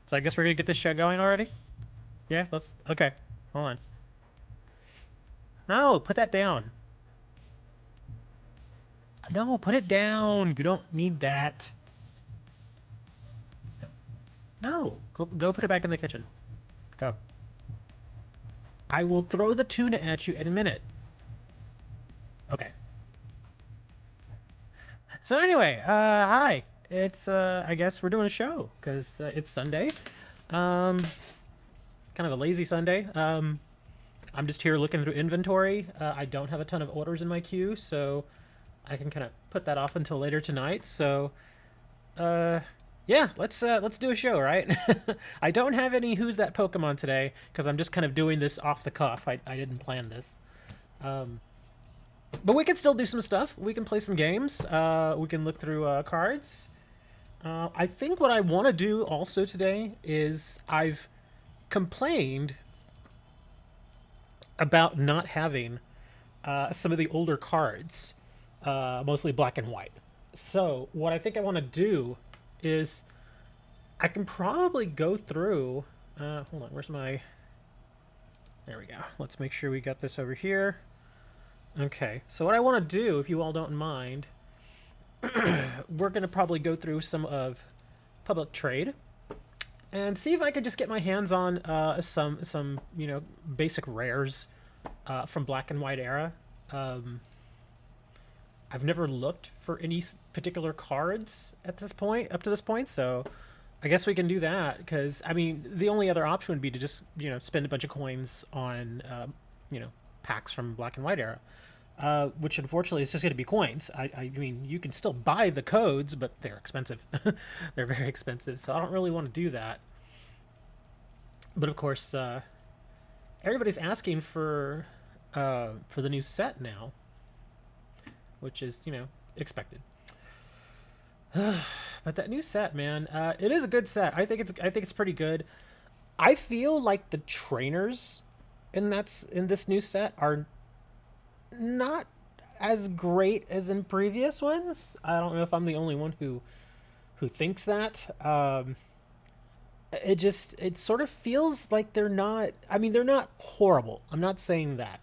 So I guess we're gonna get this show going already? Yeah, let's... Okay, hold on. No, put that down. No, put it down. You don't need that. No, go put it back in the kitchen. Go. I will throw the tuna at you in a minute. Okay. So anyway, hi. It's I guess we're doing a show because it's Sunday. Um, kind of a lazy Sunday. I'm just here looking through inventory. I don't have a ton of orders in my queue, so I can kind of put that off until later tonight. So, yeah, let's do a show, right? I don't have any Who's That Pokemon today because I'm just kind of doing this off the cuff. I didn't plan this. But we can still do some stuff. We can play some games. We can look through cards. I think what I want to do also today is I've complained about not having some of the older cards, mostly black and white. So what I think I want to do is I can probably go through. Hold on, where's my? There we go. Let's make sure we got this over here. Okay, so what I want to do, if you all don't mind, we're going to probably go through some of public trade and see if I could just get my hands on some basic rares from Black and White era. I've never looked for any particular cards at this point, up to this point, so I guess we can do that because I mean the only other option would be to just spend a bunch of coins on packs from Black and White era. Which unfortunately is just going to be coins. I mean, you can still buy the codes, but they're expensive. They're very expensive, so I don't really want to do that. But of course, everybody's asking for the new set now, which is expected. But that new set, man, it is a good set. I think it's pretty good. I feel like the trainers in this new set are not as great as in previous ones. I don't know if I'm the only one who thinks that. It sort of feels like they're not. I mean, they're not horrible. I'm not saying that,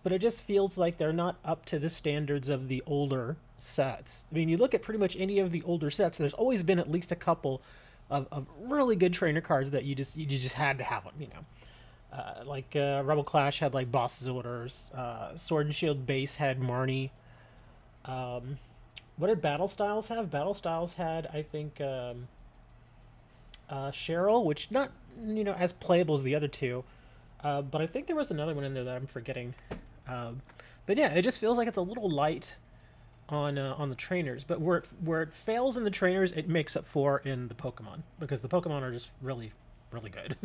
but it just feels like they're not up to the standards of the older sets. I mean, you look at pretty much any of the older sets. There's always been at least a couple of really good trainer cards that you just had to have them. Rebel Clash had like Boss's Orders. Sword and Shield base had Marnie. What did Battle Styles have? Battle Styles had, I think, Cheryl, which not as playable as the other two. But I think there was another one in there that I'm forgetting. But yeah, it just feels like it's a little light on the trainers. But where it fails in the trainers, it makes up for in the Pokemon because the Pokemon are just really really good.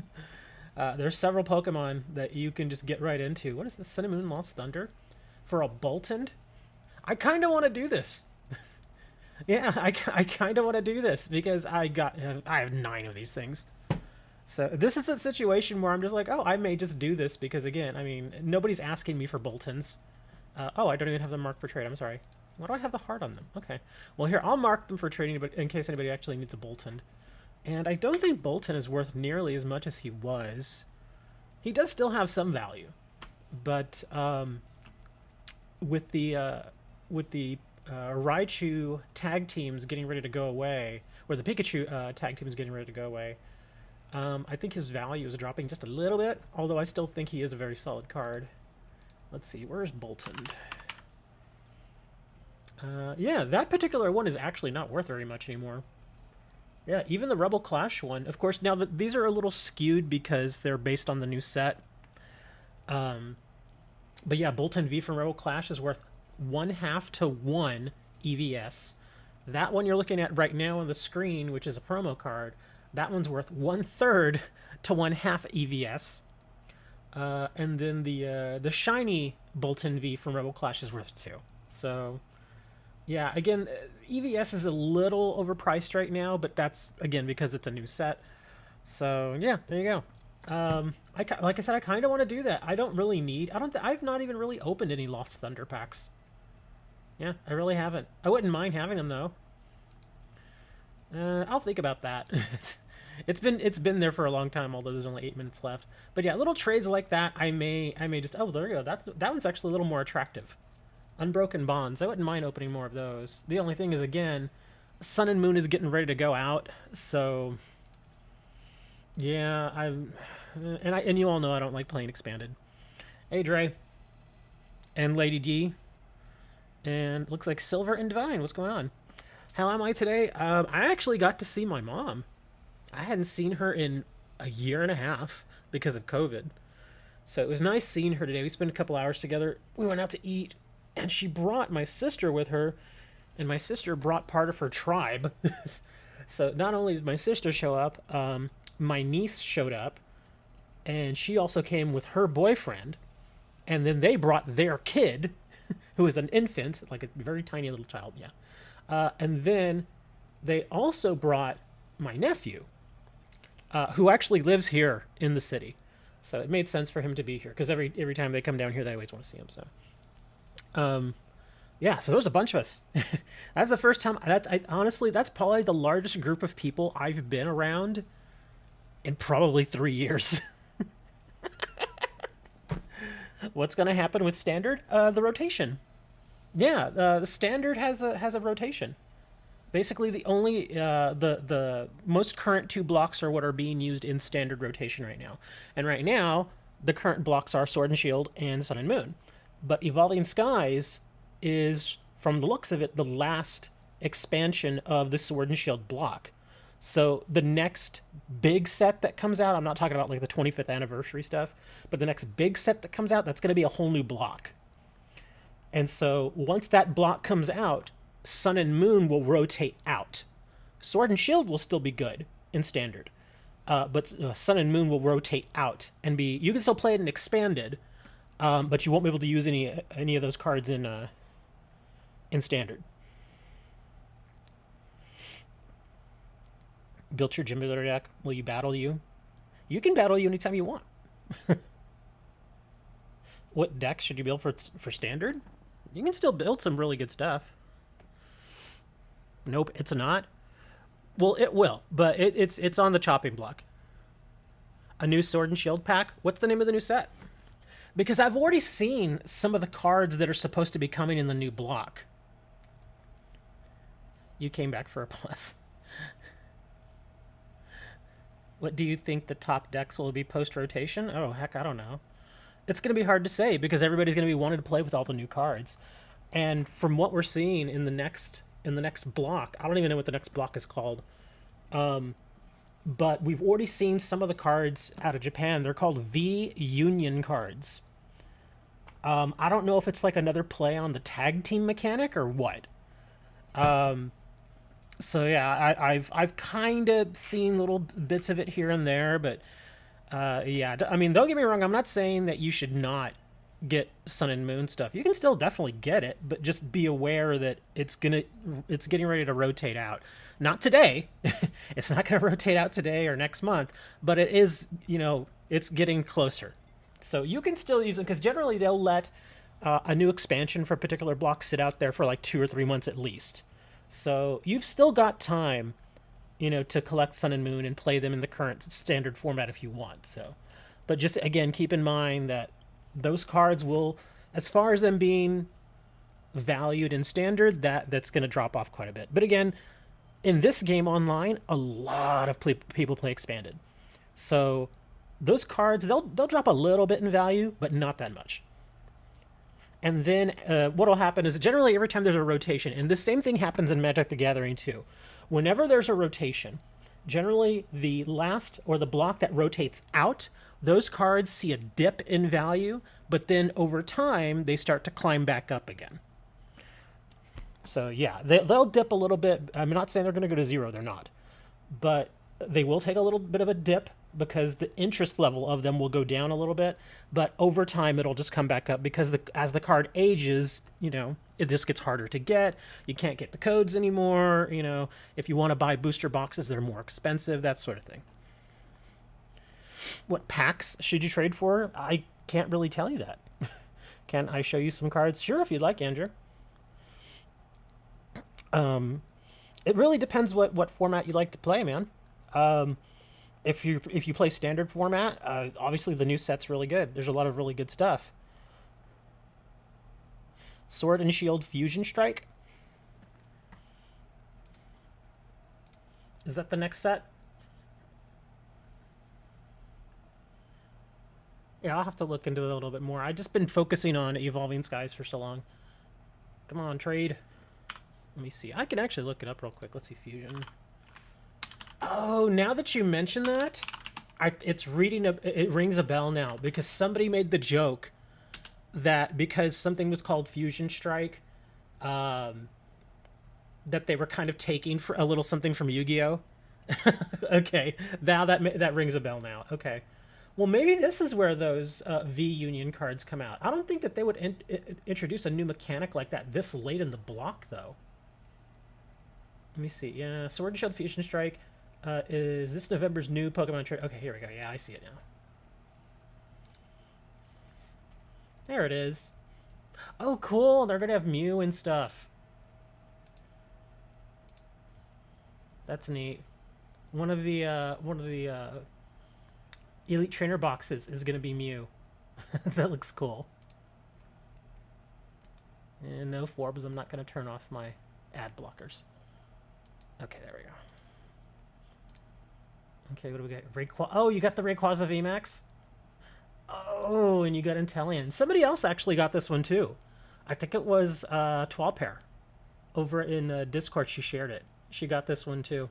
There's several Pokemon that you can just get right into. What is this? Sun and Moon Lost Thunder? For a Boltund? I kind of want to do this. Yeah, I kind of want to do this because I have 9 of these things. So this is a situation where I'm just like, oh, I may just do this because, again, I mean, nobody's asking me for Boltons. Oh, I don't even have them marked for trade. I'm sorry. Why do I have the heart on them? Okay. Well, here, I'll mark them for trading in case anybody actually needs a Boltund. And I don't think Bolton is worth nearly as much as he was. He does still have some value, but with the Raichu tag teams getting ready to go away, or the Pikachu tag team is getting ready to go away, I think his value is dropping just a little bit. Although I still think he is a very solid card. Let's see, where's Bolton? Yeah, that particular one is actually not worth very much anymore. Yeah, even the Rebel Clash one. Of course, now these are a little skewed because they're based on the new set. But yeah, Bolton V from Rebel Clash is worth 1/2 to 1 EVS. That one you're looking at right now on the screen, which is a promo card, that one's worth 1/3 to 1/2 EVS. And then the shiny Bolton V from Rebel Clash is worth 2. So yeah, again, EVS is a little overpriced right now, but that's, again, because it's a new set. So, yeah, there you go. Like I said, I kind of want to do that. I don't really need... I've not even really opened any Lost Thunder packs. Yeah, I really haven't. I wouldn't mind having them though. I'll think about that. It's been there for a long time, although there's only 8 minutes left. But yeah, little trades like that, I may just, oh, there you go. That one's actually a little more attractive. Unbroken bonds. I wouldn't mind opening more of those. The only thing is, again, Sun and Moon is getting ready to go out, so yeah, and you all know I don't like playing expanded. Hey Dre and Lady D, and looks like Silver and Divine. What's going on? How am I today? I actually got to see my mom. I hadn't seen her in a year and a half because of COVID. So it was nice seeing her today. We spent a couple hours together. We went out to eat, and she brought my sister with her, and my sister brought part of her tribe. So not only did my sister show up, my niece showed up, and she also came with her boyfriend, and then they brought their kid, who is an infant, like a very tiny little child, yeah. And then they also brought my nephew, who actually lives here in the city. So it made sense for him to be here because every time they come down here, they always want to see him. So, yeah. So there's a bunch of us. That's the first time. Honestly, that's probably the largest group of people I've been around in probably 3 years. What's going to happen with standard? The rotation. Yeah, the standard has a rotation. Basically, the only the most current two blocks are what are being used in standard rotation right now. And right now, the current blocks are Sword and Shield and Sun and Moon. But Evolving Skies is, from the looks of it, the last expansion of the Sword and Shield block. So the next big set that comes out, I'm not talking about like the 25th anniversary stuff, but the next big set that comes out, that's going to be a whole new block. And so once that block comes out, Sun and Moon will rotate out. Sword and Shield will still be good in standard, but Sun and Moon will rotate out and be. You can still play it in expanded, but you won't be able to use any of those cards in standard. Built your gym builder deck. Will you battle you? You can battle you anytime you want. What deck should you build for standard? You can still build some really good stuff. Nope, it's not. Well, it will, but it's on the chopping block. A new Sword and Shield pack? What's the name of the new set? Because I've already seen some of the cards that are supposed to be coming in the new block. You came back for a plus. What do you think the top decks will be post-rotation? Oh, heck, I don't know. It's going to be hard to say because everybody's going to be wanting to play with all the new cards. And from what we're seeing in the next block, I don't even know what the next block is called. But we've already seen some of the cards out of Japan. They're called V-Union cards. I don't know if it's like another play on the tag team mechanic or what. So yeah, I've kind of seen little bits of it here and there, but yeah, I mean, don't get me wrong. I'm not saying that you should not get Sun and Moon stuff. You can still definitely get it, but just be aware that it's getting ready to rotate out. Not today. It's not going to rotate out today or next month, but it is, it's getting closer. So you can still use them because generally they'll let a new expansion for a particular block sit out there for like 2 or 3 months at least. So you've still got time, to collect Sun and Moon and play them in the current standard format if you want. So, but just again, keep in mind that those cards will, as far as them being valued in standard, that's going to drop off quite a bit. But again, in this game online, a lot of people play expanded. So those cards, they'll drop a little bit in value, but not that much. And then what'll happen is generally every time there's a rotation, and the same thing happens in Magic the Gathering too. Whenever there's a rotation, generally the last or the block that rotates out, those cards see a dip in value, but then over time they start to climb back up again. So yeah, they'll dip a little bit. I'm not saying they're going to go to zero. They're not. But they will take a little bit of a dip because the interest level of them will go down a little bit. But over time, it'll just come back up because as the card ages, it just gets harder to get. You can't get the codes anymore. If you want to buy booster boxes, they're more expensive, that sort of thing. What packs should you trade for? I can't really tell you that. Can I show you some cards? Sure, if you'd like, Andrew. It really depends what format you like to play, man. If you play standard format, obviously the new set's really good. There's a lot of really good stuff. Sword and Shield Fusion Strike. Is that the next set? Yeah, I'll have to look into it a little bit more. I've just been focusing on Evolving Skies for so long. Come on, trade. Let me see. I can actually look it up real quick. Let's see, Fusion. Oh, now that you mention that, it rings a bell now because somebody made the joke that because something was called Fusion Strike, that they were kind of taking for a little something from Yu-Gi-Oh. Okay, now that rings a bell now. Okay, well maybe this is where those V Union cards come out. I don't think that they would introduce a new mechanic like that this late in the block though. Let me see. Yeah, Sword and Shield Fusion Strike is this November's new Pokemon trade. Okay, here we go. Yeah, I see it now. There it is. Oh, cool. They're gonna have Mew and stuff. That's neat. One of the Elite Trainer boxes is gonna be Mew. That looks cool. And no Forbes. I'm not gonna turn off my ad blockers. Okay, there we go. Okay, what do we got? Rayquaza. Oh, you got the Rayquaza VMAX? Oh, and you got Inteleon. Somebody else actually got this one too. I think it was Twalpair. Over in Discord, she shared it. She got this one too.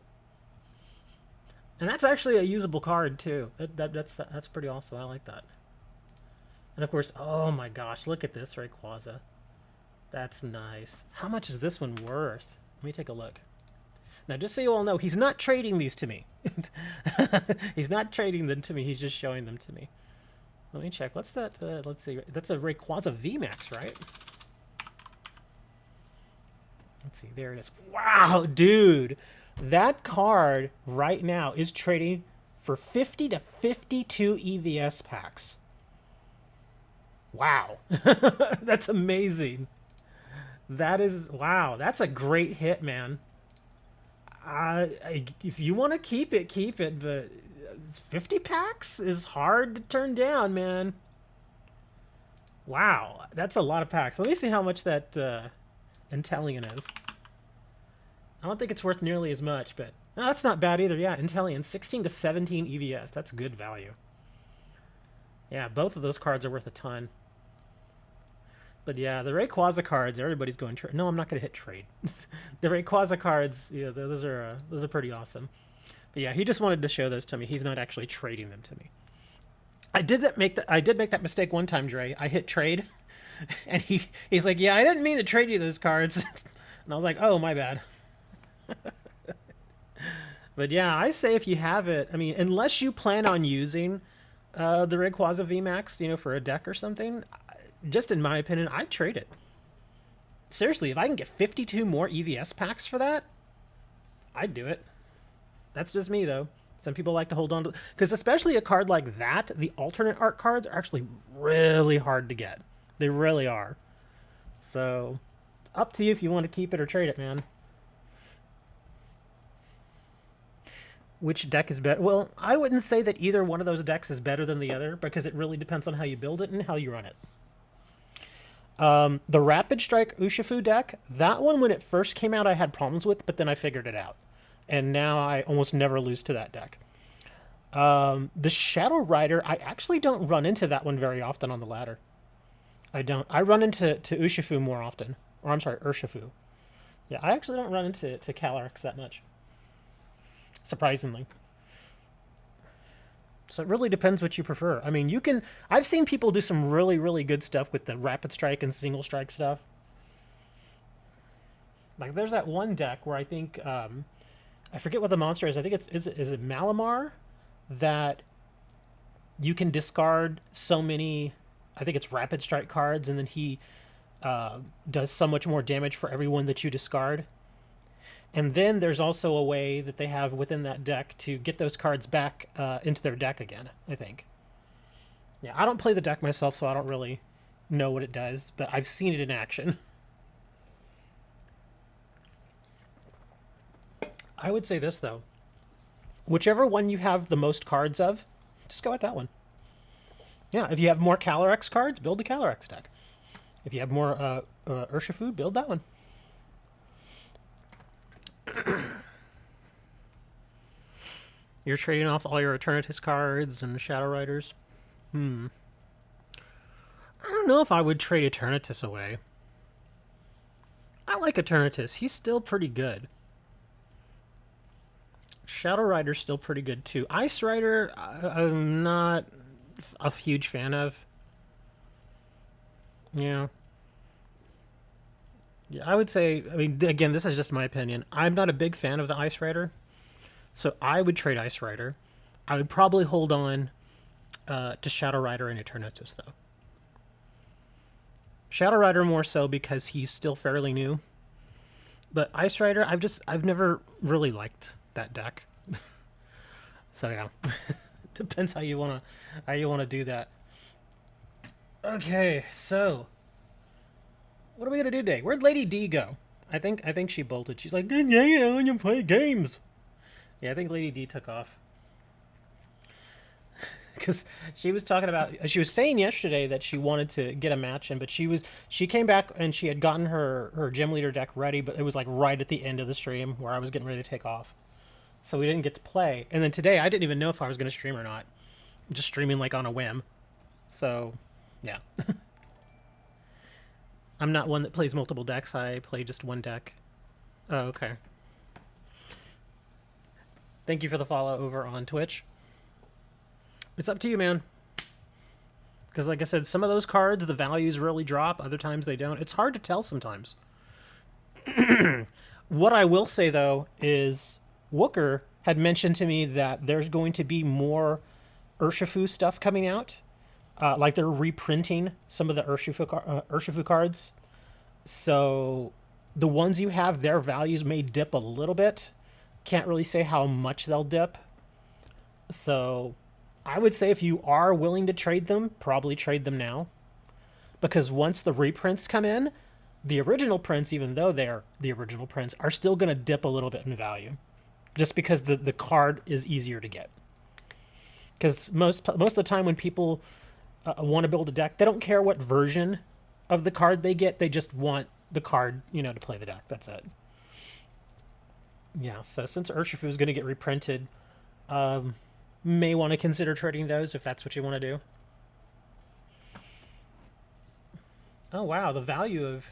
And that's actually a usable card too. That's pretty awesome. I like that. And of course, oh my gosh, look at this Rayquaza. That's nice. How much is this one worth? Let me take a look. Now, just so you all know, he's not trading these to me. He's not trading them to me. He's just showing them to me. Let me check. What's that? Let's see. That's a Rayquaza VMAX, right? Let's see. There it is. Wow, dude. That card right now is trading for 50 to 52 EVS packs. Wow. That's amazing. That is... Wow. That's a great hit, man. If you want to keep it, but 50 packs is hard to turn down, man. Wow, that's a lot of packs. Let me see how much that Inteleon is. I don't think it's worth nearly as much, but no, that's not bad either. Yeah, Inteleon, 16 to 17 EVS. That's good value. Yeah, both of those cards are worth a ton. But yeah, the Rayquaza cards, everybody's going trade. No, I'm not going to hit trade. The Rayquaza cards, yeah, those are pretty awesome. But yeah, he just wanted to show those to me. He's not actually trading them to me. I did make that mistake one time, Dre. I hit trade, and he's like, "Yeah, I didn't mean to trade you those cards," and I was like, "Oh, my bad." But yeah, I say if you have it, I mean, unless you plan on using the Rayquaza VMAX, you know, for a deck or something. Just in my opinion, I'd trade it. Seriously, if I can get 52 more EVS packs for that, I'd do it. That's just me, though. Some people like to hold on to... Because especially a card like that, the alternate art cards are actually really hard to get. They really are. So, up to you if you want to keep it or trade it, man. Which deck is better? Well, I wouldn't say that either one of those decks is better than the other, because it really depends on how you build it and how you run it. The Rapid Strike Urshifu deck, that one when it first came out I had problems with, but then I figured it out. And now I almost never lose to that deck. The Shadow Rider, I actually don't run into that one very often on the ladder. I don't. I run into Urshifu more often. Or I'm sorry, Urshifu. Yeah, I actually don't run into Calyrex that much. Surprisingly. So it really depends what you prefer. I mean, you can... I've seen people do some really, really good stuff with the Rapid Strike and Single Strike stuff. Like, there's that one deck where I think... I forget what the monster is. I think is it Malamar? That you can discard so many... I think it's Rapid Strike cards, and then he does so much more damage for everyone that you discard. And then there's also a way that they have within that deck to get those cards back into their deck again, I think. Yeah, I don't play the deck myself, so I don't really know what it does, but I've seen it in action. I would say this though. Whichever one you have the most cards of, just go with that one. Yeah, if you have more Calyrex cards, build a Calyrex deck. If you have more Urshifu, build that one. You're trading off all your Eternatus cards and Shadow Riders. I don't know if I would trade Eternatus away. I like Eternatus. He's still pretty good. Shadow Rider's still pretty good too. Ice Rider, I'm not a huge fan of. Yeah. Yeah, I would say, I mean, again, this is just my opinion. I'm not a big fan of the Ice Rider, so I would trade Ice Rider. I would probably hold on to Shadow Rider and Eternatus, though. Shadow Rider more so because he's still fairly new. But Ice Rider, I've never really liked that deck. So yeah. Depends how you wanna do that. Okay, so what are we gonna do today? Where'd Lady D go? I think she bolted. She's like, yeah, you play games. Yeah, I think Lady D took off. Because she was talking about, she was saying yesterday that she wanted to get a match in, but she came back and she had gotten her gym leader deck ready, but it was like right at the end of the stream where I was getting ready to take off, so we didn't get to play. And then today I didn't even know if I was going to stream or not. I'm just streaming like on a whim. So yeah. I'm not one that plays multiple decks. I play just one deck. Oh, okay. Thank you for the follow over on Twitch. It's up to you, man. Because like I said, some of those cards, the values really drop. Other times they don't. It's hard to tell sometimes. What I will say, though, is Wooker had mentioned to me that there's going to be more Urshifu stuff coming out. Like they're reprinting some of the Urshifu cards. So the ones you have, their values may dip a little bit. Can't really say how much they'll dip. So I would say if you are willing to trade them, probably trade them now. Because once the reprints come in, the original prints, even though they're the original prints, are still going to dip a little bit in value. Just because the card is easier to get. Because most of the time when people want to build a deck, they don't care what version of the card they get. They just want the card, to play the deck. That's it. Yeah, so since Urshifu is going to get reprinted, may want to consider trading those if that's what you want to do. Oh wow, the value of...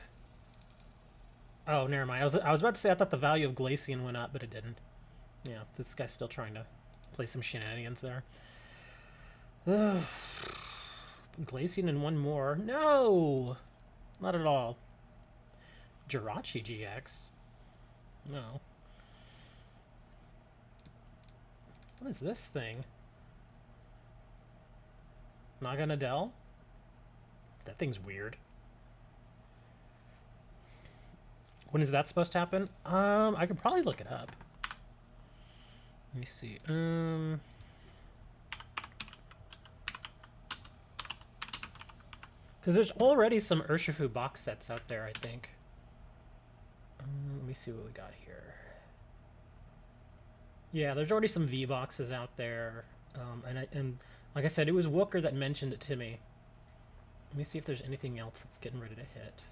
Oh, never mind. I was about to say I thought the value of Glaceon went up, but it didn't. Yeah, this guy's still trying to play some shenanigans there. Ugh. Glaceon and one more. No! Not at all. Jirachi GX? No. What is this thing? Naganadel? That thing's weird. When is that supposed to happen? I could probably look it up. Let me see. Because there's already some Urshifu box sets out there, I think. Let me see what we got here. Yeah, there's already some V boxes out there, and like I said, it was Wooker that mentioned it to me. Let me see if there's anything else that's getting ready to hit.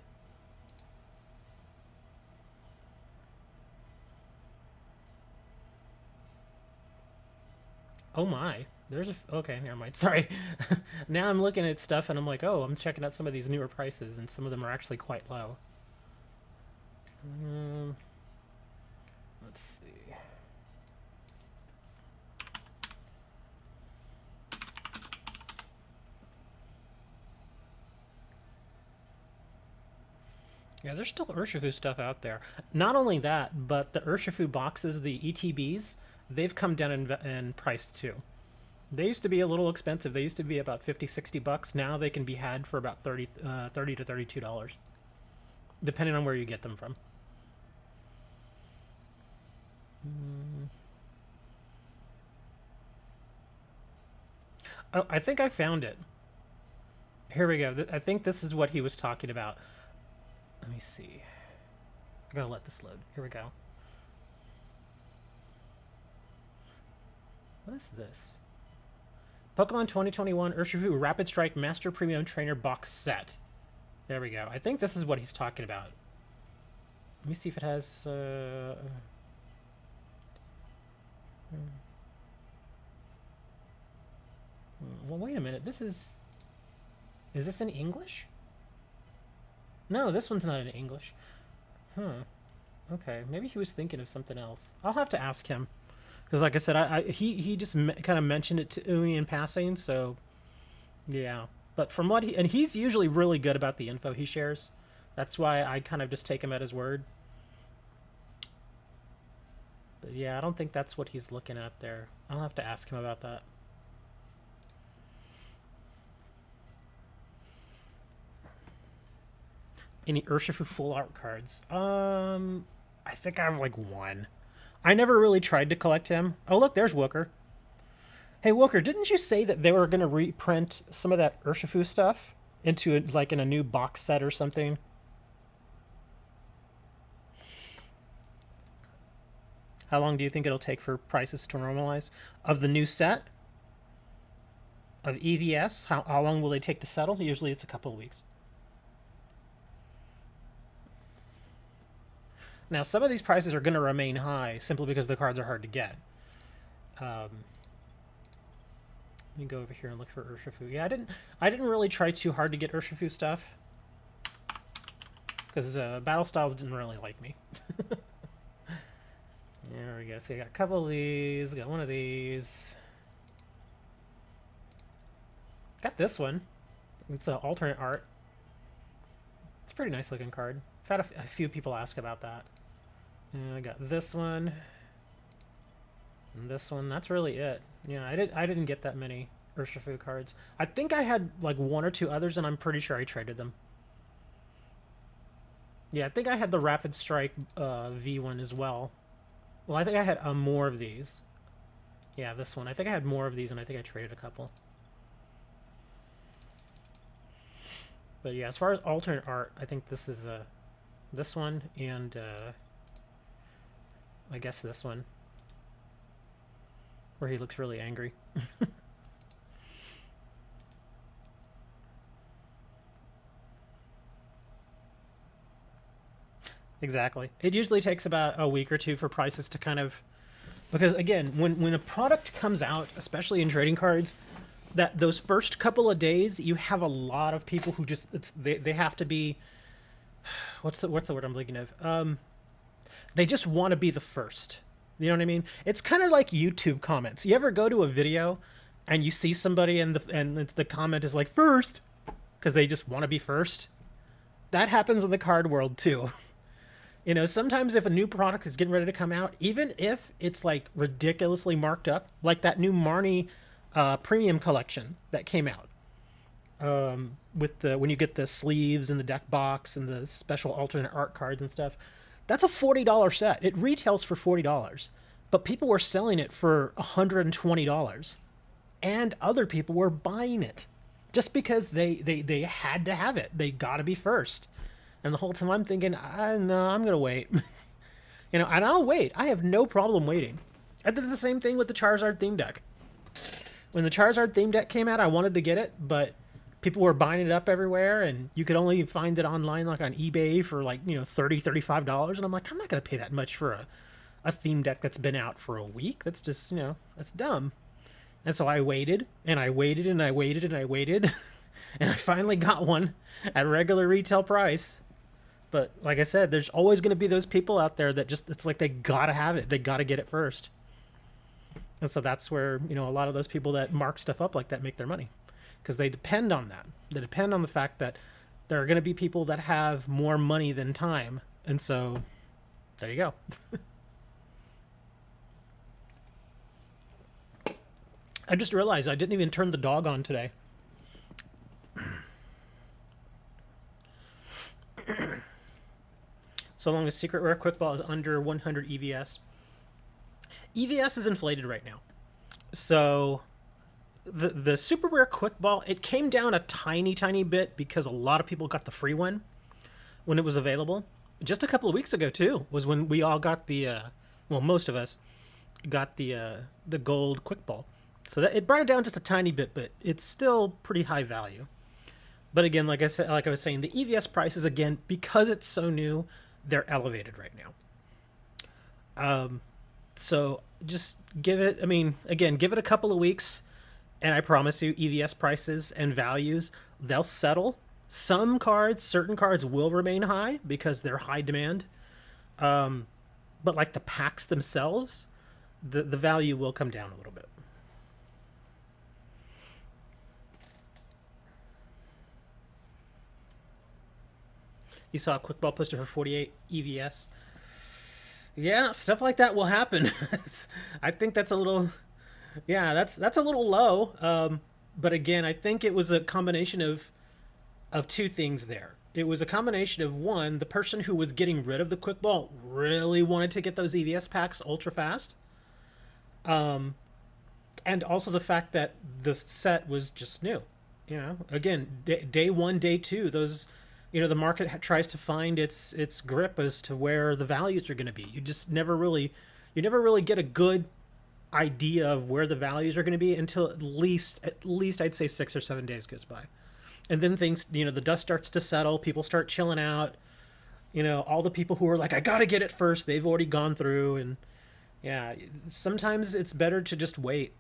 Oh my, there's a... Okay, never mind, sorry. Now I'm looking at stuff and I'm like, oh, I'm checking out some of these newer prices, and some of them are actually quite low. Let's see. Yeah, there's still Urshifu stuff out there. Not only that, but the Urshifu boxes, the ETBs, they've come down in price too. They used to be a little expensive. They used to be about 50, 60 bucks. Now they can be had for about $30 to $32, depending on where you get them from. Oh, I think I found it. Here we go. I think this is what he was talking about. Let me see. I gotta let this load. Here we go. What is this? Pokemon 2021 Urshifu Rapid Strike Master Premium Trainer Box Set. There we go. I think this is what he's talking about. Let me see if it has... Well, wait a minute. This is... Is this in English? No, this one's not in English. Huh. Okay, maybe he was thinking of something else. I'll have to ask him. Because like I said, he just kind of mentioned it to me in passing, so... Yeah. But from what he... And he's usually really good about the info he shares. That's why I kind of just take him at his word. But yeah, I don't think that's what he's looking at there. I'll have to ask him about that. Any Urshifu full art cards? I think I have like one. I never really tried to collect him. Oh, look, there's Wooker. Hey, Wooker, didn't you say that they were going to reprint some of that Urshifu stuff into like in a new box set or something? How long do you think it'll take for prices to normalize? Of the new set? Of EVS? How long will they take to settle? Usually it's a couple of weeks. Now, some of these prices are going to remain high simply because the cards are hard to get. Let me go over here and look for Urshifu. Yeah, I didn't really try too hard to get Urshifu stuff because Battle Styles didn't really like me. There we go. So I got a couple of these. Got one of these. Got this one. It's an alternate art. It's a pretty nice looking card. I've had a few people ask about that. And I got this one. And this one. That's really it. Yeah, I didn't get that many Urshifu cards. I think I had like one or two others, and I'm pretty sure I traded them. Yeah, I think I had the Rapid Strike V one as well. Well, I think I had more of these. Yeah, this one. I think I had more of these, and I think I traded a couple. But yeah, as far as alternate art, I think this is this one and I guess this one, where he looks really angry. Exactly. It usually takes about a week or two for prices to kind of... Because, again, when a product comes out, especially in trading cards, that those first couple of days, you have a lot of people who just... They have to be... What's the word I'm thinking of? They just want to be the first. You know what I mean? It's kind of like YouTube comments. You ever go to a video and you see somebody and the comment is like, first, because they just want to be first? That happens in the card world, too. You know, sometimes if a new product is getting ready to come out, even if it's like ridiculously marked up, like that new Marnie premium collection that came out, with the when you get the sleeves and the deck box and the special alternate art cards and stuff, that's a $40 set. It retails for $40, but people were selling it for $120, and other people were buying it just because they had to have it. They got to be first. And the whole time I'm thinking, no, I'm going to wait. You know, and I'll wait. I have no problem waiting. I did the same thing with the Charizard theme deck. When the Charizard theme deck came out, I wanted to get it, but people were buying it up everywhere, and you could only find it online, like on eBay for like, you know, $30, $35. And I'm like, I'm not going to pay that much for a theme deck that's been out for a week. That's just, you know, that's dumb. And so I waited, and I waited, and I waited, and I waited. And I finally got one at regular retail price. But like I said, there's always going to be those people out there that just, it's like they got to have it. They got to get it first. And so that's where, you know, a lot of those people that mark stuff up like that make their money. Because they depend on that. They depend on the fact that there are going to be people that have more money than time. And so, there you go. I just realized I didn't even turn the dog on today. So long as Secret Rare Quick Ball is under 100 EVS. EVS is inflated right now. So the Super Rare Quick Ball, it came down a tiny bit because a lot of people got the free one when it was available. Just a couple of weeks ago, too, was when we all got the, well, most of us, the gold quick ball. So that it brought it down just a tiny bit, but it's still pretty high value. But again, like I said, like I was saying, the EVS prices again, because it's so new, they're elevated right now. So just give it. I mean, again, give it a couple of weeks, and I promise you, EVS prices and values they'll settle. Some cards, certain cards will remain high because they're high demand. But like the packs themselves, the value will come down a little bit. You saw a quick ball poster for 48 EVS. Yeah, stuff like that will happen. I think that's a little, yeah, that's a little low. But again, I think it was a combination of two things there. It was a combination of one, the person who was getting rid of the quick ball really wanted to get those EVS packs ultra fast, and also the fact that the set was just new. You know, again, day one, day two, those, the market tries to find its grip as to where the values are going to be. You never really get a good idea of where the values are going to be until at least I'd say 6 or 7 days goes by, and then things, the dust starts to settle, people start chilling out. All the people who are like, I gotta get it first, they've already gone through, and yeah, sometimes it's better to just wait.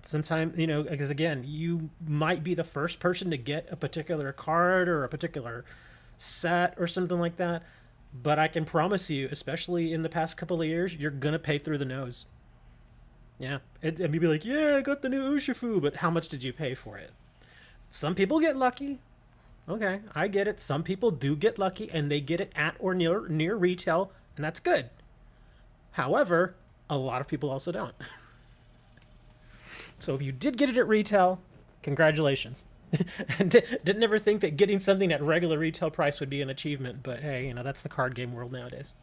Sometimes, because again, you might be the first person to get a particular card or a particular set or something like that, but I can promise you, especially in the past couple of years, you're gonna pay through the nose. Yeah, and you'd be like, yeah, I got the new Urshifu, but how much did you pay for it? Some people get lucky. Okay, I get it. Some people do get lucky and they get it at or near retail, and that's good. However, a lot of people also don't. So if you did get it at retail, congratulations. And didn't ever think that getting something at regular retail price would be an achievement, but hey, that's the card game world nowadays.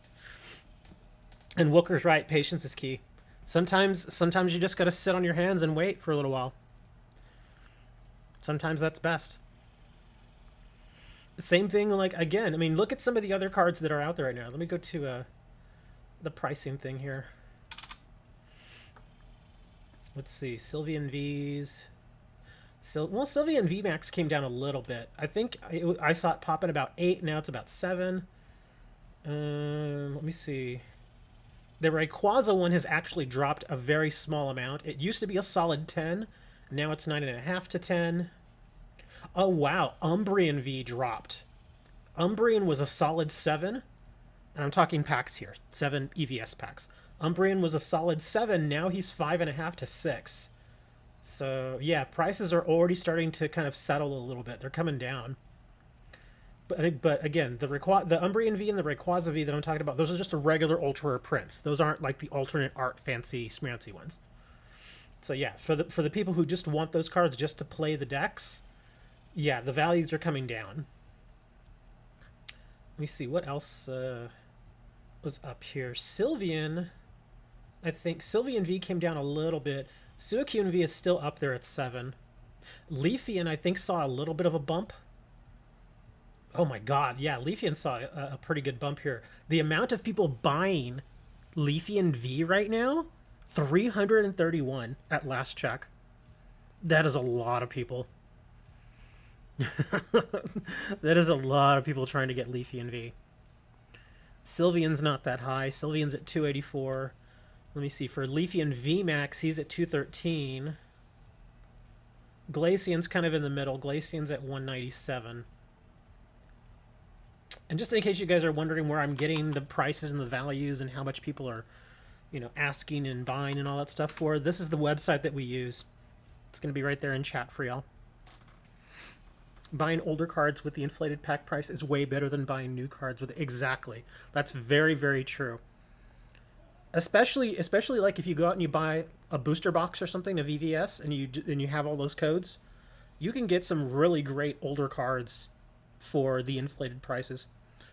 And Wooker's right, patience is key. Sometimes you just got to sit on your hands and wait for a little while. Sometimes that's best. Same thing, like, again, I mean, look at some of the other cards that are out there right now. Let me go to the pricing thing here. Let's see, Sylveon V's. Sylveon VMAX came down a little bit. I think I saw it pop at about 8, now it's about 7. Let me see. The Rayquaza one has actually dropped a very small amount. It used to be a solid 10. Now it's 9.5 to 10. Oh, wow. Umbreon V dropped. Umbreon was a solid 7. And I'm talking packs here. 7 EVS packs. Umbreon was a solid 7. Now he's 5.5 to 6. So, yeah, prices are already starting to kind of settle a little bit. They're coming down. But again, the Umbreon V and the Rayquaza V that I'm talking about, those are just a regular ultra rare prints. Those aren't like the alternate art fancy smancy ones. So yeah, for the people who just want those cards just to play the decks, yeah, the values are coming down. Let me see what else was up here. Sylveon, I think Sylveon V came down a little bit. Suicune V is still up there at 7. Leafeon, I think, saw a little bit of a bump. Oh my god, yeah, Leafeon saw a pretty good bump here. The amount of people buying Leafeon V right now, 331 at last check. That is a lot of people. That is a lot of people trying to get Leafeon V. Sylveon's not that high. Sylveon's at 284. Let me see. For Leafeon VMAX, he's at 213. Glaceon's kind of in the middle. Glaceon's at 197. And just in case you guys are wondering where I'm getting the prices and the values and how much people are, asking and buying and all that stuff for, this is the website that we use. It's going to be right there in chat for y'all. Buying older cards with the inflated pack price is way better than buying new cards with it. Exactly. That's very, very true. Especially like if you go out and you buy a booster box or something of EVS and you have all those codes, you can get some really great older cards for the inflated prices.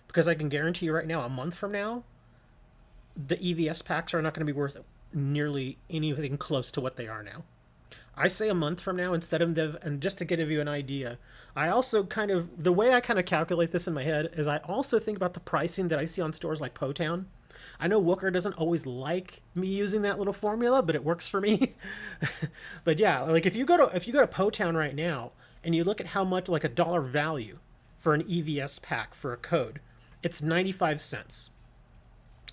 Because I can guarantee you right now, a month from now, the EVS packs are not going to be worth nearly anything close to what they are now. I say a month from now instead of and just to give you an idea, I also the way I kind of calculate this in my head is I also think about the pricing that I see on stores like Potown. I know Wooker doesn't always like me using that little formula, but it works for me. But yeah, like if you go to Potown right now and you look at how much like a dollar value for an EVS pack for a code, it's 95 cents.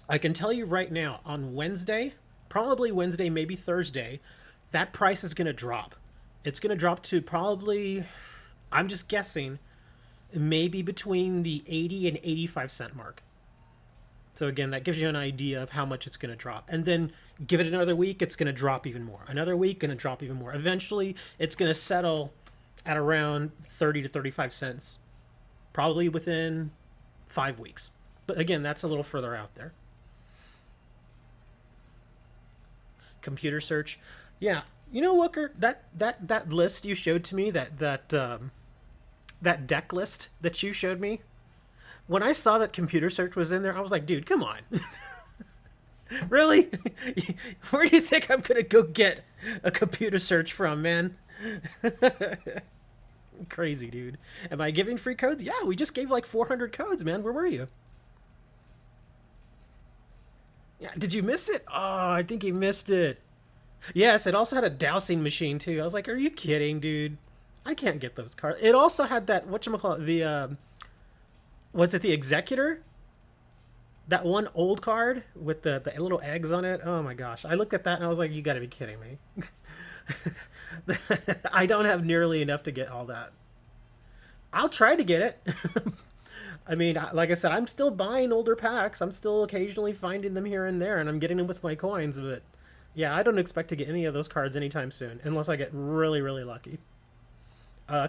I can tell you right now on Wednesday, probably Wednesday, maybe Thursday, that price is going to drop. It's going to drop to probably, I'm just guessing, maybe between the 80 and 85 cent mark. So again, that gives you an idea of how much it's going to drop. And then give it another week, it's going to drop even more. Another week, going to drop even more. Eventually, it's going to settle at around 30 to 35 cents, probably within 5 weeks. But again, that's a little further out there. Computer search. Yeah, you know, Wooker, that list you showed to me, that deck list that you showed me, when I saw that computer search was in there, I was like, dude, come on. Really? Where do you think I'm going to go get a computer search from, man? Crazy, dude. Am I giving free codes? Yeah, we just gave like 400 codes, man. Where were you? Yeah, did you miss it? Oh, I think you missed it. Yes, it also had a dowsing machine too. I was like, are you kidding, dude? I can't get those cards. It also had that, whatchamacallit, was it the Executor? That one old card with the little eggs on it. Oh my gosh. I looked at that and I was like, you gotta be kidding me. I don't have nearly enough to get all that. I'll try to get it. I mean, like I said, I'm still buying older packs. I'm still occasionally finding them here and there, and I'm getting them with my coins, but yeah, I don't expect to get any of those cards anytime soon, unless I get really, really lucky.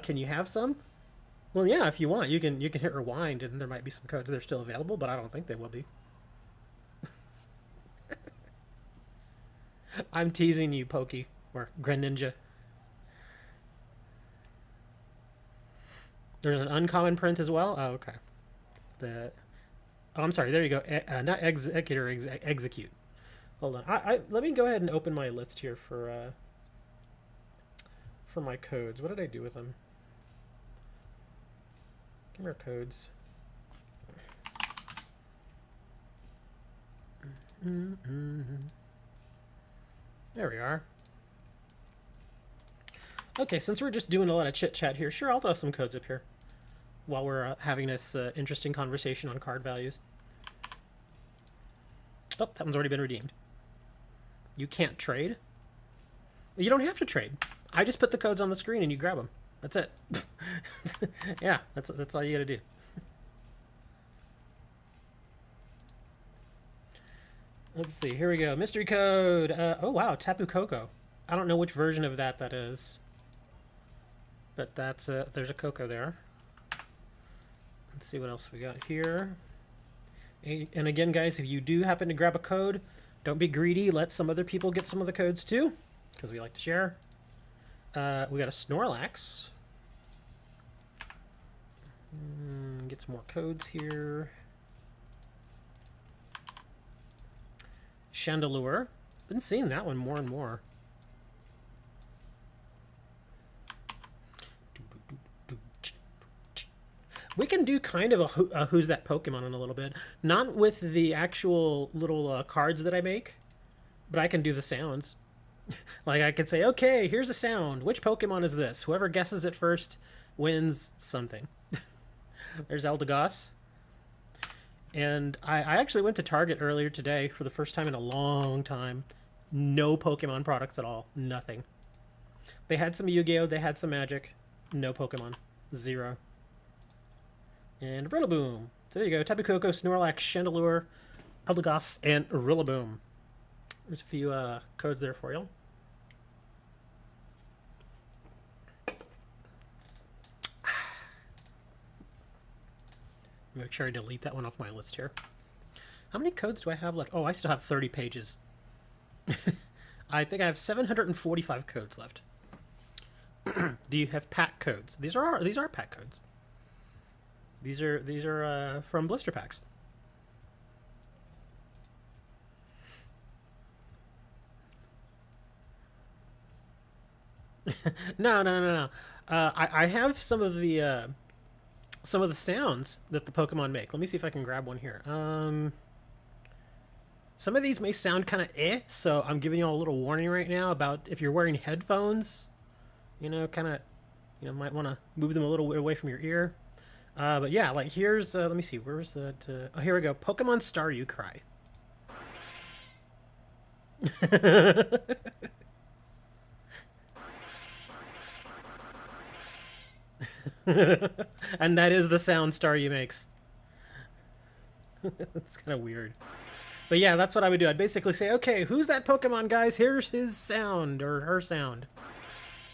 Can you have some? Well, yeah, if you want, you can hit rewind, and there might be some codes that are still available, but I don't think they will be. I'm teasing you, Pokey, or Greninja. There's an uncommon print as well? Oh, okay. The Oh, I'm sorry. There you go. Not executor, execute. Hold on. Let me go ahead and open my list here for my codes. What did I do with them? Give me our codes. There we are. Okay, since we're just doing a lot of chit chat here, sure, I'll throw some codes up here while we're having this interesting conversation on card values. Oh, that one's already been redeemed. You can't trade? You don't have to trade. I just put the codes on the screen and you grab them. That's it. Yeah, that's all you gotta do. Let's see, here we go. Mystery code. Oh wow, Tapu Koko. I don't know which version of that is. But that's there's a Koko there. Let's see what else we got here. And again, guys, if you do happen to grab a code, don't be greedy. Let some other people get some of the codes too, because we like to share. We got a Snorlax. Get some more codes here. Chandelure. Been seeing that one more and more. We can do kind of a Who's That Pokemon in a little bit. Not with the actual little cards that I make, but I can do the sounds. Like I can say, okay, here's a sound. Which Pokemon is this? Whoever guesses it first wins something. There's Eldegoss. And I actually went to Target earlier today for the first time in a long time. No Pokemon products at all. Nothing. They had some Yu-Gi-Oh! They had some Magic. No Pokemon. Zero. And Rillaboom. So there you go. Tapu Koko, Snorlax, Chandelure, Eldegoss, and Rillaboom. There's a few codes there for you. Make sure I delete that one off my list here. How many codes do I have left? Oh, I still have 30 pages. I think I have 745 codes left. Do you have pack codes? These are pack codes. These are from blister packs. No. I have some of the sounds that the Pokemon make. Let me see if I can grab one here. Some of these may sound kind of so I'm giving you all a little warning right now about if you're wearing headphones, kind of, might want to move them a little bit away from your ear. But yeah, like here's, let me see, where was that? Oh, here we go. Pokemon Star You Cry. And that is the sound Staryu makes. It's kind of weird. But yeah, that's what I would do. I'd basically say, okay, who's that Pokemon, guys? Here's his sound, or her sound.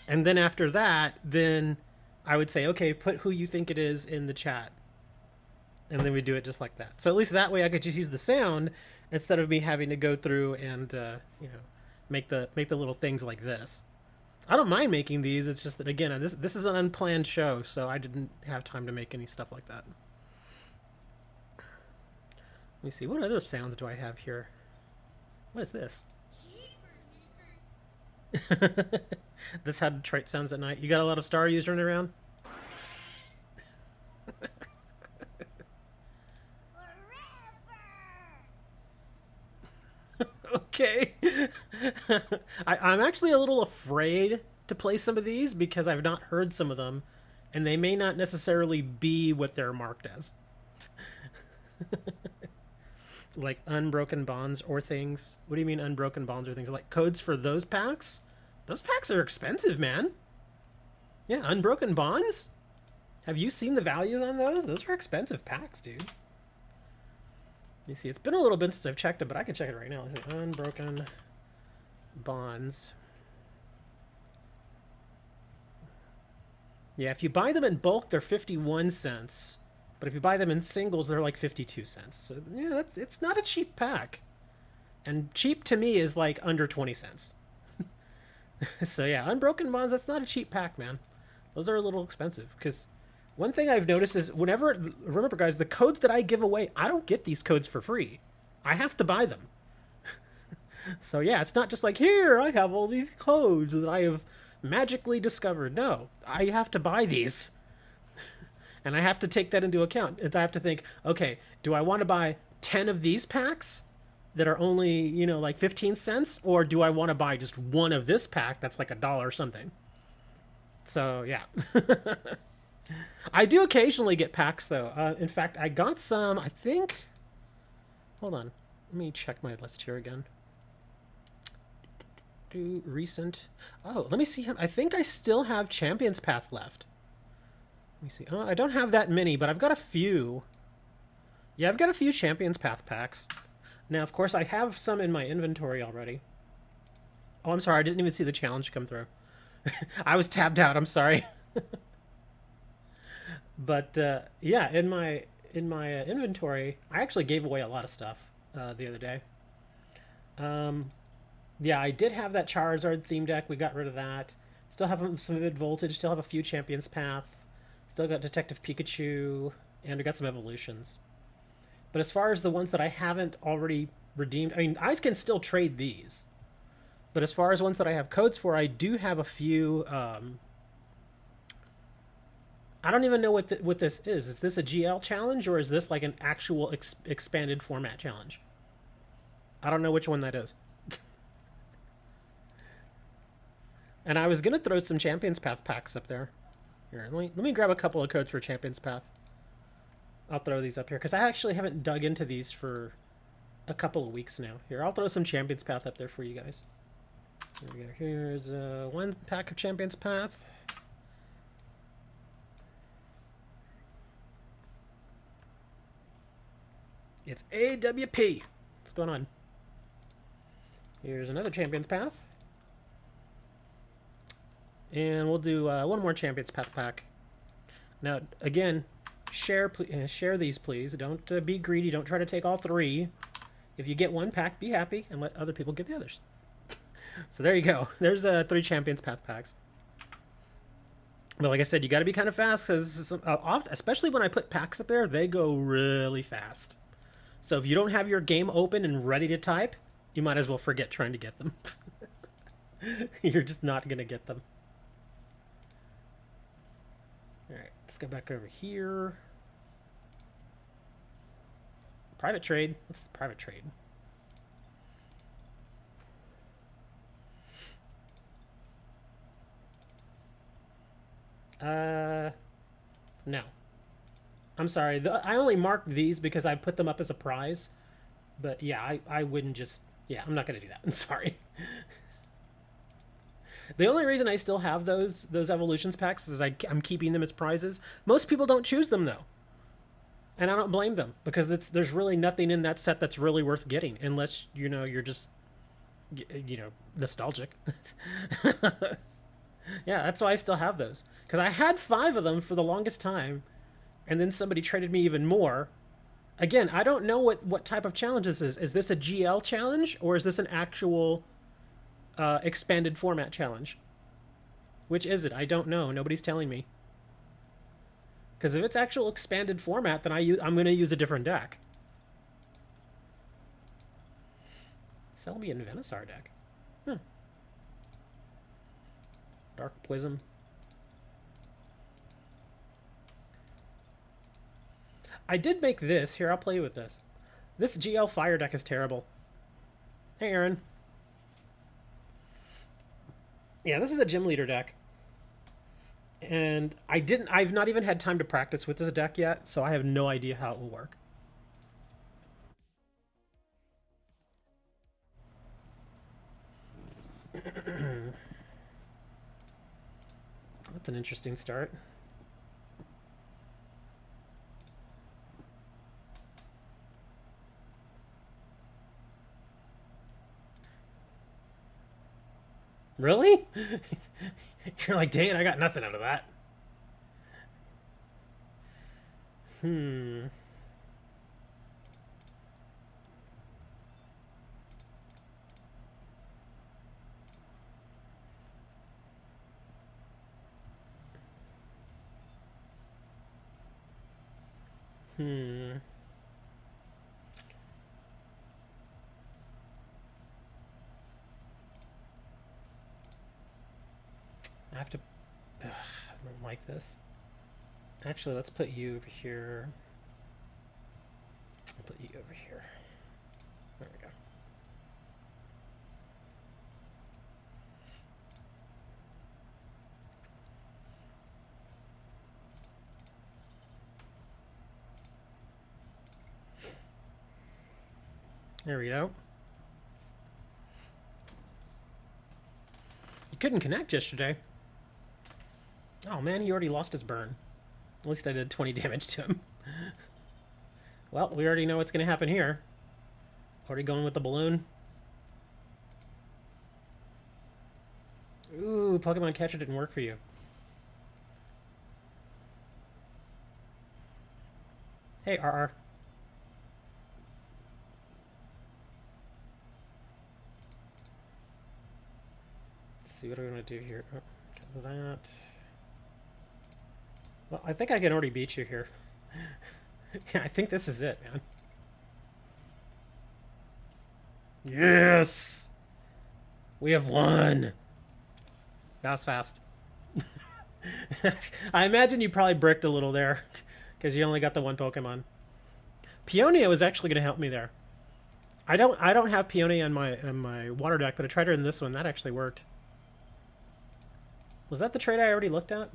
And then after that, then I would say, okay, put who you think it is in the chat. And then we do it just like that. So at least that way I could just use the sound instead of me having to go through and, make the little things like this. I don't mind making these. It's just that, again, this is an unplanned show, so I didn't have time to make any stuff like that. Let me see. What other sounds do I have here? What is this? That's how Detroit sounds at night. You got a lot of Staryus running around? Okay. I'm actually a little afraid to play some of these because I've not heard some of them, and they may not necessarily be what they're marked as. Like unbroken bonds or things. What do you mean unbroken bonds or things? Like codes for those packs? Those packs are expensive, man. Yeah, unbroken bonds? Have you seen the values on those? Those are expensive packs, dude. You see, it's been a little bit since I've checked it, but I can check it right now. Let's see, unbroken bonds. Yeah, if you buy them in bulk, they're 51 cents. But if you buy them in singles, they're like 52 cents. So, yeah, it's not a cheap pack. And cheap to me is like under 20 cents. So, yeah, unbroken bonds, that's not a cheap pack, man. Those are a little expensive because one thing I've noticed is remember guys, the codes that I give away, I don't get these codes for free. I have to buy them. So yeah, it's not just like, here, I have all these codes that I have magically discovered. No, I have to buy these. And I have to take that into account. I have to think, okay, do I want to buy 10 of these packs that are only, like 15 cents? Or do I want to buy just one of this pack that's like $1 or something? So yeah. I do occasionally get packs, though. In fact, I got some, I think... Hold on. Let me check my list here again. Do recent... Oh, let me see him. I think I still have Champion's Path left. Let me see. Oh, I don't have that many, but I've got a few. Yeah, I've got a few Champion's Path packs. Now, of course, I have some in my inventory already. Oh, I'm sorry. I didn't even see the challenge come through. I was tabbed out. I'm sorry. But yeah, in my inventory, I actually gave away a lot of stuff the other day. Yeah, I did have that Charizard theme deck. We got rid of that. Still have some Mid Voltage. Still have a few Champion's Path. Still got Detective Pikachu, and we got some evolutions. But as far as the ones that I haven't already redeemed, I mean, I can still trade these. But as far as ones that I have codes for, I do have a few. I don't even know what this is. Is this a GL challenge or is this like an actual expanded format challenge? I don't know which one that is. And I was gonna throw some Champion's Path packs up there. Here, let me grab a couple of codes for Champion's Path. I'll throw these up here because I actually haven't dug into these for a couple of weeks now. Here, I'll throw some Champion's Path up there for you guys. Here we go. Here's one pack of Champion's Path. It's AWP. What's going on? Here's another Champion's Path. And we'll do one more Champion's Path pack. Now, again, share these, please. Don't be greedy. Don't try to take all three. If you get one pack, be happy and let other people get the others. So there you go. There's 3 Champion's Path packs. But like I said, you got to be kind of fast because, especially when I put packs up there, they go really fast. So if you don't have your game open and ready to type, you might as well forget trying to get them. You're just not going to get them. Alright, let's go back over here. Private trade. What's the private trade? No. I'm sorry. I only marked these because I put them up as a prize. But yeah, I wouldn't just... Yeah, I'm not going to do that. I'm sorry. The only reason I still have those evolutions packs is I'm keeping them as prizes. Most people don't choose them, though. And I don't blame them, because there's really nothing in that set that's really worth getting, unless, you're just, nostalgic. Yeah, that's why I still have those. Because I had 5 of them for the longest time, and then somebody traded me even more. Again, I don't know what type of challenge this is. Is this a GL challenge, or is this an actual expanded format challenge? Which is it? I don't know. Nobody's telling me. Because if it's actual expanded format, then I'm going to use a different deck. Celebi and Venusaur deck. Dark Poison. I did make this. Here, I'll play with this. This GL Fire deck is terrible. Hey, Aaron. Yeah, this is a gym leader deck. And I've not even had time to practice with this deck yet, so I have no idea how it will work. That's an interesting start. Really? You're like, dang it, I got nothing out of that. Hmm. I have to... I don't like this. Actually, let's put you over here. I'll put you over here. There we go. There we go. You couldn't connect yesterday. Oh man, he already lost his burn. At least I did 20 damage to him. Well, we already know what's going to happen here. Already going with the balloon. Ooh, Pokemon Catcher didn't work for you. Hey, RR. Let's see what I'm going to do here. Oh, that. Well, I think I can already beat you here. Yeah, I think this is it, man. Yes! We have won! That was fast. I imagine you probably bricked a little there, because you only got the one Pokemon. Peonia was actually going to help me there. I don't have Peonia in my water deck, but I tried her in this one. That actually worked. Was that the trade I already looked at?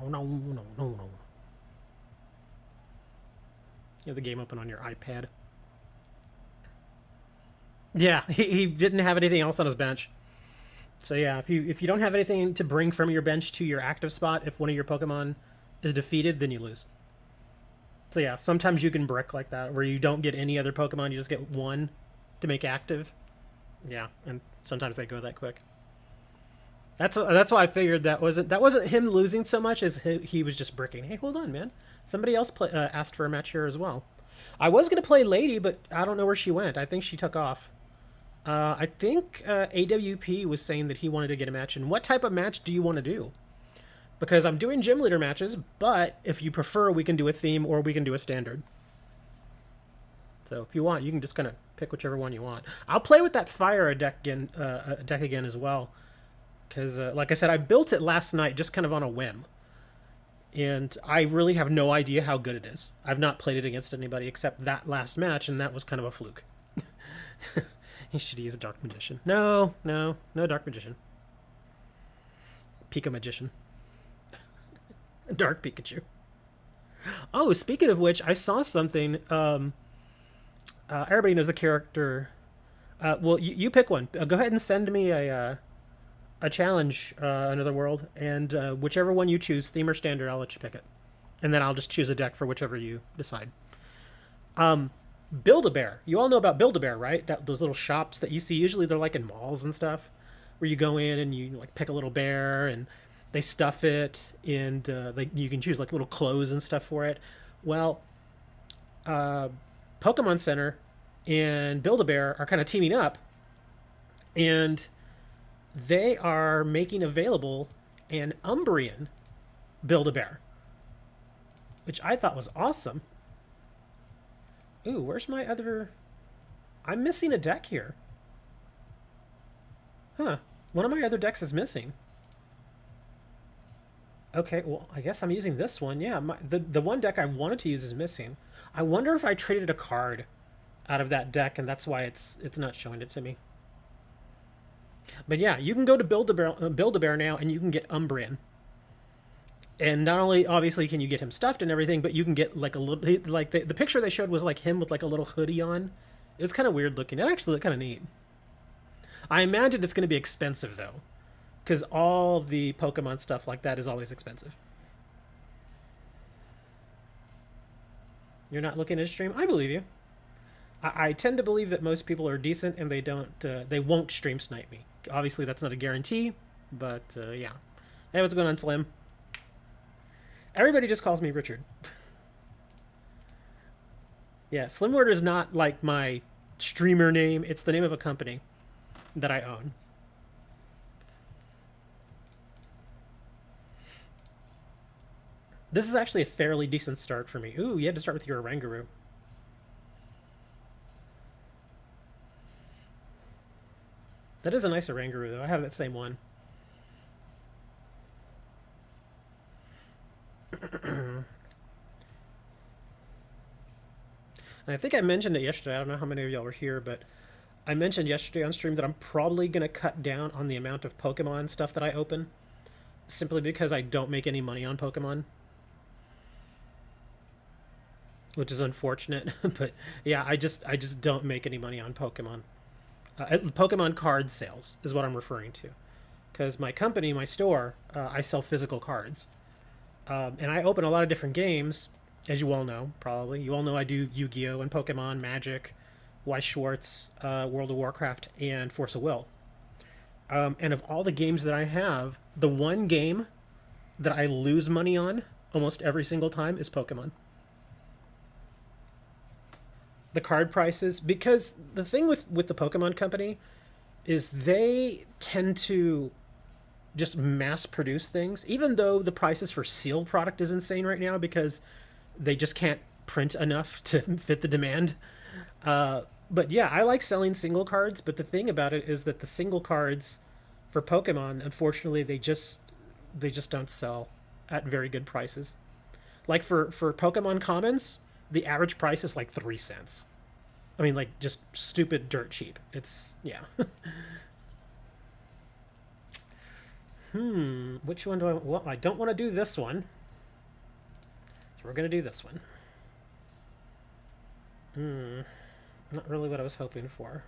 No. You have the game open on your iPad. Yeah, he didn't have anything else on his bench. So yeah, if you don't have anything to bring from your bench to your active spot, if one of your Pokemon is defeated, then you lose. So yeah, sometimes you can brick like that, where you don't get any other Pokemon, you just get one to make active. Yeah, and sometimes they go that quick. That's why I figured that wasn't him losing so much as he was just bricking. Hey, hold on, man. Somebody else asked for a match here as well. I was going to play Lady, but I don't know where she went. I think she took off. I think AWP was saying that he wanted to get a match. And what type of match do you want to do? Because I'm doing gym leader matches, but if you prefer, we can do a theme or we can do a standard. So if you want, you can just kind of pick whichever one you want. I'll play with that fire deck again as well. Because, like I said, I built it last night just kind of on a whim. And I really have no idea how good it is. I've not played it against anybody except that last match, and that was kind of a fluke. He should use a Dark Magician. No, no, no Dark Magician. Pika Magician. Dark Pikachu. Oh, speaking of which, I saw something. Everybody knows the character. Well, you pick one. Go ahead and send me a challenge, Another World, and whichever one you choose, theme or standard, I'll let you pick it, and then I'll just choose a deck for whichever you decide. Build-A-Bear. You all know about Build-A-Bear, right? Those little shops that you see. Usually they're like in malls and stuff, where you go in and you like pick a little bear and they stuff it, and like you can choose like little clothes and stuff for it. Well, Pokemon Center and Build-A-Bear are kind of teaming up, and they are making available an Umbreon Build-A-Bear, which I thought was awesome. Ooh, where's my other... I'm missing a deck here. Huh. One of my other decks is missing. Okay, well, I guess I'm using this one. Yeah, the one deck I wanted to use is missing. I wonder if I traded a card out of that deck, and that's why it's not showing it to me. But yeah, you can go to Build-A-Bear now, and you can get Umbreon. And not only, obviously, can you get him stuffed and everything, but you can get like a little... Like the picture they showed was like him with like a little hoodie on. It was kind of weird looking. It actually looked kind of neat. I imagine it's going to be expensive, though, because all the Pokemon stuff like that is always expensive. You're not looking at a stream? I believe you. I tend to believe that most people are decent and they won't stream snipe me. Obviously, that's not a guarantee, but yeah. Hey, what's going on, Slim? Everybody just calls me Richard. Yeah, Slimward is not like my streamer name. It's the name of a company that I own. This is actually a fairly decent start for me. Ooh, you had to start with your Oranguru. That is a nice Oranguru, though. I have that same one. And I think I mentioned it yesterday. I don't know how many of y'all were here, but I mentioned yesterday on stream that I'm probably going to cut down on the amount of Pokemon stuff that I open, simply because I don't make any money on Pokemon. Which is unfortunate, but yeah, I just don't make any money on Pokemon. Pokemon card sales is what I'm referring to, because my company, my store, I sell physical cards, and I open a lot of different games, as you all know. Probably you all know I do Yu-Gi-Oh and Pokemon, Magic, Weiss Schwartz, World of Warcraft, and Force of Will. And of all the games that I have, the one game that I lose money on almost every single time is Pokemon. The card prices, because the thing with the Pokemon company is they tend to just mass produce things, even though the prices for sealed product is insane right now because they just can't print enough to fit the demand. But yeah, I like selling single cards, but the thing about it is that the single cards for Pokemon, unfortunately, they just don't sell at very good prices. Like for Pokemon commons, the average price is like 3 cents. I mean, like, just stupid dirt cheap. It's, yeah. Which one do I... Well, I don't want to do this one. So we're going to do this one. Not really what I was hoping for.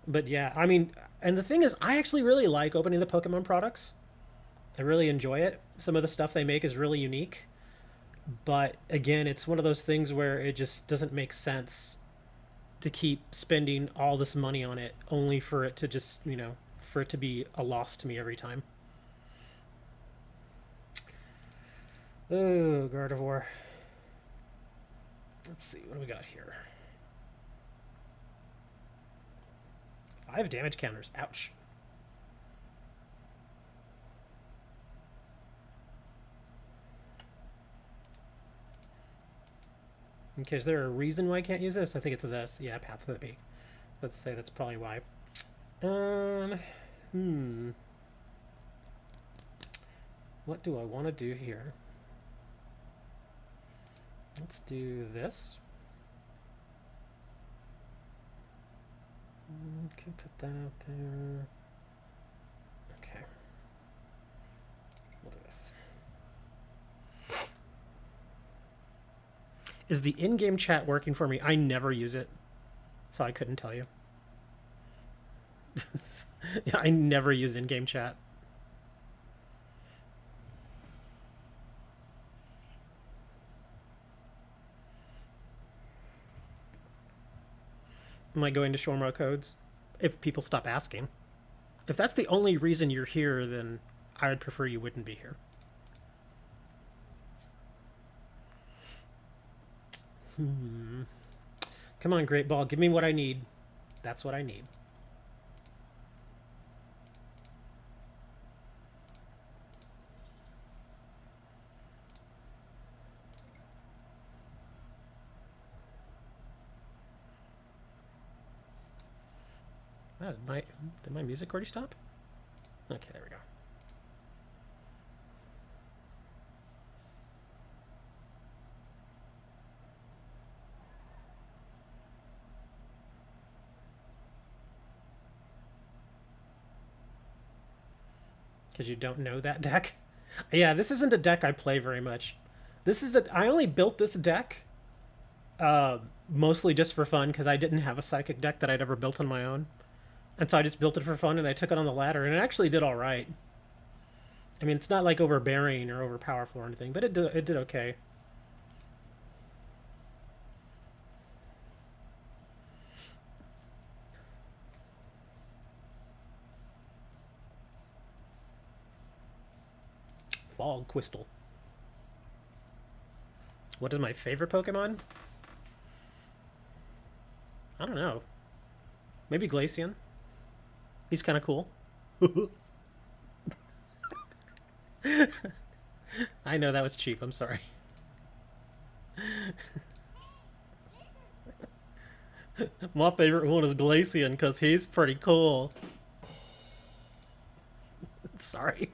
But yeah, I mean, and the thing is, I actually really like opening the Pokemon products. I really enjoy it. Some of the stuff they make is really unique. But again, it's one of those things where it just doesn't make sense to keep spending all this money on it only for it to just, you know, for it to be a loss to me every time. Oh, Gardevoir. Let's see, what do we got here? 5 damage counters. Ouch. Okay, is there a reason why I can't use this? I think it's this. Yeah, Path of the Peak. Let's say that's probably why. What do I want to do here? Let's do this. Could put that out there. Okay. We'll do this. Is the in-game chat working for me? I never use it, so I couldn't tell you. Yeah, I never use in-game chat. Am I going to show more codes? If people stop asking. If that's the only reason you're here, then I would prefer you wouldn't be here. Come on, Great Ball. Give me what I need. That's what I need. Oh, did my music already stop? Okay, there we go. Because you don't know that deck? Yeah, this isn't a deck I play very much. I only built this deck mostly just for fun because I didn't have a psychic deck that I'd ever built on my own. And so I just built it for fun and I took it on the ladder and it actually did all right. I mean, it's not like overbearing or overpowerful or anything, but it did okay. Fog Quistle. What is my favorite Pokemon? I don't know. Maybe Glaceon. He's kind of cool. I know that was cheap. I'm sorry. My favorite one is Glaceon because he's pretty cool. Sorry.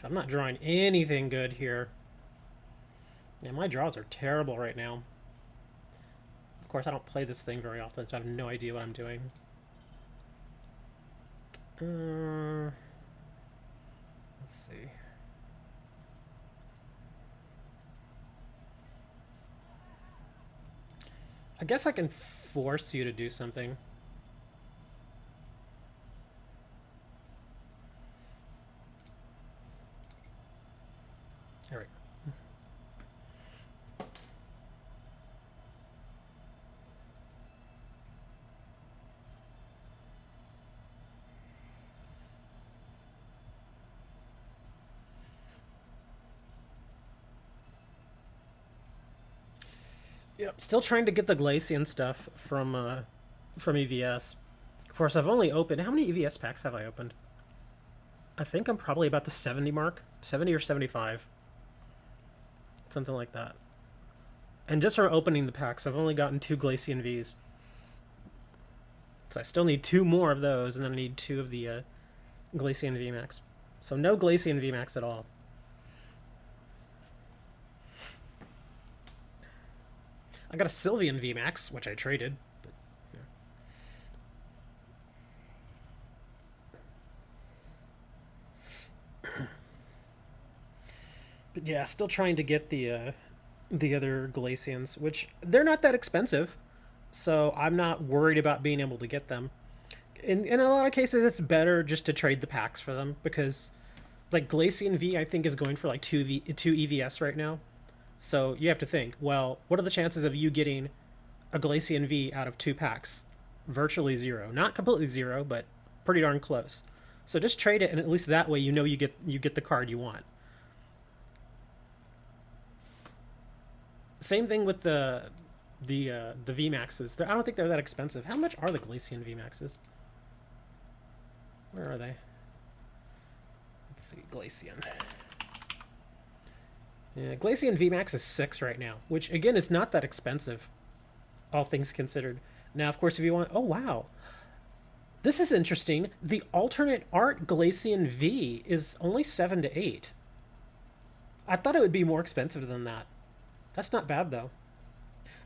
I'm not drawing anything good here. Yeah, my draws are terrible right now. Of course, I don't play this thing very often, so I have no idea what I'm doing. Let's see. I guess I can force you to do something. There we go. Yep, still trying to get the Glaceon stuff from EVS. Of course, I've only opened... How many EVS packs have I opened? I think I'm probably about the 70 mark. 70 or 75. Something like that. And just from opening the packs, I've only gotten 2 Glaceon Vs. So I still need 2 more of those, and then I need 2 of the Glaceon VMAX. So no Glaceon VMAX at all. I got a Sylveon VMAX, which I traded. But, yeah. But yeah, still trying to get the other Glaceons, which they're not that expensive, so I'm not worried about being able to get them. In a lot of cases, it's better just to trade the packs for them because, like Glaceon V, I think is going for like 2 EVS right now. So you have to think, well, what are the chances of you getting a Glaceon V out of 2 packs? Virtually 0. Not completely 0, but pretty darn close. So just trade it, and at least that way you know you get the card you want. Same thing with the the VMAXs. I don't think they're that expensive. How much are the Glaceon VMAXs? Where are they? Let's see, Glaceon. Yeah, Glaceon VMAX is 6 right now, which again is not that expensive, all things considered. Now, of course, if you want, oh wow, this is interesting. The alternate art Glaceon V is only 7 to 8. I thought it would be more expensive than that. That's not bad though.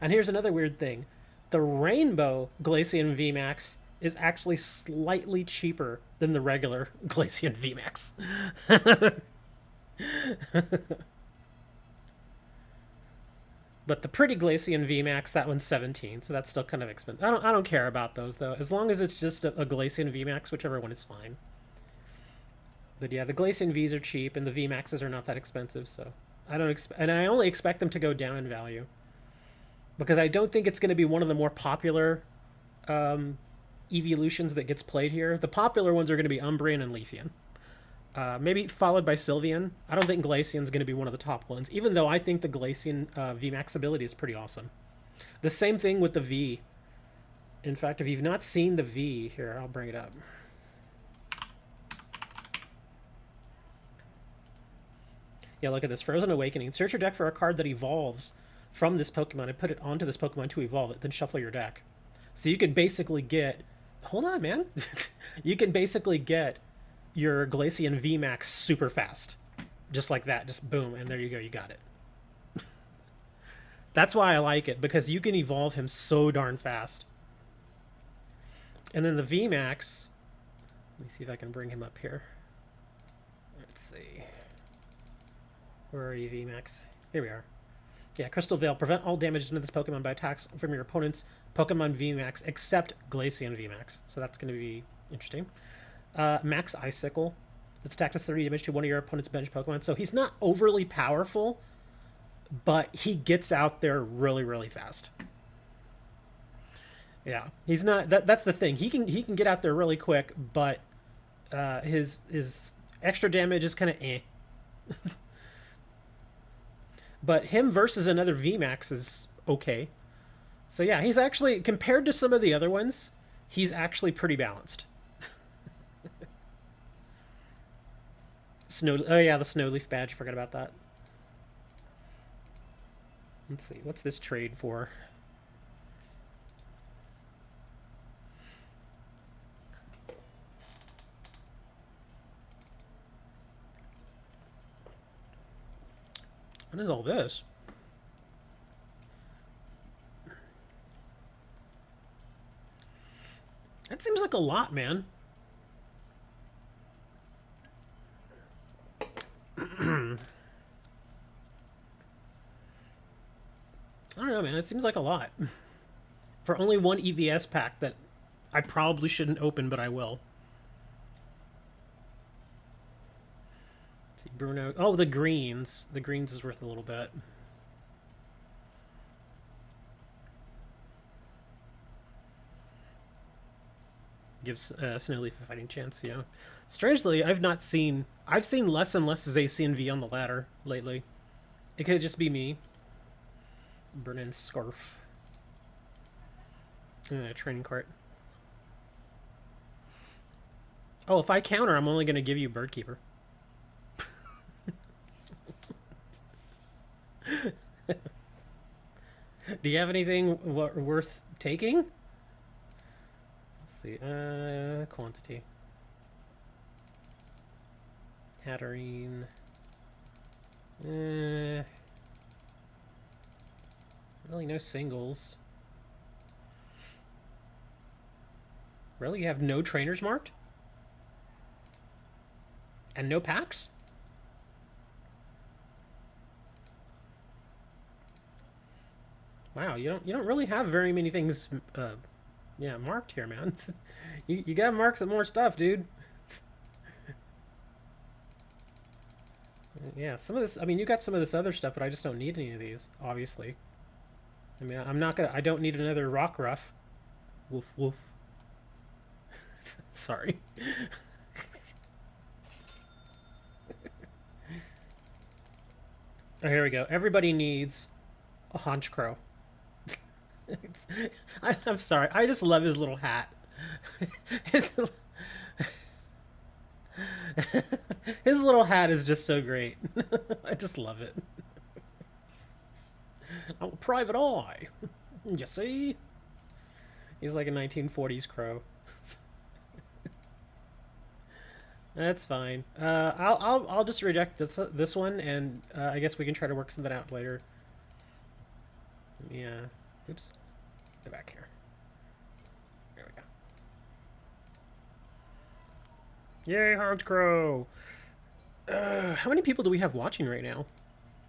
And here's another weird thing: the Rainbow Glaceon VMAX is actually slightly cheaper than the regular Glaceon VMAX. But the pretty Glaceon VMAX, that one's 17, so that's still kind of expensive. I don't care about those though, as long as it's just a Glaceon VMAX, whichever one is fine. But yeah, the Glaceon Vs are cheap, and the VMAXs are not that expensive, so I don't expect, and I only expect them to go down in value, because I don't think it's going to be one of the more popular evolutions that gets played here. The popular ones are going to be Umbreon and Leafeon. Maybe followed by Sylveon. I don't think Glaceon's going to be one of the top ones, even though I think the Glaceon VMAX ability is pretty awesome. The same thing with the V. In fact, if you've not seen the V, here, I'll bring it up. Yeah, look at this. Frozen Awakening. Search your deck for a card that evolves from this Pokemon and put it onto this Pokemon to evolve it, then shuffle your deck. So you can basically get... Hold on, man. You can basically get your Glaceon VMAX super fast. Just like that. Just boom, and there you go. You got it. That's why I like it, because you can evolve him so darn fast. And then the VMAX... Let me see if I can bring him up here. Let's see. Where are you, VMAX? Here we are. Yeah, Crystal Veil. Prevent all damage done to this Pokemon by attacks from your opponent's Pokemon VMAX, except Glaceon VMAX. So that's going to be interesting. Max Icicle. Its attack does 30 damage to one of your opponent's bench Pokemon. So he's not overly powerful, but he gets out there really, really fast. Yeah, he's not. That's the thing. He can get out there really quick, but his extra damage is kind of eh. But him versus another VMAX is okay. So yeah, he's actually, compared to some of the other ones, he's actually pretty balanced. Oh yeah, the Snowleaf badge. Forgot about that. Let's see. What's this trade for? What is all this? That seems like a lot, man. I don't know, man. It seems like a lot. For only one EVS pack that I probably shouldn't open, but I will. Let's see, Bruno. Oh, the greens. The greens is worth a little bit. Gives Snowleaf a fighting chance, yeah. Strangely, I've seen less and less Zacian V on the ladder lately. It could just be me. Burn-in Scarf. Training cart. Oh, if I counter, I'm only going to give you Birdkeeper. Do you have anything worth taking? Let's see. Quantity. Hatterene. Really no singles. Really? You have no trainers marked? And no packs? Wow, you don't really have very many things yeah, marked here, man. You gotta mark some more stuff, dude. Yeah, some of this, I mean, you got some of this other stuff, but I just don't need any of these, obviously. I mean, I don't need another Rockruff. Woof, woof. Sorry. Oh, here we go. Everybody needs a Honchkrow. I'm sorry. I just love his little hat. his, his little hat is just so great. I just love it. I'm a private eye. You see? He's like a 1940s crow. That's fine. I'll just reject this one, and I guess we can try to work something out later. Yeah. Oops. Go back here. There we go. Yay, Hans Crow! How many people do we have watching right now?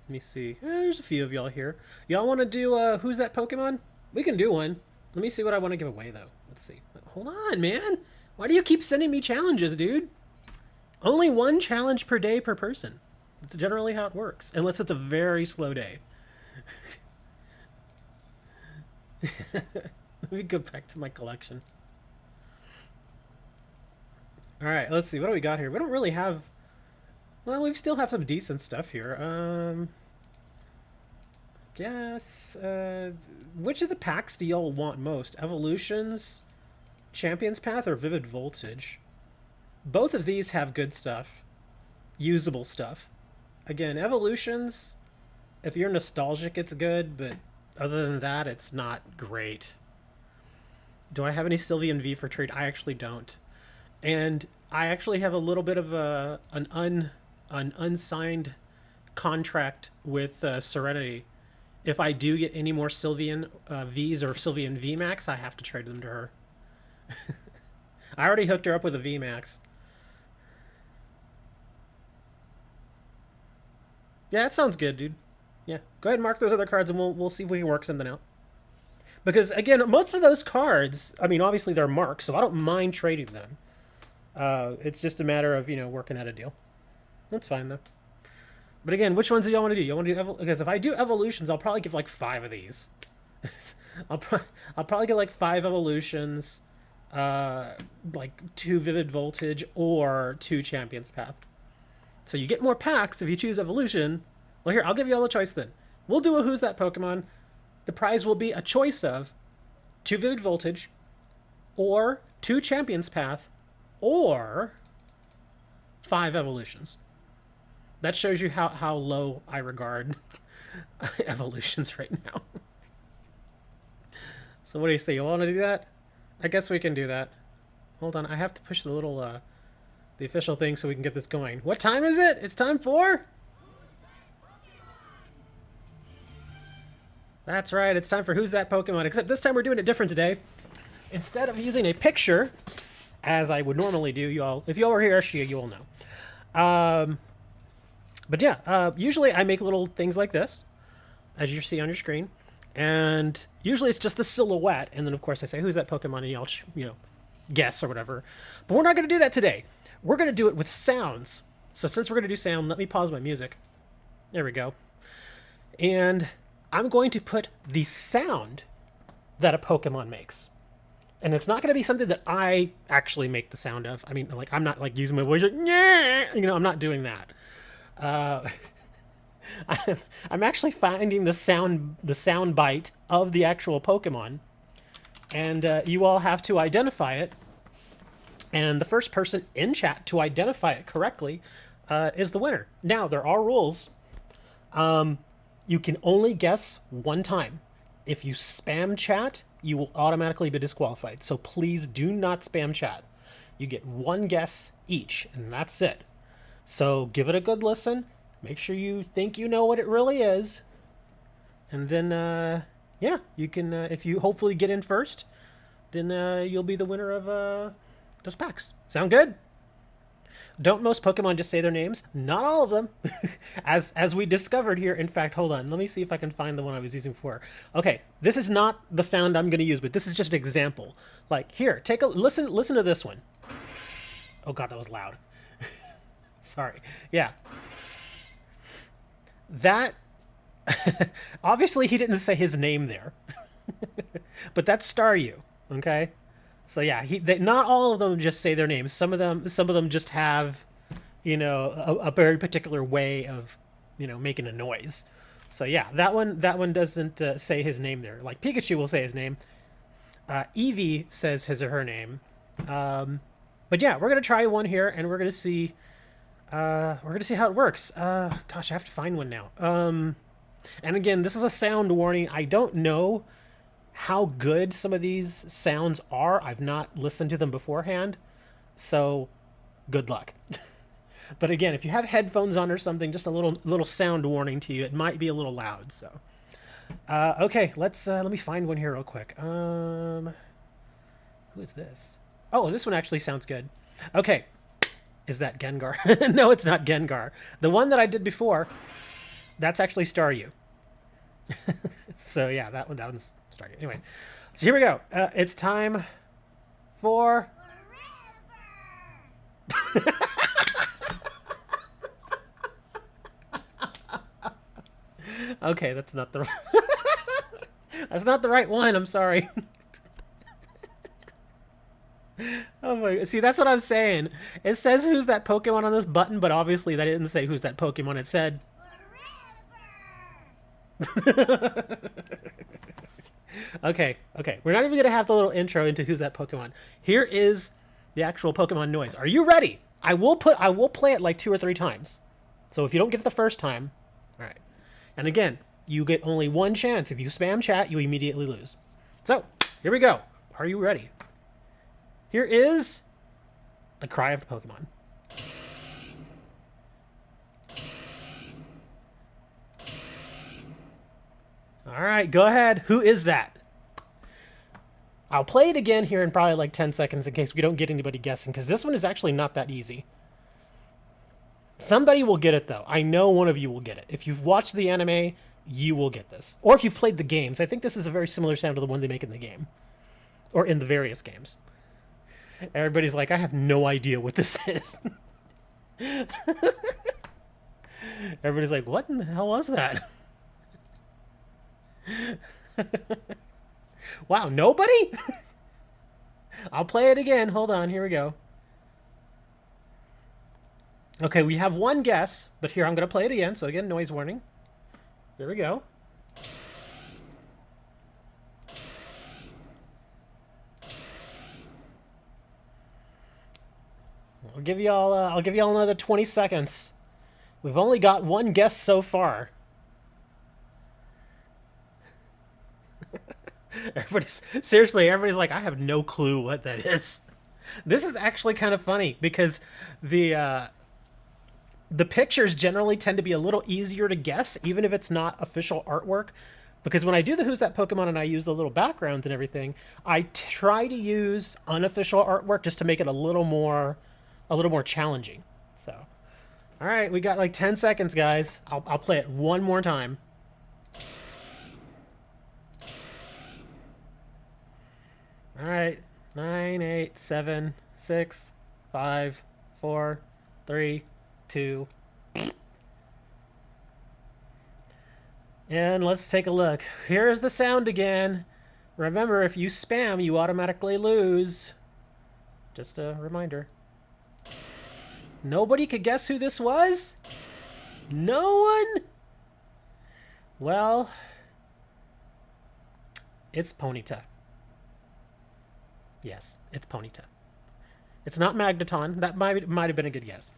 Let me see. There's a few of y'all here. Y'all want to do Who's That Pokemon? We can do one. Let me see what I want to give away, though. Let's see. Hold on, man. Why do you keep sending me challenges, dude? Only one challenge per day per person. That's generally how it works. Unless it's a very slow day. Let me go back to my collection. Alright, let's see. What do we got here? We don't really have... Well, we still have some decent stuff here. Guess... which of the packs do y'all want most? Evolutions, Champion's Path, or Vivid Voltage? Both of these have good stuff. Usable stuff. Again, Evolutions, if you're nostalgic, it's good, but other than that, it's not great. Do I have any Sylveon V for trade? I actually don't. And I actually have a little bit of an unsigned contract with Serenity. If I do get any more Sylveon Vs or Sylveon VMAX, I have to trade them to her. I already hooked her up with a VMAX. Yeah, that sounds good, dude. Yeah, go ahead and mark those other cards, and we'll see if we can work something out. Because, again, most of those cards, I mean, obviously they're marked, so I don't mind trading them. It's just a matter of, working out a deal. That's fine, though. But again, which ones do y'all want to do? Y'all want to do because if I do Evolutions, I'll probably give like 5 of these. I'll probably get like 5 Evolutions, like 2 Vivid Voltage, or 2 Champion's Path. So you get more packs if you choose Evolution. Well, here, I'll give you all a choice then. We'll do a Who's That Pokemon. The prize will be a choice of 2 Vivid Voltage, or 2 Champion's Path, or 5 Evolutions. That shows you how low I regard Evolutions right now. So what do you say? You want to do that? I guess we can do that. Hold on, I have to push the little, the official thing so we can get this going. What time is it? It's time for... That's right, it's time for Who's That Pokemon, except this time we're doing it different today. Instead of using a picture, as I would normally do, if y'all were here, you will know. But yeah, usually I make little things like this, as you see on your screen, and usually it's just the silhouette, and then of course I say, who's that Pokemon, and y'all, guess or whatever. But we're not going to do that today. We're going to do it with sounds. So since we're going to do sound, let me pause my music. There we go. And I'm going to put the sound that a Pokemon makes. And it's not going to be something that I actually make the sound of. I mean, like, I'm not like using my voice like, yeah, I'm not doing that. I'm actually finding the sound bite of the actual Pokemon, and you all have to identify it. And the first person in chat to identify it correctly is the winner. Now there are rules. You can only guess one time. If you spam chat, you will automatically be disqualified. So please do not spam chat. You get one guess each, and that's it. So give it a good listen. Make sure you think you know what it really is. And then, yeah, you can, if you hopefully get in first, then you'll be the winner of those packs. Sound good? Don't most Pokemon just say their names? Not all of them. as we discovered here. In fact, hold on. Let me see if I can find the one I was using before. Okay, this is not the sound I'm going to use, but this is just an example. Like, here, take a listen to this one. Oh god, that was loud. Sorry. Yeah. That... obviously, he didn't say his name there. But that's Staryu, okay? So yeah, not all of them just say their names. Some of them just have, a very particular way of, making a noise. So yeah, that one doesn't say his name there. Like Pikachu will say his name. Eevee says his or her name. But yeah, we're gonna try one here, and we're gonna see. We're gonna see how it works. Gosh, I have to find one now. And again, this is a sound warning. I don't know how good some of these sounds are. I've not listened to them beforehand, so good luck. But again, if you have headphones on or something, just a little sound warning to you. It might be a little loud. So, okay, let me find one here real quick. Who is this? Oh, this one actually sounds good. Okay, is that Gengar? No, it's not Gengar. The one that I did before, that's actually Staryu. So yeah, that one's Staryu. Anyway, so here we go. It's time for. Okay, that's not the that's not the right one. I'm sorry. Oh my! See, that's what I'm saying. It says who's that Pokemon on this button, but obviously that didn't say who's that Pokemon. It said. Okay. We're not even gonna have the little intro into who's that Pokemon. Here is the actual Pokemon noise. Are you ready? I will play it like 2 or 3 times. So if you don't get it the first time, all right. And again, you get only one chance. If you spam chat, you immediately lose. So here we go. Are you ready? Here is the cry of the Pokemon. All right, go ahead. Who is that? I'll play it again here in probably like 10 seconds in case we don't get anybody guessing, because this one is actually not that easy. Somebody will get it, though. I know one of you will get it. If you've watched the anime, you will get this. Or if you've played the games. I think this is a very similar sound to the one they make in the game. Or in the various games. Everybody's like, I have no idea what this is. Everybody's like, what in the hell was that? Wow, nobody? I'll play it again. Hold on, here we go. Okay, we have one guess, but here I'm going to play it again. So again, noise warning. Here we go. I'll give y'all another 20 seconds. We've only got one guess so far. Everybody's like, I have no clue what that is. This is actually kind of funny because the pictures generally tend to be a little easier to guess, even if it's not official artwork. Because when I do the Who's That Pokemon and I use the little backgrounds and everything, I try to use unofficial artwork just to make it a little more challenging. So, all right, we got like 10 seconds, guys. I'll play it one more time. All right, 9, 8, 7, 6, 5, 4, 3, 2. And let's take a look. Here's the sound again. Remember, if you spam, you automatically lose. Just a reminder. Nobody could guess who this was? No one? Well, it's Ponyta. Yes, it's Ponyta. It's not Magneton. That might have been a good guess.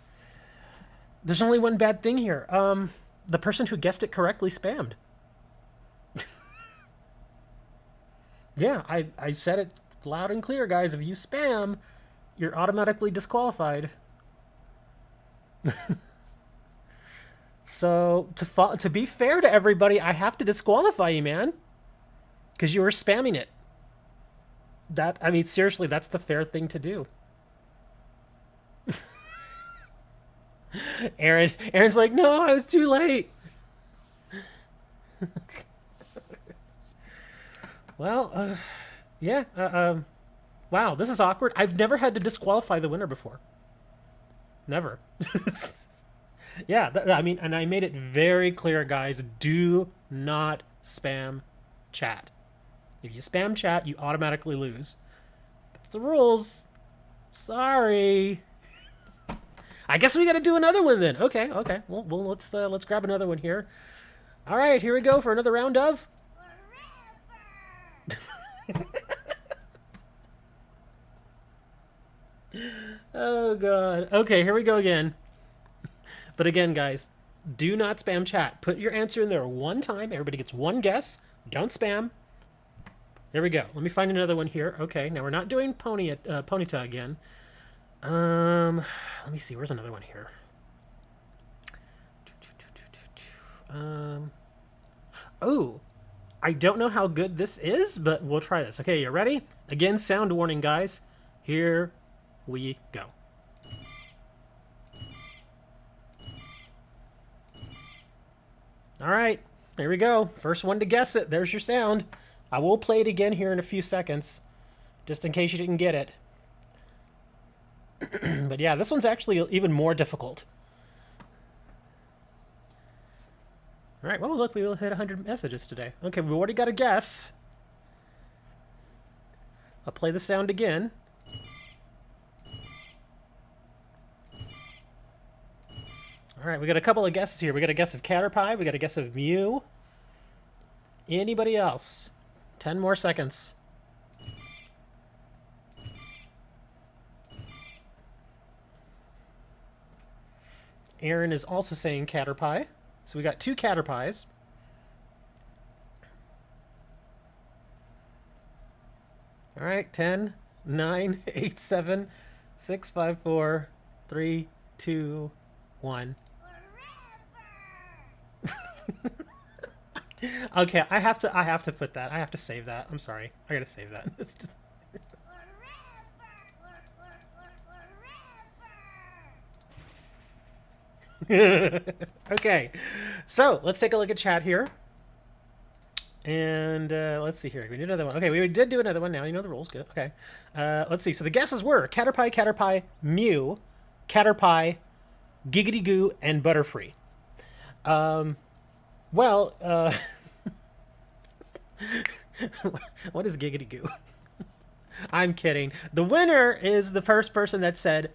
There's only one bad thing here. The person who guessed it correctly spammed. Yeah, I said it loud and clear, guys. If you spam, you're automatically disqualified. So, to be fair to everybody, I have to disqualify you, man. Because you were spamming it. I mean, seriously, that's the fair thing to do. Aaron's like, no, I was too late. Well, yeah. Wow, this is awkward. I've never had to disqualify the winner before. Never. Yeah, I mean, and I made it very clear, guys. Do not spam chat. If you spam chat, you automatically lose. That's the rules. Sorry. I guess we got to do another one then. Okay. Well, let's grab another one here. All right, here we go for another round of... Oh, God. Okay, here we go again. But again, guys, do not spam chat. Put your answer in there one time. Everybody gets one guess. Don't spam. There we go. Let me find another one here. Okay, now we're not doing Ponyta again. Let me see. Where's another one here? Oh, I don't know how good this is, but we'll try this. Okay, you ready? Again, sound warning, guys. Here we go. All right, there we go. First one to guess it. There's your sound. I will play it again here in a few seconds, just in case you didn't get it. But yeah, this one's actually even more difficult. All right, well, look, we will hit 100 messages today. Okay, we've already got a guess. I'll play the sound again. All right, we got a couple of guesses here. We got a guess of Caterpie. We got a guess of Mew. Anybody else? 10 more seconds. Aaron is also saying Caterpie. So we got two Caterpies. All right, 10, 9, 8, 7, 6, 5, 4, 3, 2, 1. Okay, I have to put that. I have to save that. I'm sorry. I gotta save that. It's just... Okay, so let's take a look at chat here. And let's see here. We did another one. Okay, we did do another one now. You know the rules. Good. Okay. Let's see. So the guesses were Caterpie, Caterpie, Mew, Caterpie, Giggity Goo, and Butterfree. Well, what is Giggity Goo? I'm kidding. The winner is the first person that said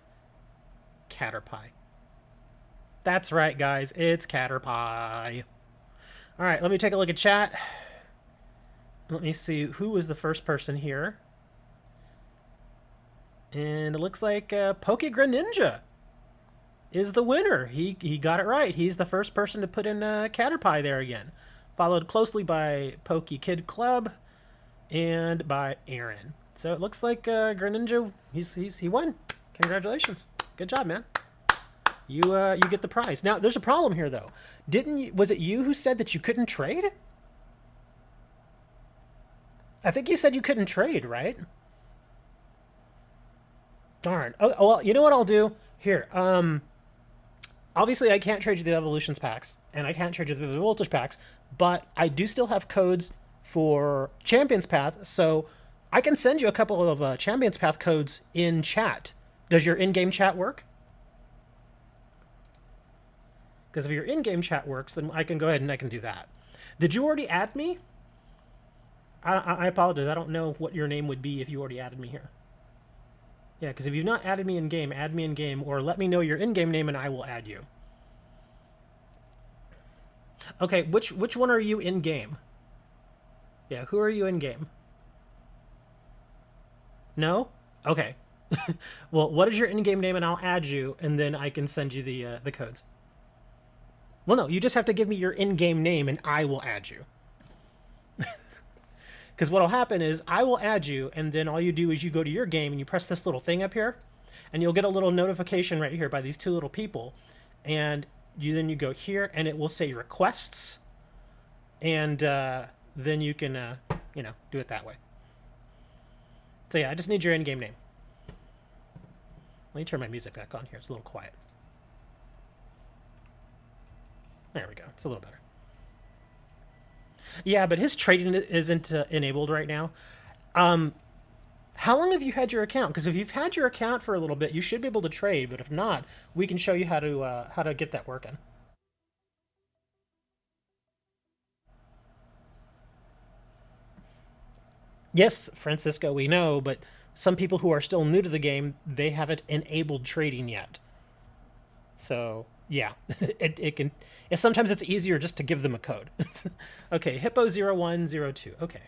Caterpie. That's right, guys. It's Caterpie. All right, let me take a look at chat. Let me see who was the first person here. And it looks like Pokegreninja is the winner. He got it right. He's the first person to put in Caterpie there again. Followed closely by Pokekid Club and by Aaron. So it looks like Greninja, he won. Congratulations. Good job, man. You get the prize. Now, there's a problem here, though. Was it you who said that you couldn't trade? I think you said you couldn't trade, right? Darn. Oh, well, you know what I'll do? Here, obviously I can't trade you the Evolutions packs, and I can't trade you the Voltage packs, but I do still have codes for Champions Path, so I can send you a couple of Champions Path codes in chat. Does your in-game chat work? Because if your in-game chat works, then I can go ahead and I can do that. Did you already add me? I apologize. I don't know what your name would be if you already added me here. Yeah, because if you've not added me in-game, add me in-game, or let me know your in-game name and I will add you. Okay, which one are you in-game? Yeah, who are you in-game? No? Okay. Well, what is your in-game name and I'll add you, and then I can send you the codes. Well, no, you just have to give me your in-game name and I will add you. Because what'll happen is I will add you, and then all you do is you go to your game and you press this little thing up here, and you'll get a little notification right here by these two little people, and then you go here and it will say requests, and then you can do it that way. So yeah, I just need your in-game name. Let me turn my music back on here. It's a little quiet. There we go. It's a little better. Yeah, but his trading isn't enabled right now. How long have you had your account? Because if you've had your account for a little bit, you should be able to trade. But if not, we can show you how to get that working. Yes, Francisco, we know, but some people who are still new to the game, they haven't enabled trading yet. So Yeah, it can. Sometimes it's easier just to give them a code. Okay, Hippo0102. Okay.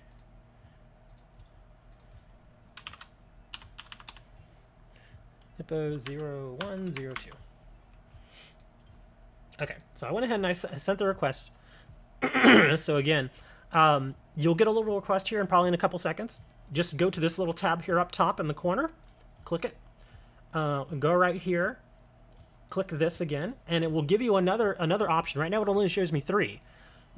Hippo0102. Okay, so I went ahead and I sent the request. So again, you'll get a little request here and probably in a couple seconds. Just go to this little tab here up top in the corner, click it, go right here, click this again, and it will give you another option. Right now it only shows me 3,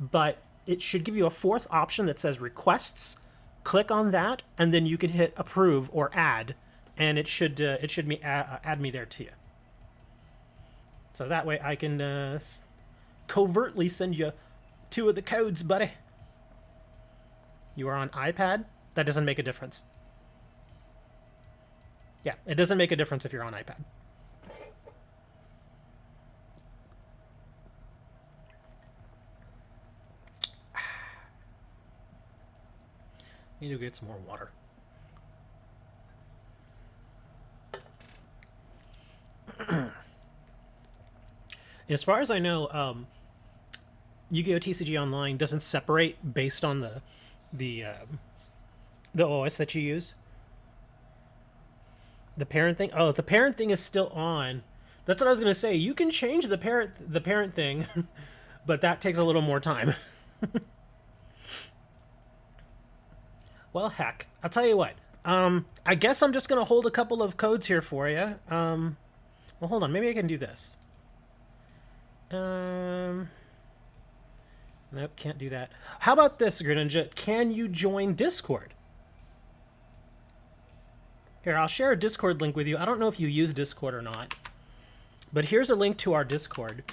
but it should give you a 4th option that says requests. Click on that, and then you can hit approve or add, and it should add me there to you. So that way I can covertly send you 2 of the codes, buddy. You are on iPad? That doesn't make a difference. Yeah, it doesn't make a difference if you're on iPad. Need to get some more water. As far as I know, Yu-Gi-Oh! TCG Online doesn't separate based on the OS that you use. The parent thing. Oh, the parent thing is still on. That's what I was gonna say. You can change the parent thing, but that takes a little more time. Well, heck, I'll tell you what. I guess I'm just gonna hold a couple of codes here for you. Well, hold on. Maybe I can do this. Nope, can't do that. How about this, Greninja? Can you join Discord? Here, I'll share a Discord link with you. I don't know if you use Discord or not, but here's a link to our Discord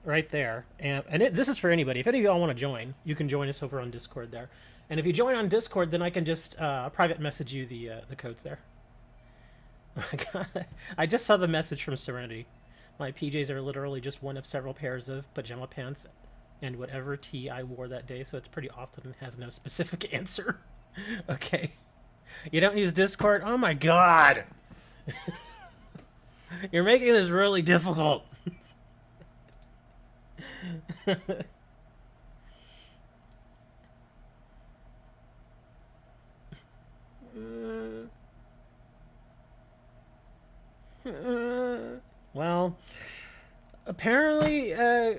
right there. And this is for anybody. If any of y'all want to join, you can join us over on Discord there. And if you join on Discord, then I can just private message you the codes there. Oh my God. I just saw the message from Serenity. My PJs are literally just one of several pairs of pajama pants and whatever tee I wore that day, so it's pretty often and has no specific answer. Okay. You don't use Discord? Oh my God! You're making this really difficult. Well, apparently, oh,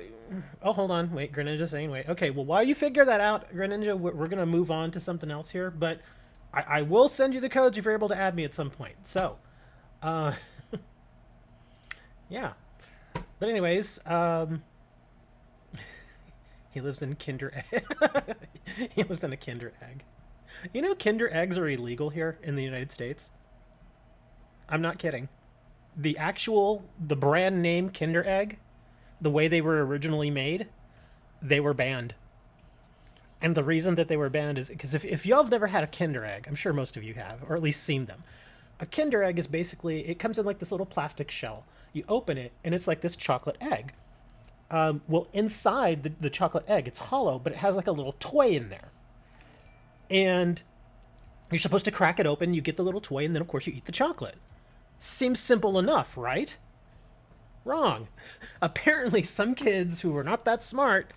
hold on. Wait, Greninja's saying wait. Okay, well, while you figure that out, Greninja, we're going to move on to something else here, but I will send you the codes if you're able to add me at some point. So, yeah. But anyways, he lives in Kinder Egg. He lives in a Kinder Egg. You know, Kinder Eggs are illegal here in the United States. I'm not kidding. The brand name Kinder Egg, the way they were originally made, they were banned. And the reason that they were banned is because if y'all have never had a Kinder Egg, I'm sure most of you have, or at least seen them. A Kinder Egg is basically, it comes in like this little plastic shell. You open it, and it's like this chocolate egg. Well, inside the chocolate egg, it's hollow, but it has like a little toy in there. And you're supposed to crack it open, you get the little toy, and then, of course, you eat the chocolate. Seems simple enough, right? Wrong. Apparently, some kids who were not that smart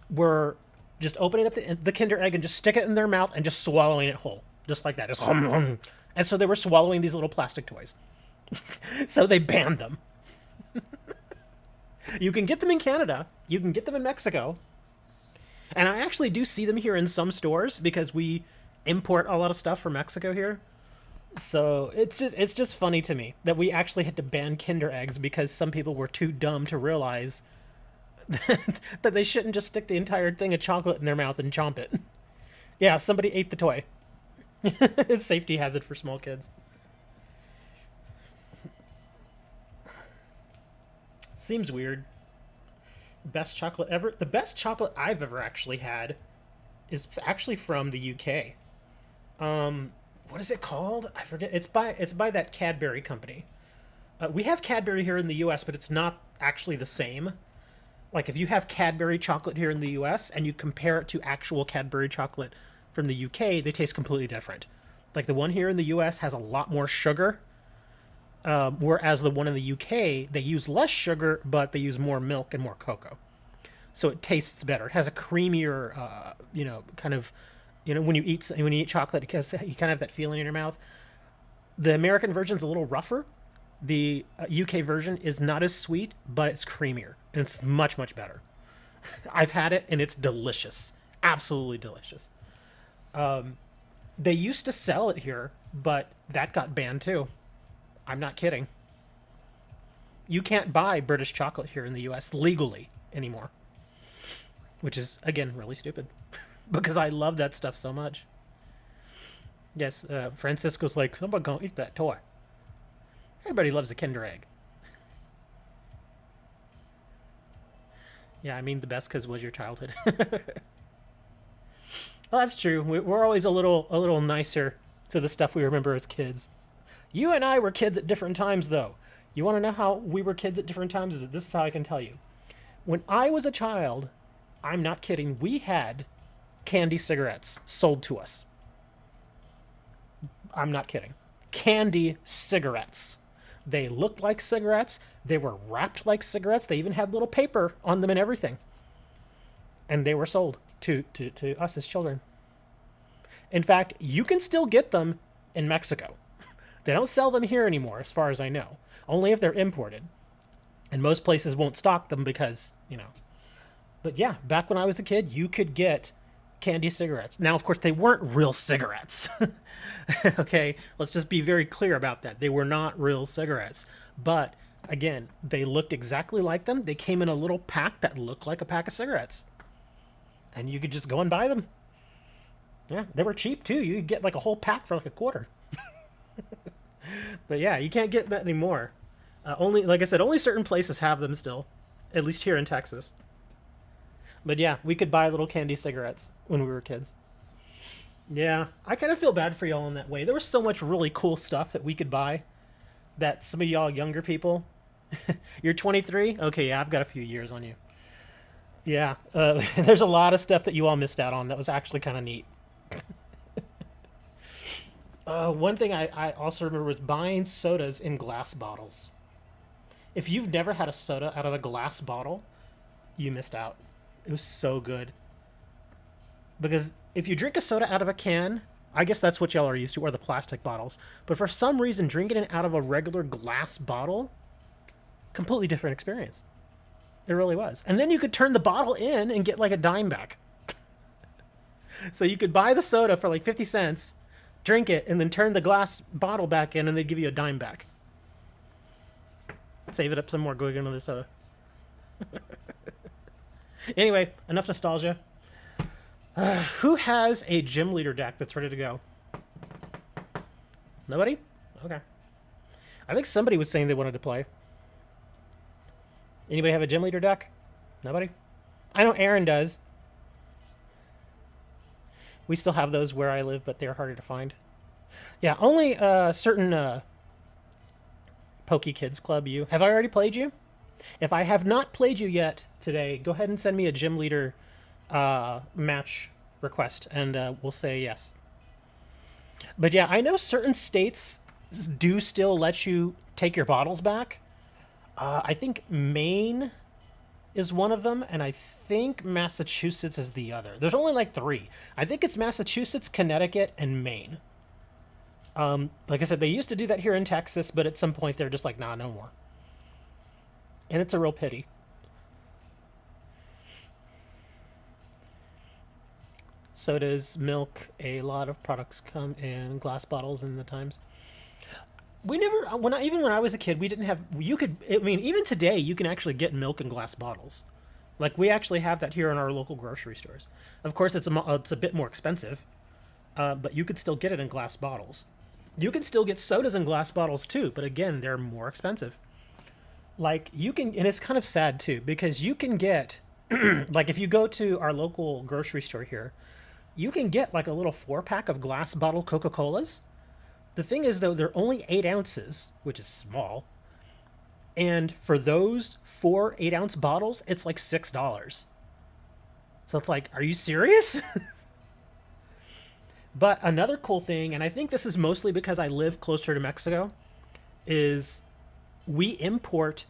were just opening up the Kinder Egg and just stick it in their mouth and just swallowing it whole. Just like that. Just and so they were swallowing these little plastic toys. So they banned them. You can get them in Canada. You can get them in Mexico. And I actually do see them here in some stores because we import a lot of stuff from Mexico here. So it's just funny to me that we actually had to ban Kinder Eggs because some people were too dumb to realize that they shouldn't just stick the entire thing of chocolate in their mouth and chomp it. Yeah, somebody ate the toy. It's a safety hazard for small kids. Seems weird. Best chocolate ever? The best chocolate I've ever actually had is actually from the UK. What is it called? I forget. It's by that Cadbury company. We have Cadbury here in the US, but it's not actually the same. Like, if you have Cadbury chocolate here in the US and you compare it to actual Cadbury chocolate from the UK, they taste completely different. Like, the one here in the US has a lot more sugar, Whereas the one in the UK, they use less sugar, but they use more milk and more cocoa. So it tastes better. It has a creamier, kind of, when you eat chocolate, because you kind of have that feeling in your mouth. The American version's a little rougher. The UK version is not as sweet, but it's creamier and it's much better. I've had it and it's delicious, absolutely delicious. They used to sell it here, but that got banned too. I'm not kidding. You can't buy British chocolate here in the US legally anymore, which is, again, really stupid because I love that stuff so much. Yes, Francisco's like, somebody gonna eat that toy. Everybody loves a Kinder Egg. Yeah, I mean, the best because it was your childhood. Well, that's true. We're always a little nicer to the stuff we remember as kids. You and I were kids at different times, though. You want to know how we were kids at different times? This is how I can tell you. When I was a child, I'm not kidding, we had candy cigarettes sold to us. I'm not kidding. Candy cigarettes. They looked like cigarettes. They were wrapped like cigarettes. They even had little paper on them and everything. And they were sold to us as children. In fact, you can still get them in Mexico. They don't sell them here anymore, as far as I know. Only if they're imported. And most places won't stock them because, But yeah, back when I was a kid, you could get candy cigarettes. Now, of course, they weren't real cigarettes. Okay, let's just be very clear about that. They were not real cigarettes. But, again, they looked exactly like them. They came in a little pack that looked like a pack of cigarettes. And you could just go and buy them. Yeah, they were cheap, too. You could get like a whole pack for like a quarter. But yeah, you can't get that anymore. Only, like I said, only certain places have them still. At least here in Texas. But yeah, we could buy little candy cigarettes when we were kids. Yeah, I kind of feel bad for y'all in that way. There was so much really cool stuff that we could buy that some of y'all younger people... You're 23? Okay, yeah, I've got a few years on you. Yeah, there's a lot of stuff that you all missed out on that was actually kind of neat. One thing I also remember was buying sodas in glass bottles. If you've never had a soda out of a glass bottle, you missed out. It was so good. Because if you drink a soda out of a can, I guess that's what y'all are used to, or the plastic bottles. But for some reason, drinking it out of a regular glass bottle, completely different experience. It really was. And then you could turn the bottle in and get like a dime back. So you could buy the soda for like 50 cents, drink it, and then turn the glass bottle back in, and they'd give you a dime back. Save it up some more, go get another soda. Anyway, enough nostalgia. Who has a gym leader deck that's ready to go? Nobody? Okay. I think somebody was saying they wanted to play. Anybody have a gym leader deck? Nobody? I know Aaron does. We still have those where I live, but they're harder to find. Yeah, only certain Poke Kids Club you. Have I already played you? If I have not played you yet today, go ahead and send me a gym leader match request, and we'll say yes. But yeah, I know certain states do still let you take your bottles back. I think Maine is one of them, and I think Massachusetts is the other. There's only like 3. I think it's Massachusetts, Connecticut, and Maine. Like I said, they used to do that here in Texas, but at some point they're just like, nah, no more. And it's a real pity. Sodas, milk, a lot of products come in glass bottles in the times. We never, even when I was a kid, we didn't have, even today, you can actually get milk in glass bottles. Like, we actually have that here in our local grocery stores. Of course, it's a bit more expensive, but you could still get it in glass bottles. You can still get sodas in glass bottles, too, but again, they're more expensive. Like, you can, and it's kind of sad, too, because you can get, like, if you go to our local grocery store here, you can get, like, a little 4-pack of glass bottle Coca-Colas. The thing is, though, they're only 8 ounces, which is small. And for those 4 8-ounce bottles, it's like $6. So it's like, are you serious? But another cool thing, and I think this is mostly because I live closer to Mexico, is we import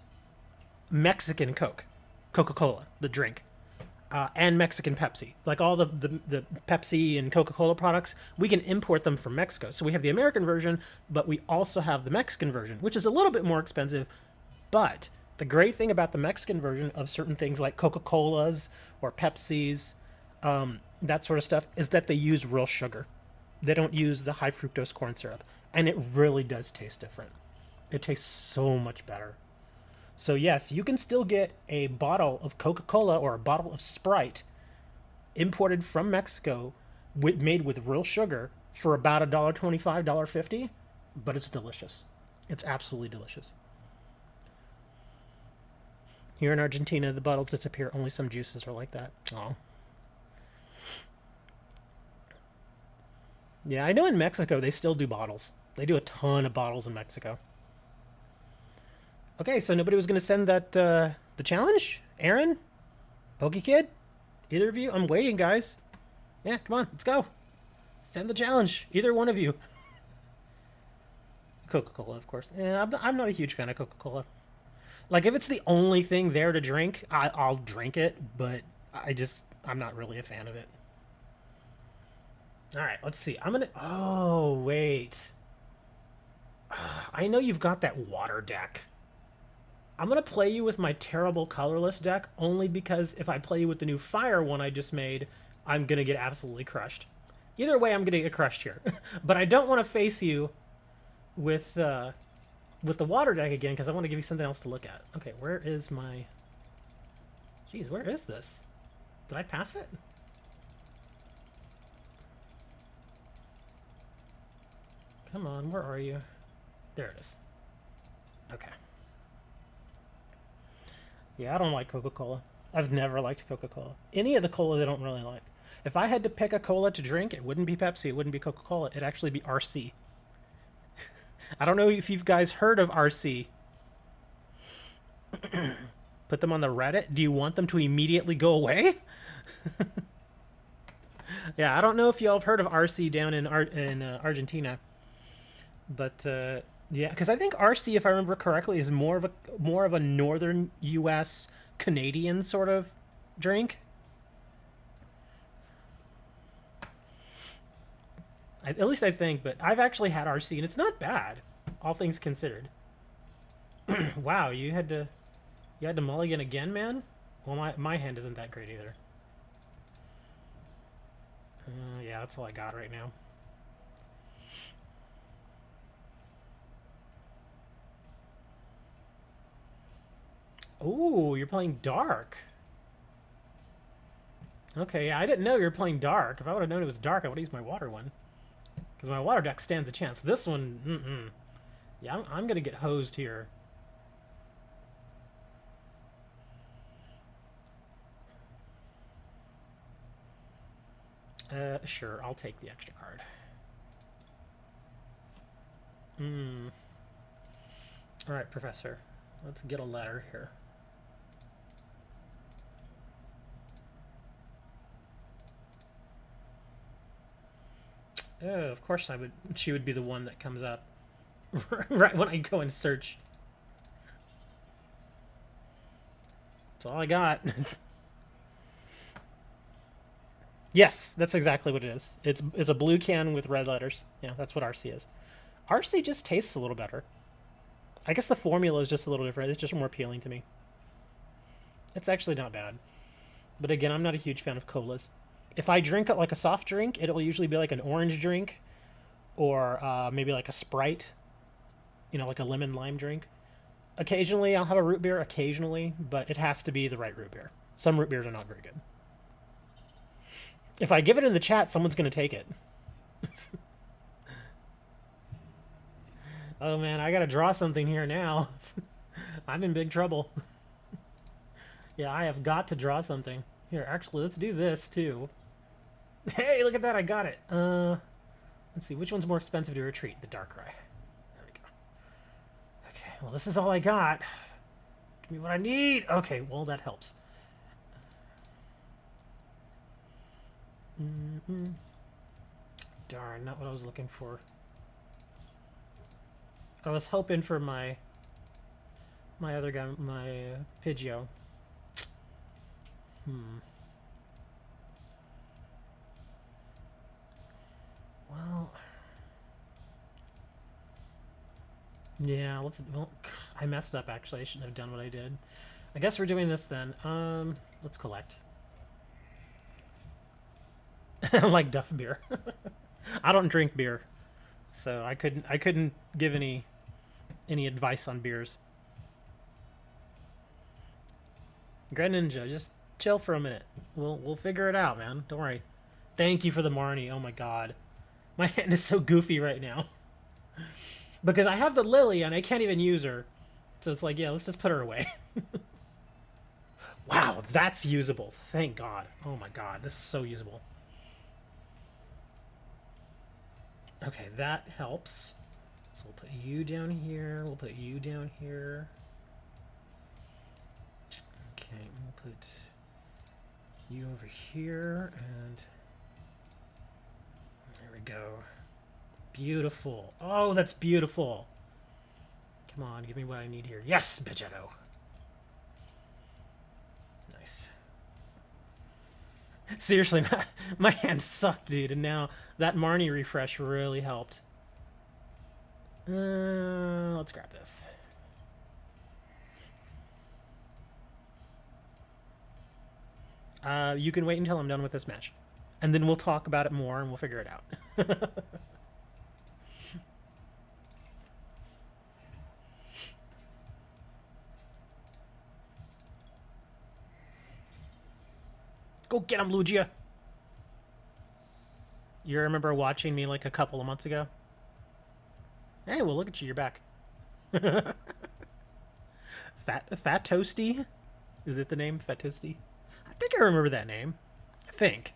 Mexican Coca-Cola, the drink, and Mexican Pepsi. Like all the Pepsi and Coca-Cola products, we can import them from Mexico. So we have the American version, but we also have the Mexican version, which is a little bit more expensive. But the great thing about the Mexican version of certain things like Coca-Colas or Pepsis, that sort of stuff, is that they use real sugar. They don't use the high fructose corn syrup. And it really does taste different. It tastes so much better. So yes, you can still get a bottle of Coca-Cola or a bottle of Sprite imported from Mexico, made with real sugar, for about $1.25, $1.50, but it's delicious. It's absolutely delicious. Here in Argentina, the bottles disappear. Only some juices are like that. Oh. Yeah, I know in Mexico they still do bottles. They do a ton of bottles in Mexico. Okay, so nobody was going to send that the challenge? Aaron? PokeKid? Either of you? I'm waiting, guys. Yeah, come on, let's go. Send the challenge. Either one of you. Coca-Cola, of course. Yeah, I'm not a huge fan of Coca-Cola. Like, if it's the only thing there to drink, I'll drink it, but I'm not really a fan of it. All right, let's see. I'm going to... Oh, wait. I know you've got that water deck. I'm going to play you with my terrible colorless deck only because if I play you with the new fire one I just made, I'm going to get absolutely crushed. Either way, I'm going to get crushed here. But I don't want to face you with the water deck again because I want to give you something else to look at. Okay, where is my... Jeez, where is this? Did I pass it? Come on, where are you? There it is. Okay. Yeah, I don't like Coca-Cola. I've never liked Coca-Cola. Any of the colas I don't really like. If I had to pick a cola to drink, it wouldn't be Pepsi, it wouldn't be Coca-Cola, it'd actually be RC. I don't know if you guys heard of RC. Put them on the Reddit. Do you want them to immediately go away? Yeah, I don't know if y'all have heard of RC down in Argentina. But yeah, because I think RC, if I remember correctly, is more of a northern U.S. Canadian sort of drink. At least I think, but I've actually had RC, and it's not bad, all things considered. Wow, you had to mulligan again, man? Well, my hand isn't that great either. Yeah, that's all I got right now. Ooh, you're playing dark. Okay, yeah, I didn't know you were playing dark. If I would have known it was dark, I would have used my water one. Because my water deck stands a chance. This one, yeah, I'm going to get hosed here. Sure, I'll take the extra card. Alright, Professor. Let's get a letter here. Of course she would be the one that comes up right when I go and search. That's all I got. Yes, that's exactly what it is. It's a blue can with red letters. Yeah, that's what RC is. RC just tastes a little better. I guess the formula is just a little different. It's just more appealing to me. It's actually not bad. But again, I'm not a huge fan of colas. If I drink it like a soft drink, it'll usually be like an orange drink or maybe like a Sprite, you know, like a lemon lime drink. Occasionally, I'll have a root beer, occasionally, but it has to be the right root beer. Some root beers are not very good. If I give it in the chat, someone's going to take it. Oh man, I got to draw something here now. I'm in big trouble. Yeah, I have got to draw something. Here, actually, let's do this too. Hey, look at that, I got it. Let's see, which one's more expensive to retreat? The Darkrai. There we go. Okay, well, this is all I got. Give me what I need. Okay, well, that helps. Darn, not what I was looking for. I was hoping for my other guy, my Pidgeot. Well, yeah. Well, I messed up. Actually, I shouldn't have done what I did. I guess we're doing this then. Let's collect. Like Duff beer. I don't drink beer, so I couldn't give any advice on beers. Greninja, just chill for a minute. We'll figure it out, man. Don't worry. Thank you for the Marnie. Oh my god, my hand is so goofy right now because I have the Lily and I can't even use her. So it's like, yeah, let's just put her away. Wow, that's usable. Thank God. Oh my god, this is so usable. Okay, that helps. So we'll put you down here. We'll put you down here. Okay, we'll put you over here, and there we go. Beautiful. Oh, that's beautiful. Come on, give me what I need here. Yes, Pidgeotto. Nice. Seriously, my hand sucked, dude, and now that Marnie refresh really helped. Let's grab this. You can wait until I'm done with this match. And then we'll talk about it more and we'll figure it out. Go get him, Lugia! You remember watching me like a couple of months ago? Hey, well, look at you, you're back. Fat Toasty? Is it the name? Fat Toasty? I think I remember that name. I think.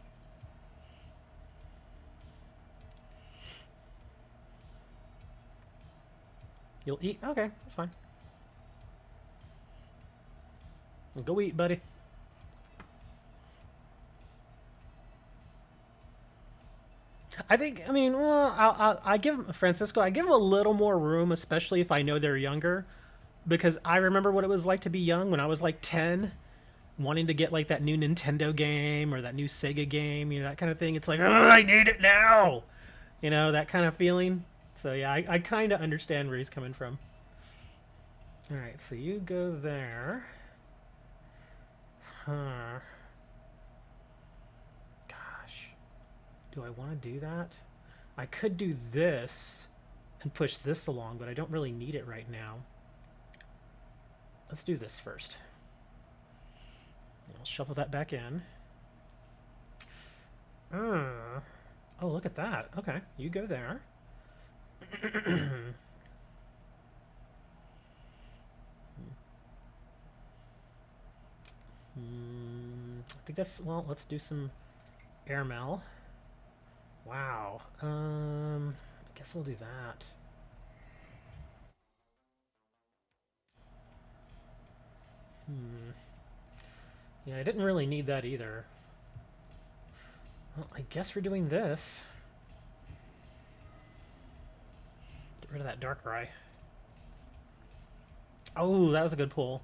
You'll eat? Okay, that's fine. Go eat, buddy. I think, I mean, well, I give Francisco, I give him a little more room, especially if I know they're younger, because I remember what it was like to be young when I was like 10, wanting to get like that new Nintendo game or that new Sega game, you know, that kind of thing. It's like, oh, I need it now, you know, that kind of feeling. So yeah, I kind of understand where he's coming from. All right, so you go there. Huh. Do I want to do that? I could do this and push this along, but I don't really need it right now. Let's do this first. I'll shuffle that back in. Oh, look at that. Okay, you go there. I think that's, well, let's do some airmail. Wow. I guess we'll do that. Yeah, I didn't really need that either. Well, I guess we're doing this. Get rid of that Darkrai. Oh, that was a good pull.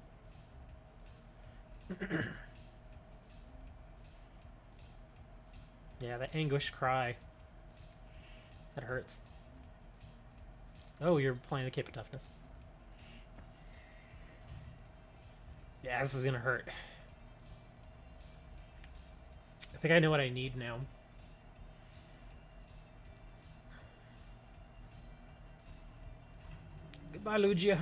Yeah, that anguish cry. That hurts. Oh, you're playing the Cape of Toughness. Yeah, this is gonna hurt. I think I know what I need now. Goodbye, Lugia.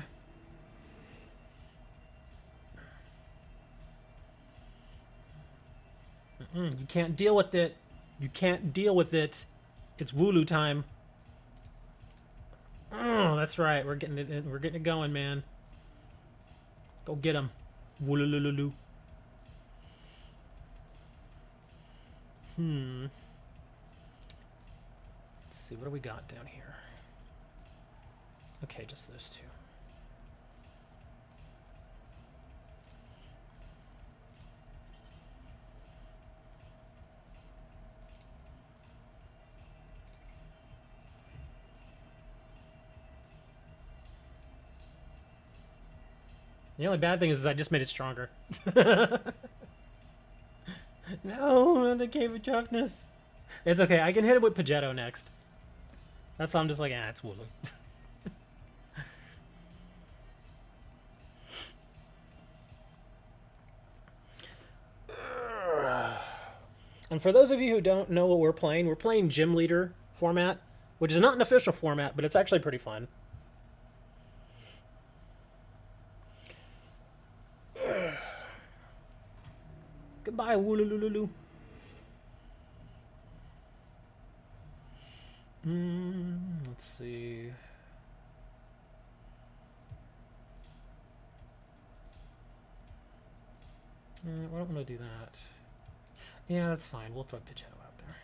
You can't deal with it. You can't deal with it. It's Wooloo time. Oh, that's right. We're getting it. We're getting it going, man. Go get him. Wooloo. Let's see. What do we got down here? Okay, just those two. The only bad thing is I just made it stronger. No, not the Cave of Toughness. It's okay. I can hit it with Pidgeotto next. That's why I'm just like, ah, it's Wooloo. And for those of you who don't know what we're playing Gym Leader format, which is not an official format, but it's actually pretty fun. Goodbye, Wooloo. Let's see. I don't want to do that. Yeah, that's fine. We'll throw Pidgeotto out there.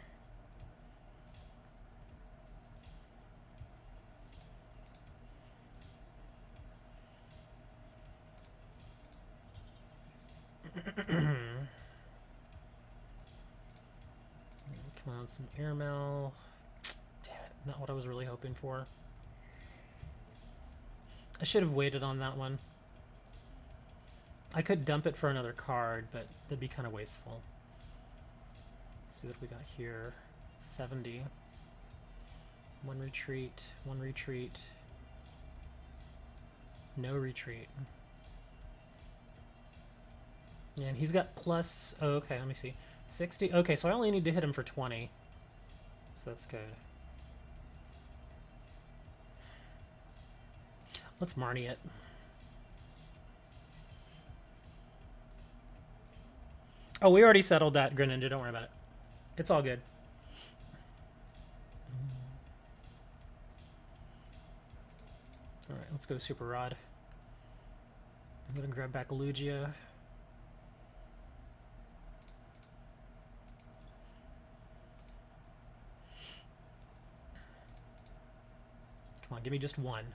Come on, some Airmail. Damn it, not what I was really hoping for. I should have waited on that one. I could dump it for another card, but that'd be kind of wasteful. Let's see what we got here. 70. One retreat, one retreat. No retreat. Yeah, and he's got plus... Oh, okay, let me see. 60. Okay, so I only need to hit him for 20. So that's good. Let's Marnie it. Oh, we already settled that, Greninja. Don't worry about it. It's all good. Alright, let's go Super Rod. I'm gonna grab back Lugia. Come on, give me just one.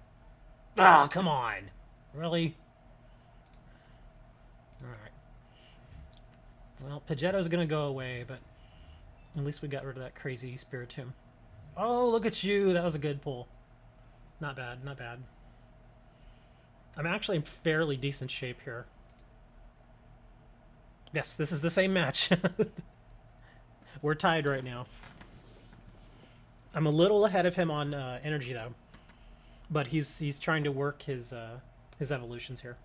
Ah, oh, come on! Really? Alright. Well, Pidgeotto's gonna go away, but at least we got rid of that crazy Spiritomb. Oh, look at you! That was a good pull. Not bad, not bad. I'm actually in fairly decent shape here. Yes, this is the same match. We're tied right now. I'm a little ahead of him on energy, though. But he's trying to work his evolutions here.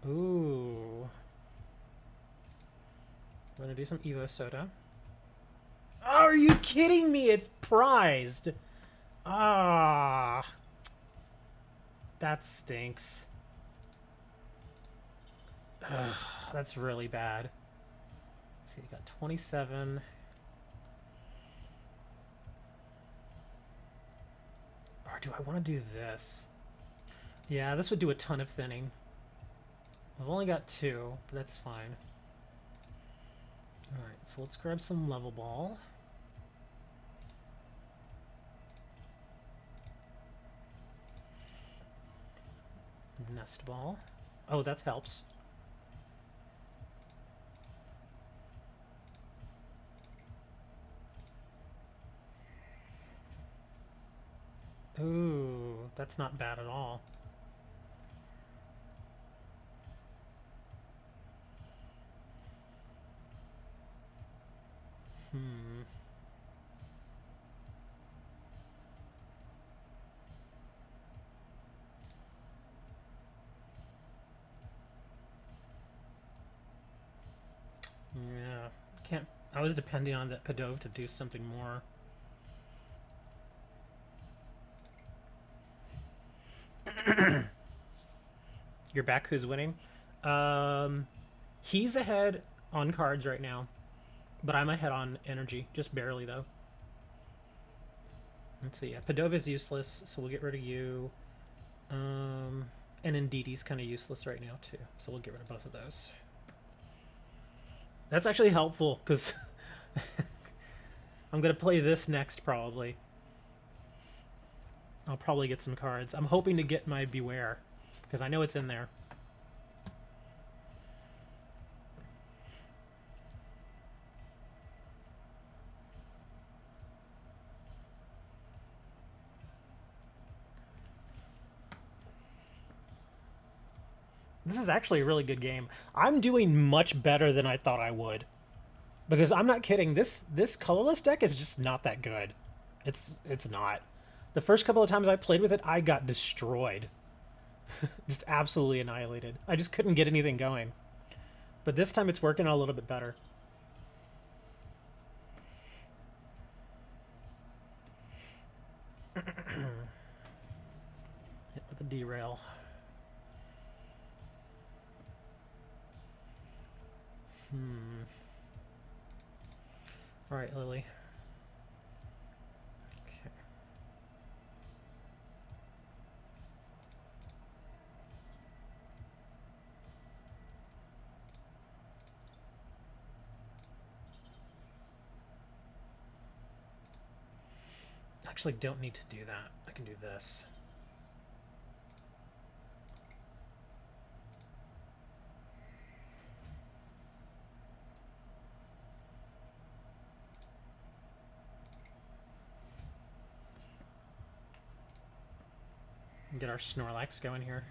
Ooh. I'm gonna do some Evo Soda. Oh, are you kidding me? It's prized. Ah. That stinks. Ugh, that's really bad. Let's see, you got 27. Or do I want to do this? Yeah, this would do a ton of thinning. I've only got 2, but that's fine. Alright, so let's grab some Level Ball. Nest Ball. Oh, that helps. Ooh, that's not bad at all. Yeah, can't. I was depending on that Pidove to do something more. You're back. Who's winning? He's ahead on cards right now, but I'm ahead on energy, just barely though. Let's see. Yeah, Pidove is useless, so we'll get rid of you. And Indeedee kind of useless right now too, so we'll get rid of both of those. That's actually helpful, because I'm going to play this next, probably. I'll probably get some cards. I'm hoping to get my Beware, because I know it's in there. This is actually a really good game. I'm doing much better than I thought I would. Because I'm not kidding, this colorless deck is just not that good. It's not. The first couple of times I played with it, I got destroyed. Just absolutely annihilated. I just couldn't get anything going. But this time it's working a little bit better. Hit with a derail. Alright, Lily. Okay. Actually, don't need to do that. I can do this. Get our Snorlax going here.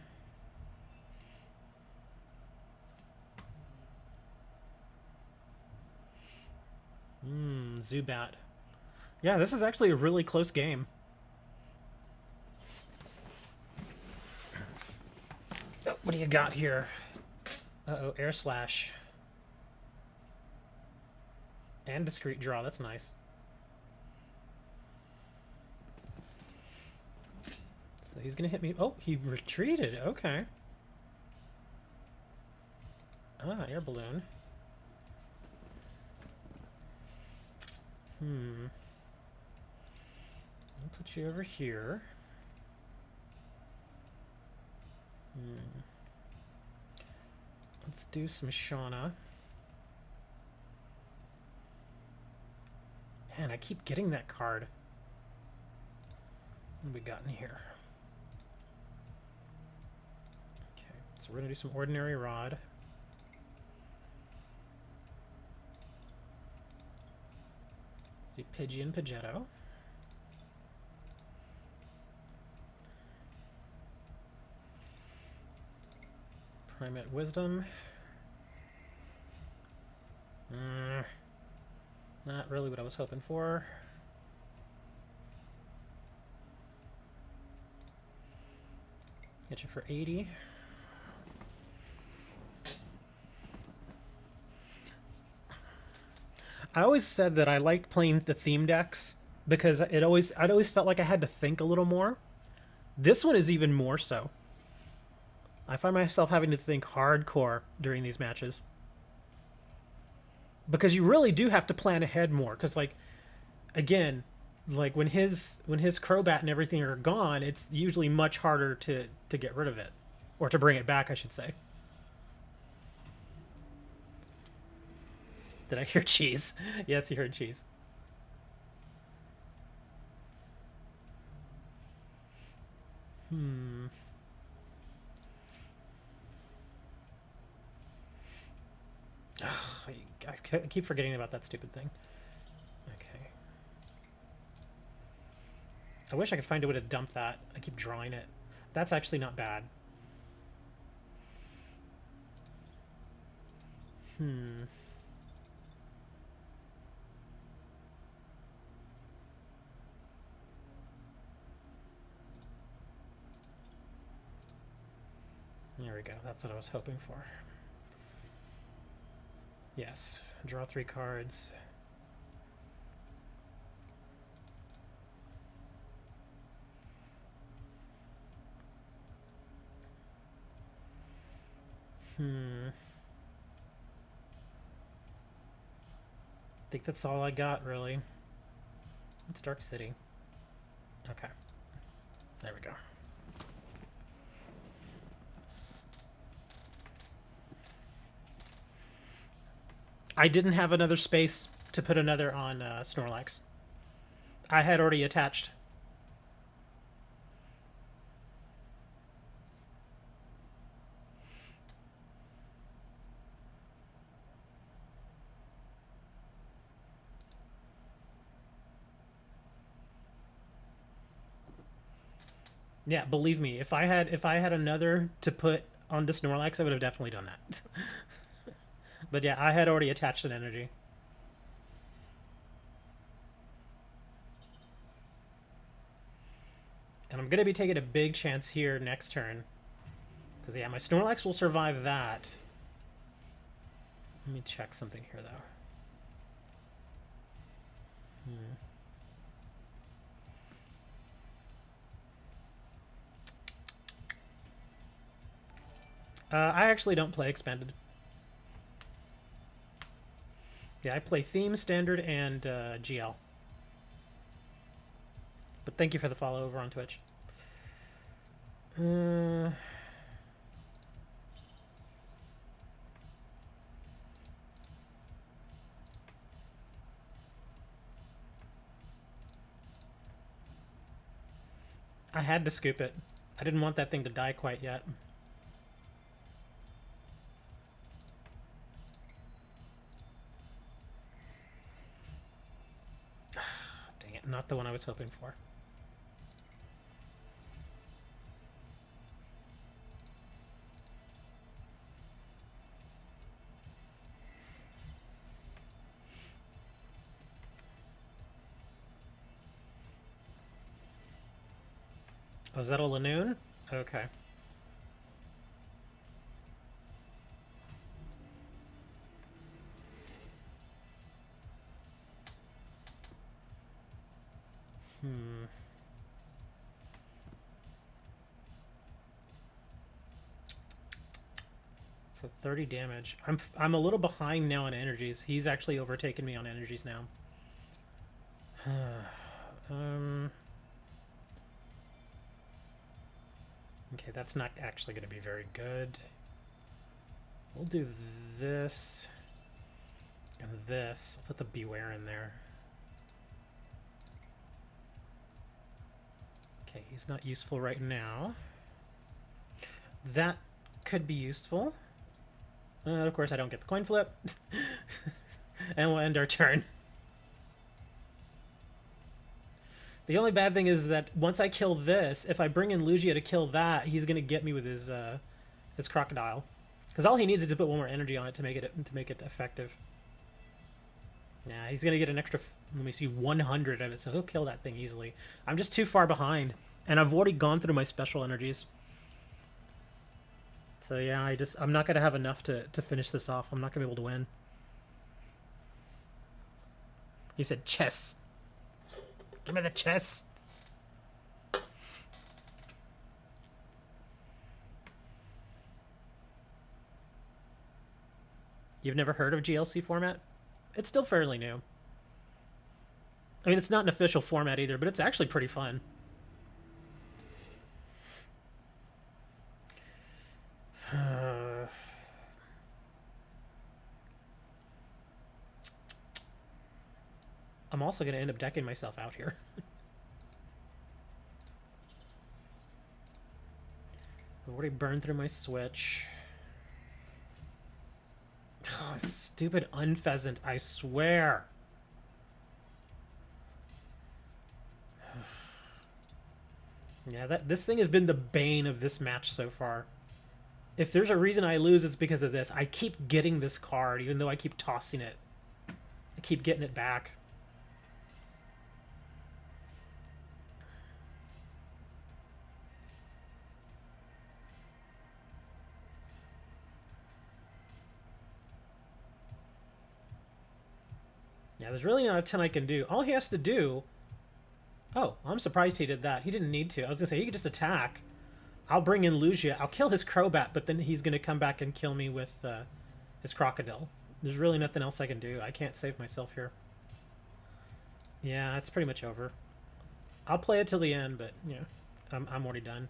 Zubat. Yeah, this is actually a really close game. Oh, what do you got here? Uh-oh, Air Slash. And Discreet Draw, that's nice. So he's gonna hit me. Oh, he retreated, okay. Ah, Air Balloon. I'll put you over here. Let's do some Shauna. Man, I keep getting that card. What have we got in here? Okay, so we're gonna do some Ordinary Rod. Let's do Pidgey and Pidgeotto. Primate Wisdom. Not really what I was hoping for. Get you for 80. I always said that I liked playing the theme decks because I'd always felt like I had to think a little more. This one is even more so. I find myself having to think hardcore during these matches. Because you really do have to plan ahead more. Because, like, again, like when his Crobat and everything are gone, it's usually much harder to get rid of it. Or to bring it back, I should say. Did I hear cheese? Yes, you heard cheese. I keep forgetting about that stupid thing. Okay. I wish I could find a way to dump that. I keep drawing it. That's actually not bad. There we go. That's what I was hoping for. Yes. Draw 3 cards. I think that's all I got, really. It's Dark City. Okay. There we go. I didn't have another space to put another on Snorlax. I had already attached. Yeah, believe me, if I had another to put on this Snorlax, I would have definitely done that. But yeah, I had already attached an energy. And I'm going to be taking a big chance here next turn. Because, yeah, my Snorlax will survive that. Let me check something here, though. I actually don't play Expanded. Yeah, I play Theme, Standard, and GL. But thank you for the follow over on Twitch. I had to scoop it. I didn't want that thing to die quite yet. Dang it, not the one I was hoping for. Oh, is that a Lanoon? Okay. So 30 damage. I'm a little behind now on energies. He's actually overtaken me on energies now. Okay, that's not actually going to be very good. We'll do this and this. I'll put the Beware in there. Okay, he's not useful right now. That could be useful. Of course, I don't get the coin flip. And we'll end our turn. The only bad thing is that once I kill this, if I bring in Lugia to kill that, he's gonna get me with his crocodile. Because all he needs is to put one more energy on it to make it effective. Yeah, he's gonna get an extra. Let me see, 100 of it, so he'll kill that thing easily. I'm just too far behind, and I've already gone through my special energies. So yeah, I'm not gonna have enough to finish this off. I'm not gonna be able to win. He said chess. Give me the chess. You've never heard of GLC format? It's still fairly new. I mean, it's not an official format either, but it's actually pretty fun. I'm also going to end up decking myself out here. I've already burned through my switch. Oh, stupid unpheasant, I swear. Yeah, this thing has been the bane of this match so far. If there's a reason I lose, it's because of this. I keep getting this card, even though I keep tossing it. I keep getting it back. Yeah, there's really not a ton I can do. All he has to do... Oh, I'm surprised he did that. He didn't need to. I was going to say, he could just attack. I'll bring in Lugia. I'll kill his Crobat, but then he's going to come back and kill me with his Crocodile. There's really nothing else I can do. I can't save myself here. Yeah, it's pretty much over. I'll play it till the end, but, you know, I'm already done.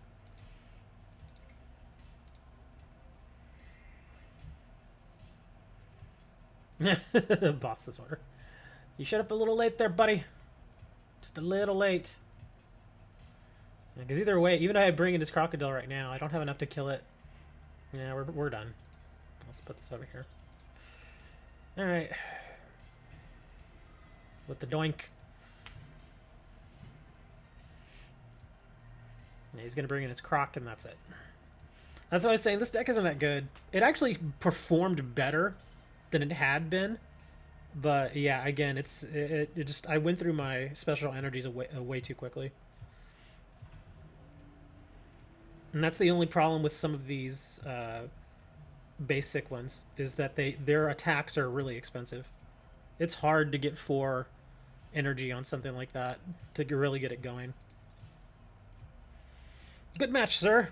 Boss's order. You showed up a little late there, buddy. Just a little late. Because either way, even if I bring in his Crocodile right now, I don't have enough to kill it. Yeah, we're done. Let's put this over here. Alright. With the doink. Yeah, he's going to bring in his Croc, and that's it. That's what I was saying. This deck isn't that good. It actually performed better than it had been. But yeah, again, it just I went through my special energies way too quickly. And that's the only problem with some of these basic ones is that their attacks are really expensive. It's hard to get 4 energy on something like that to really get it going. Good match, sir.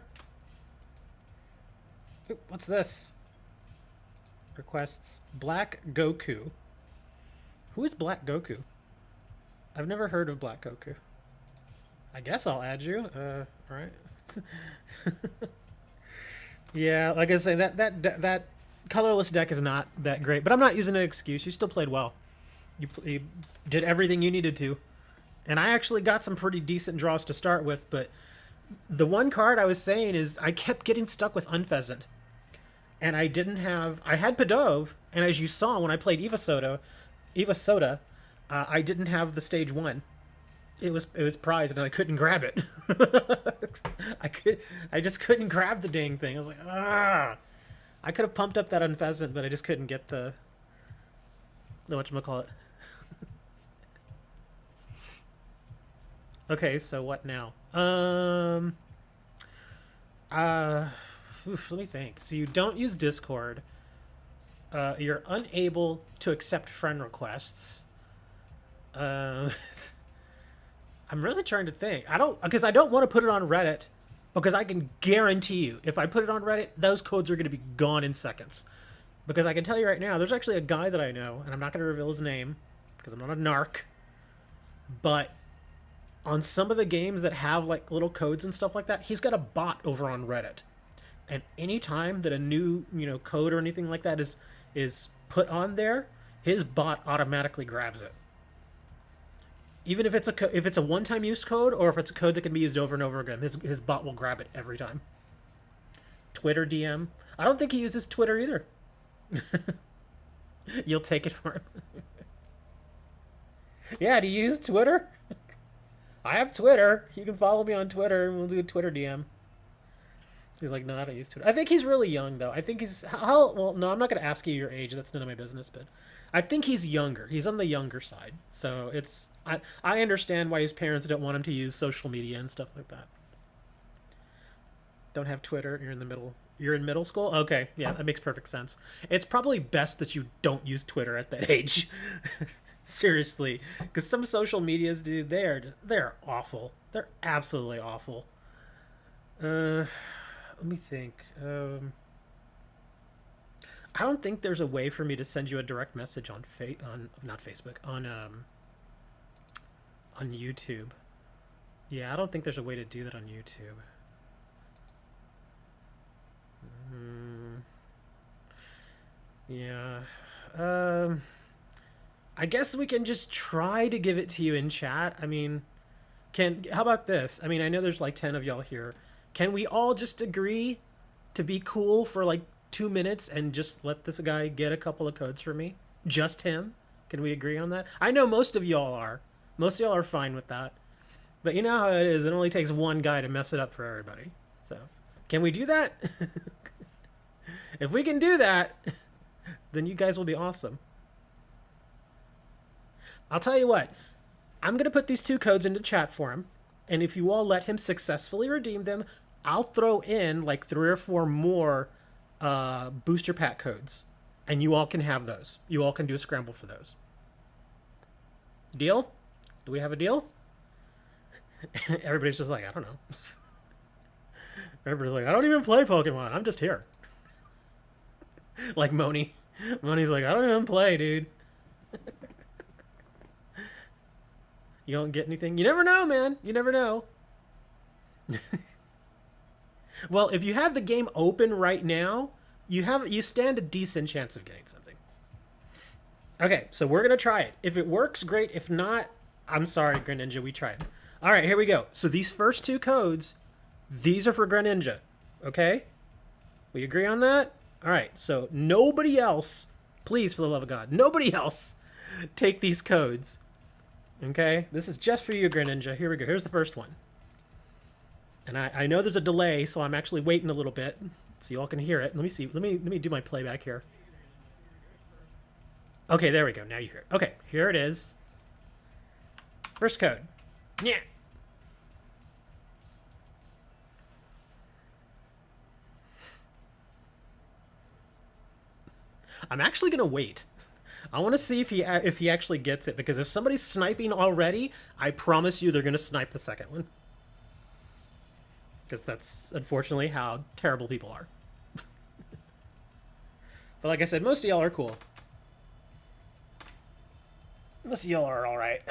Ooh, what's this? Requests Black Goku. Who is Black Goku? I've never heard of Black Goku. I guess I'll add you. Alright. Yeah, like I say, that colorless deck is not that great, but I'm not using an excuse. You still played well. You did everything you needed to, and I actually got some pretty decent draws to start with. But the one card I was saying is I kept getting stuck with Unpheasant, and I didn't have. I had Pidove, and as you saw when I played Eva Soda, I didn't have the stage 1. It was prized and I couldn't grab it. I just couldn't grab the dang thing. I was like, ah. I could have pumped up that Unpheasant, but I just couldn't get the whatchamacallit. Okay, so what now? Let me think. So you don't use Discord. You're unable to accept friend requests. I'm really trying to think. Because I don't want to put it on Reddit, because I can guarantee you, if I put it on Reddit, those codes are going to be gone in seconds. Because I can tell you right now, there's actually a guy that I know, and I'm not going to reveal his name, because I'm not a narc, but on some of the games that have like little codes and stuff like that, he's got a bot over on Reddit. And anytime that a new, code or anything like that is put on there, his bot automatically grabs it. Even if it's a one-time use code, or if it's a code that can be used over and over again, his bot will grab it every time. Twitter DM. I don't think he uses Twitter either. You'll take it for him. Yeah, do you use Twitter? I have Twitter. You can follow me on Twitter, and we'll do a Twitter DM. He's like, no, I don't use Twitter. I think he's really young, though. I think he's... Well, no, I'm not going to ask you your age. That's none of my business, but... I think he's younger. He's on the younger side. So it's... I understand why his parents don't want him to use social media and stuff like that. Don't have Twitter. You're in the middle. You're in middle school? Okay, yeah, that makes perfect sense. It's probably best that you don't use Twitter at that age. Seriously. Because some social medias, dude, they're awful. They're absolutely awful. Let me think. I don't think there's a way for me to send you a direct message on not Facebook, on YouTube. Yeah, I don't think there's a way to do that on YouTube. Yeah. I guess we can just try to give it to you in chat. I mean, how about this? I mean, I know there's like 10 of y'all here. Can we all just agree to be cool for like 2 minutes and just let this guy get a couple of codes for me? Just him? Can we agree on that? I know most of y'all are. Most of y'all are fine with that. But you know how it is. It only takes one guy to mess it up for everybody. So, can we do that? If we can do that, then you guys will be awesome. I'll tell you what. I'm going to put these 2 codes into chat for him. And if you all let him successfully redeem them, I'll throw in like 3 or 4 more booster pack codes. And you all can have those. You all can do a scramble for those. Deal? Do we have a deal? Everybody's just like, I don't know. Everybody's like, I don't even play Pokemon. I'm just here. Like Moni. Moni's like, I don't even play, dude. You don't get anything? You never know, man. You never know. Well, if you have the game open right now, you stand a decent chance of getting something. Okay, so we're gonna try it. If it works, great. If not, I'm sorry, Greninja, we tried. All right, here we go. So these first 2 codes, these are for Greninja. Okay? We agree on that? All right, so nobody else, please, for the love of God, nobody else take these codes. Okay? This is just for you, Greninja. Here we go. Here's the first one. And I know there's a delay, so I'm actually waiting a little bit. so you all can hear it. Let me see. Let me do my playback here. Okay, there we go. Now you hear it. Okay, here it is. First code. Yeah. I'm actually gonna wait. I want to see if he actually gets it, because if somebody's sniping already, I promise you they're gonna snipe the second one. Because that's unfortunately how terrible people are. But like I said, most of y'all are cool. Most of y'all are alright.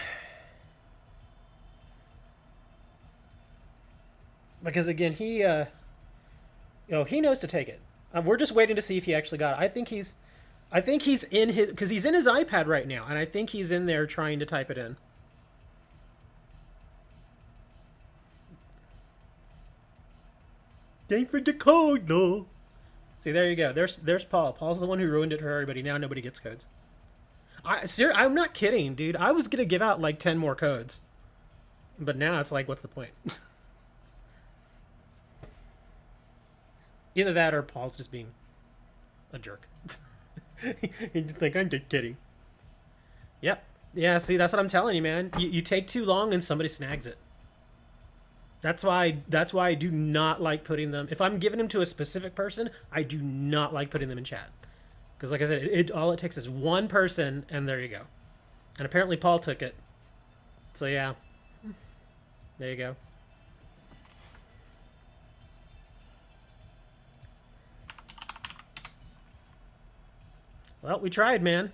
Because again, he knows to take it. We're just waiting to see if he actually got it. I think he's in his, because he's in his iPad right now, and I think he's in there trying to type it in. Thanks for the code, though. See, there you go. There's Paul. Paul's the one who ruined it for everybody. Now nobody gets codes. I'm not kidding, dude. I was gonna give out like 10 more codes, but now it's like, what's the point? Either that or Paul's just being a jerk. He's just like, I'm just kidding. Yep. Yeah, see, that's what I'm telling you, man. You take too long and somebody snags it. That's why I do not like putting them... If I'm giving them to a specific person, I do not like putting them in chat. Because like I said, all it takes is one person, and there you go. And apparently Paul took it. So yeah. There you go. Well, we tried, man.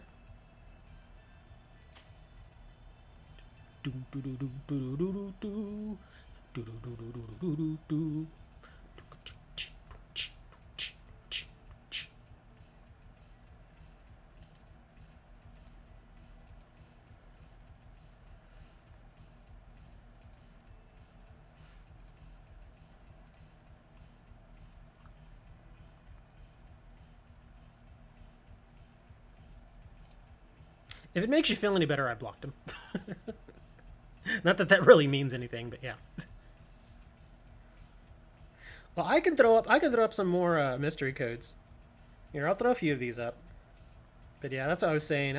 If it makes you feel any better, I blocked him. Not that that really means anything, but yeah. Well, I can throw up some more mystery codes. Here, I'll throw a few of these up. But yeah, that's what I was saying.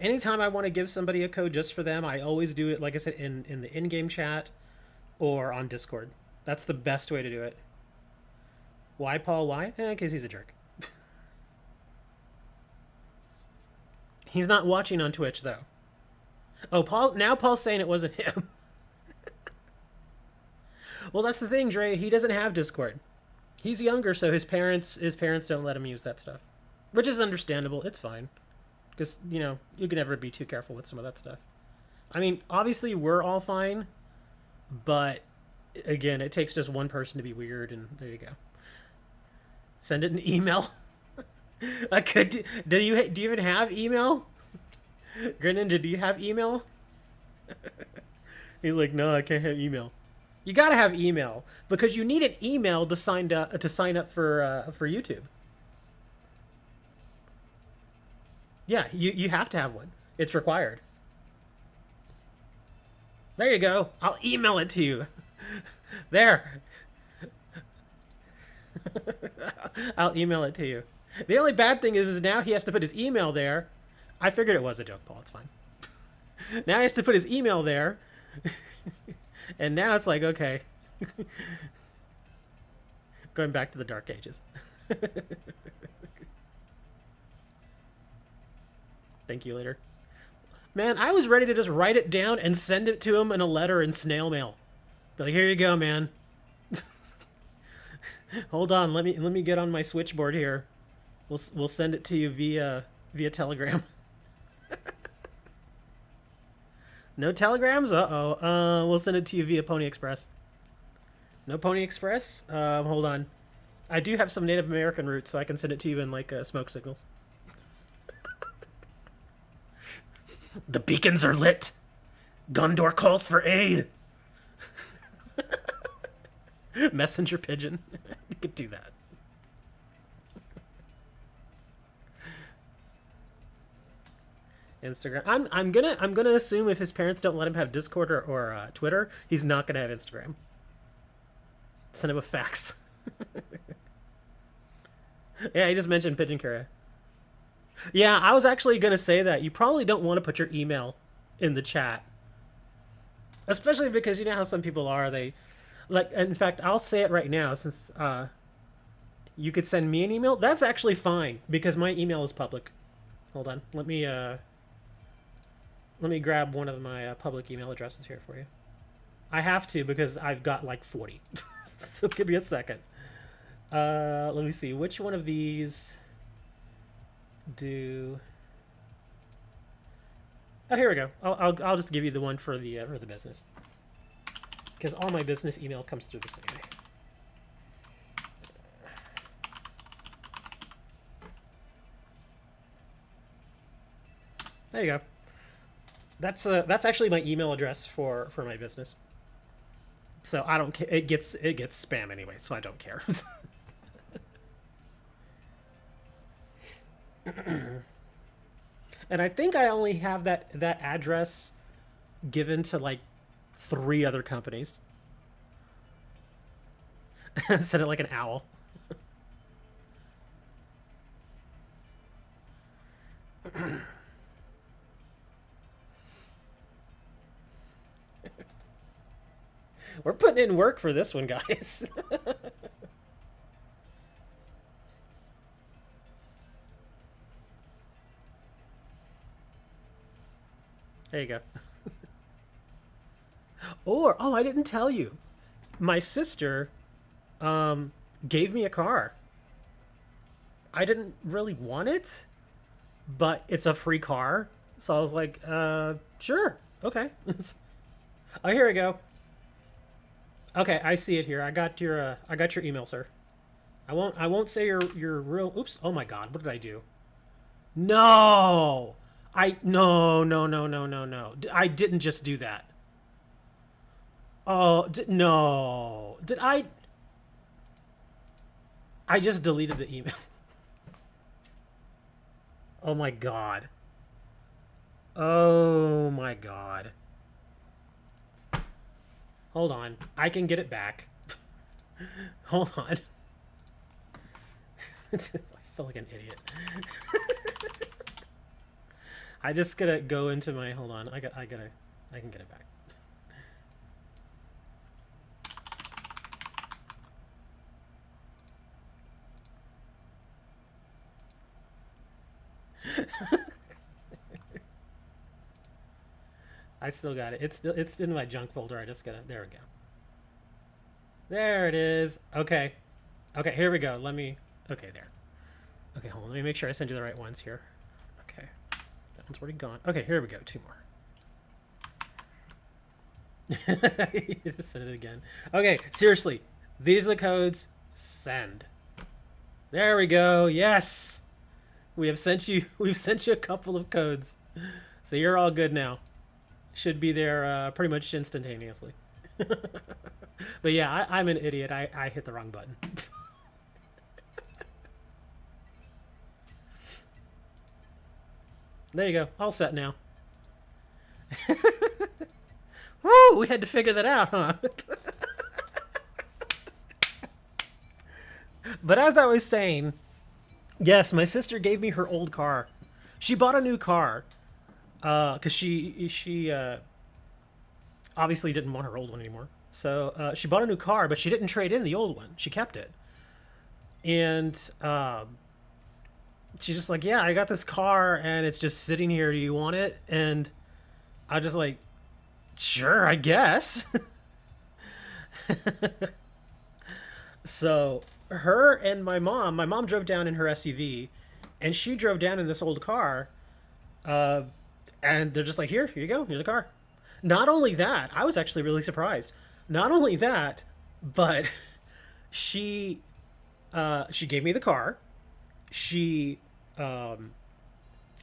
Anytime I want to give somebody a code just for them, I always do it, like I said, in the in-game chat or on Discord. That's the best way to do it. Why, Paul? Why? Because he's a jerk. He's not watching on Twitch, though. Oh, Paul. Now Paul's saying it wasn't him. Well, that's the thing, Dre. He doesn't have Discord. He's younger, so his parents don't let him use that stuff. Which is understandable. It's fine. Because, you know, you can never be too careful with some of that stuff. I mean, obviously we're all fine. But, again, it takes just one person to be weird, and there you go. Send it an email. I could. Do you even have email? Greninja, do you have email? He's like, no, I can't have email. You gotta have email because you need an email to sign up for YouTube. Yeah, you have to have one. It's required. There you go. I'll email it to you. There. I'll email it to you. The only bad thing is now he has to put his email there. I figured it was a joke, Paul. It's fine. Now he has to put his email there. And now it's like, okay. Going back to the dark ages. Thank you later. Man, I was ready to just write it down and send it to him in a letter in snail mail. Be like, here you go, man. Hold on, let me get on my switchboard here. We'll send it to you via Telegram. No telegrams? Uh-oh. We'll send it to you via Pony Express. No Pony Express? Hold on. I do have some Native American roots, so I can send it to you in, like, smoke signals. The beacons are lit. Gondor calls for aid. Messenger pigeon. You could do that. Instagram. I'm gonna assume if his parents don't let him have Discord or Twitter, he's not gonna have Instagram. Send him a fax. Yeah, he just mentioned pigeon carrier. Yeah, I was actually gonna say that you probably don't want to put your email in the chat, especially because you know how some people are. They like. In fact, I'll say it right now since you could send me an email. That's actually fine because my email is public. Hold on, let me grab one of my public email addresses here for you. I have to because I've got like 40. So give me a second. Let me see which one of these do. Oh, here we go. I'll just give you the one for the business because all my business email comes through this anyway. There you go. That's actually my email address for my business. So I don't care. It gets spam anyway, so I don't care. And I think I only have that address given to like 3 other companies. Said it like an owl. We're putting in work for this one, guys. There you go. Or, oh, I didn't tell you. My sister gave me a car. I didn't really want it, but it's a free car. So I was like, sure, okay. Oh, here we go. Okay, I see it here. I got your email, sir. I won't say your real. Oops. Oh my God. What did I do? No. No. I didn't just do that. Oh, no. Did I? I just deleted the email. Oh my God. Oh my God. Hold on. I can get it back. Hold on. I feel like an idiot. I just gotta go into my. Hold on. I can get it back. I still got it. It's in my junk folder. I just gotta. There we go. There it is. Okay. Okay. Here we go. Let me. Okay. There. Okay. Hold on. Let me make sure I send you the right ones here. Okay. That one's already gone. Okay. Here we go. 2 more. You just sent it again. Okay. Seriously. These are the codes. Send. There we go. Yes. We've sent you a couple of codes. So you're all good now. Should be there pretty much instantaneously. But yeah, I'm an idiot. I hit the wrong button. There you go. All set now. Woo! We had to figure that out, huh? But as I was saying, yes, my sister gave me her old car. She bought a new car because she obviously didn't want her old one anymore. So she bought a new car, but she didn't trade in the old one. She kept it. And she's just like, yeah, I got this car and it's just sitting here. Do you want it? And I was just like, sure, I guess. So her and my mom drove down in her SUV and she drove down in this old car. And they're just like, here you go. Here's a car. Not only that, I was actually really surprised. Not only that, but she gave me the car. She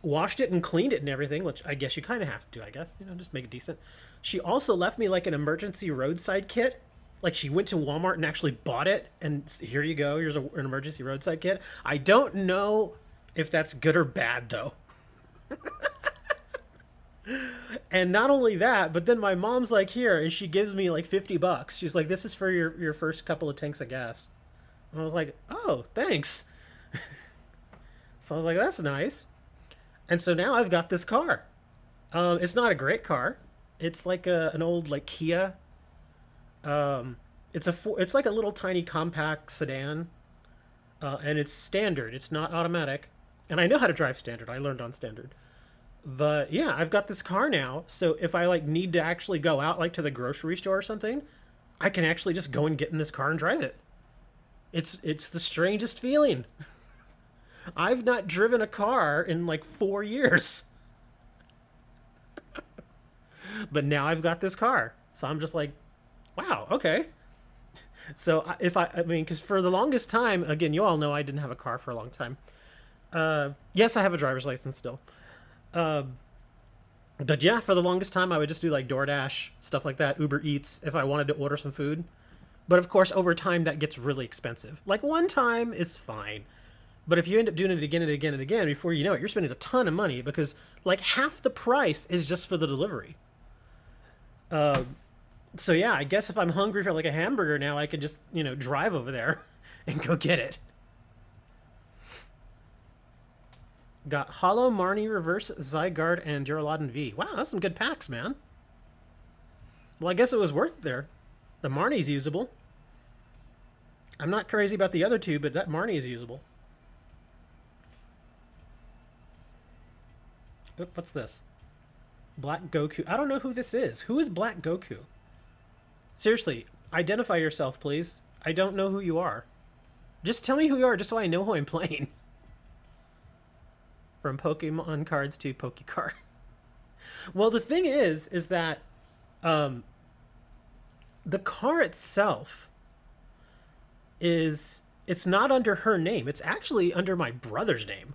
washed it and cleaned it and everything, which I guess you kind of have to do, I guess. You know, just make it decent. She also left me like an emergency roadside kit. Like she went to Walmart and actually bought it. And here you go. Here's an emergency roadside kit. I don't know if that's good or bad, though. And not only that, but then my mom's like, here, and she gives me like $50. She's like, this is for your first couple of tanks of gas. And I was like, oh, thanks. So I was like, that's nice. And so now I've got this car. It's not a great car. It's like an old like Kia. Um, it's like a little tiny compact sedan, and it's standard. It's not automatic, and I know how to drive standard. I learned on standard. But yeah, I've got this car now. So if I like need to actually go out like to the grocery store or something, I can actually just go and get in this car and drive it. It's the strangest feeling. I've not driven a car in like 4 years, but now I've got this car. So I'm just like, wow, okay. So if I mean, because for the longest time, again, you all know I didn't have a car for a long time. Yes, I have a driver's license still. Uh, but yeah, for the longest time, I would just do like DoorDash, stuff like that, Uber Eats, if I wanted to order some food. But of course, over time, that gets really expensive. Like one time is fine. But if you end up doing it again and again and again, before you know it, you're spending a ton of money because like half the price is just for the delivery. Uh, so yeah, I guess if I'm hungry for like a hamburger now, I could just drive over there and go get it. Got Hollow, Marnie, Reverse, Zygarde, and Duraludon V. Wow, that's some good packs, man. Well, I guess it was worth it there. The Marnie's usable. I'm not crazy about the other two, but that Marnie is usable. Oop, what's this? Black Goku. I don't know who this is. Who is Black Goku? Seriously, identify yourself, please. I don't know who you are. Just tell me who you are, just so I know who I'm playing. From Pokemon cards to Pokecard. Well, the thing is that um, the car itself it's not under her name. It's actually under my brother's name.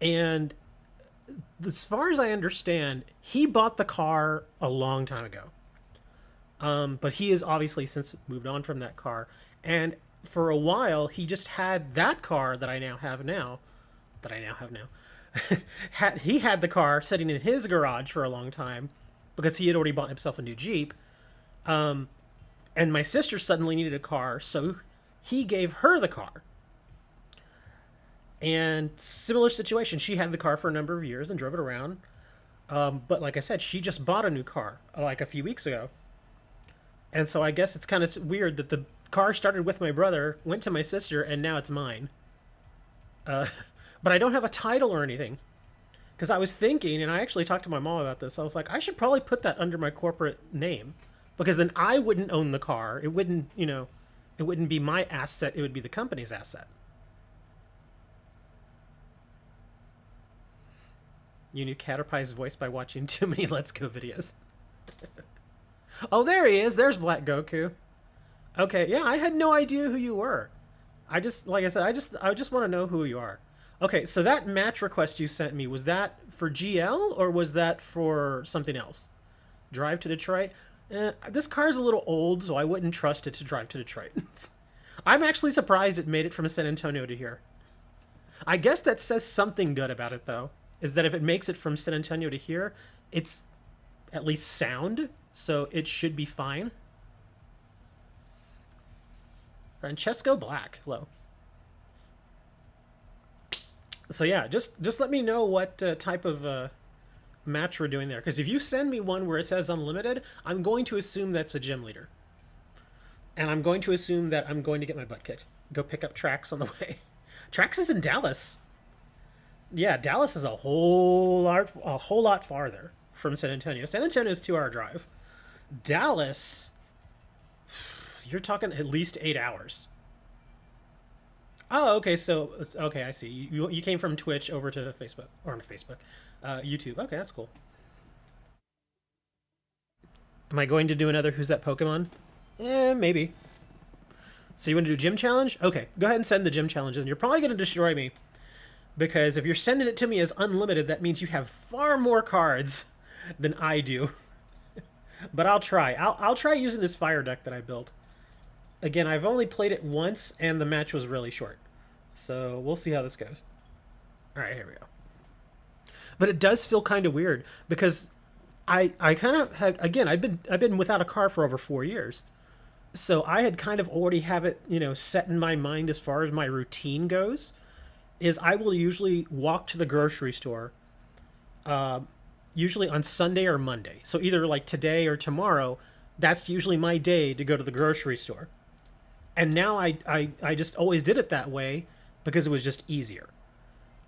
And as far as I understand, he bought the car a long time ago. But he has obviously since moved on from that car. And for a while, he just had that car that I now have now. That I now have now. He had the car sitting in his garage for a long time because he had already bought himself a new Jeep. And my sister suddenly needed a car, so he gave her the car. And similar situation, she had the car for a number of years and drove it around. But like I said, she just bought a new car like a few weeks ago. And so I guess it's kind of weird that the car started with my brother, went to my sister, and now it's mine. Uh, but I don't have a title or anything. Because I was thinking, and I actually talked to my mom about this, I was like, I should probably put that under my corporate name. Because then I wouldn't own the car. It wouldn't, it wouldn't be my asset. It would be the company's asset. You knew Caterpie's voice by watching too many Let's Go videos. Oh, there he is. There's Black Goku. Okay, yeah, I had no idea who you were. I just, like I said, I just want to know who you are. Okay, so that match request you sent me, was that for GL or was that for something else? Drive to Detroit? This car's a little old, so I wouldn't trust it to drive to Detroit. I'm actually surprised it made it from San Antonio to here. I guess that says something good about it, though, is that if it makes it from San Antonio to here, it's at least sound, so it should be fine. Francesco Black, hello. So yeah, just let me know what type of match we're doing there. Because if you send me one where it says unlimited, I'm going to assume that's a gym leader. And I'm going to assume that I'm going to get my butt kicked. Go pick up Trax on the way. Trax is in Dallas. Yeah, Dallas is a whole lot farther from San Antonio. San Antonio is a 2-hour drive. Dallas, you're talking at least 8 hours. Oh, okay. So, okay, I see. You came from Twitch over to Facebook or on Facebook, YouTube. Okay, that's cool. Am I going to do another Who's That Pokemon? Maybe. So you want to do gym challenge? Okay, go ahead and send the gym challenge, and you're probably going to destroy me because if you're sending it to me as unlimited, that means you have far more cards than I do. But I'll try. I'll try using this fire deck that I built. Again, I've only played it once, and the match was really short. So we'll see how this goes. All right, here we go. But it does feel kind of weird because I kind of had, again, I've been without a car for over 4 years. So I had kind of already have it, set in my mind as far as my routine goes. Is I will usually walk to the grocery store, usually on Sunday or Monday. So either like today or tomorrow, that's usually my day to go to the grocery store. And now I just always did it that way because it was just easier.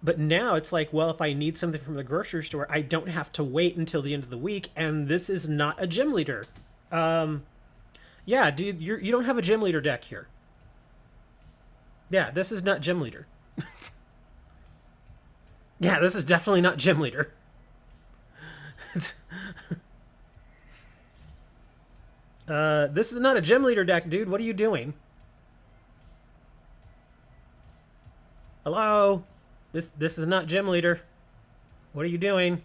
But now it's like, well, if I need something from the grocery store, I don't have to wait until the end of the week. And this is not a gym leader. Yeah, dude, you don't have a gym leader deck here. Yeah, this is not gym leader. Yeah, this is definitely not gym leader. This is not a gym leader deck, dude. What are you doing? Hello? This is not gym leader. What are you doing?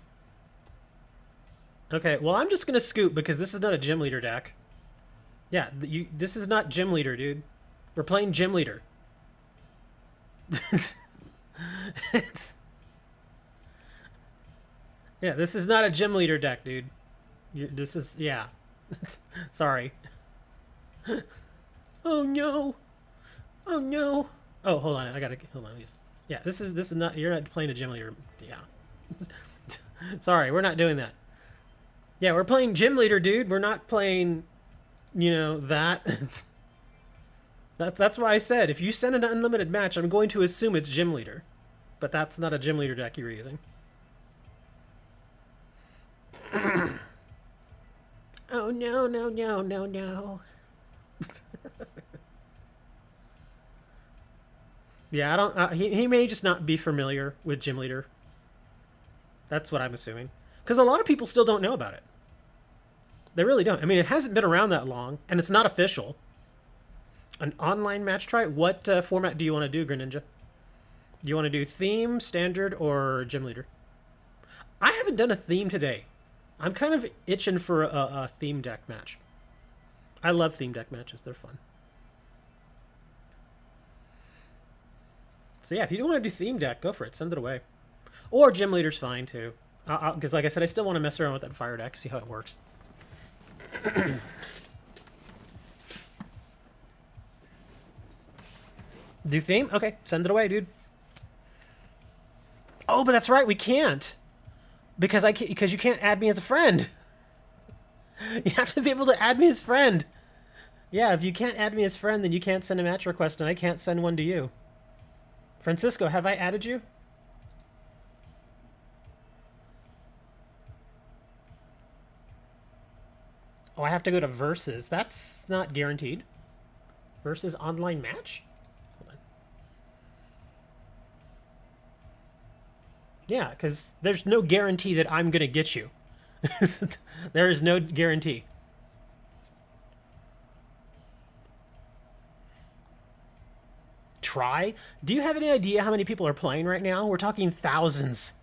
Okay, well, I'm just gonna scoop because this is not a gym leader deck. Yeah, this is not gym leader, dude. We're playing gym leader. Yeah, this is not a gym leader deck, dude. This is, yeah. Sorry. Oh no. Oh no. Oh, hold on. Hold on. Yeah, this is not, you're not playing a gym leader. Yeah. Sorry, we're not doing that. Yeah, we're playing gym leader, dude. We're not playing, that. That's why I said, if you send an unlimited match, I'm going to assume it's gym leader. But that's not a gym leader deck you were using. Oh, no, no, no, no, no. Yeah, I don't. He may just not be familiar with gym leader. That's what I'm assuming, because a lot of people still don't know about it. They really don't. I mean, it hasn't been around that long, and it's not official. An online match try. What format do you want to do, Greninja? Do you want to do theme, standard, or gym leader? I haven't done a theme today. I'm kind of itching for a theme deck match. I love theme deck matches. They're fun. So yeah, if you don't want to do theme deck, go for it. Send it away. Or gym leader's fine too. Because like I said, I still want to mess around with that fire deck, see how it works. Do theme? Okay, send it away, dude. Oh, but that's right, we can't. Because you can't add me as a friend. You have to be able to add me as friend. Yeah, if you can't add me as friend, then you can't send a match request, and I can't send one to you. Francisco, have I added you? Oh, I have to go to Versus. That's not guaranteed. Versus online match? Hold on. Yeah, because there's no guarantee that I'm going to get you. There is no guarantee. Try? Do you have any idea how many people are playing right now? We're talking thousands.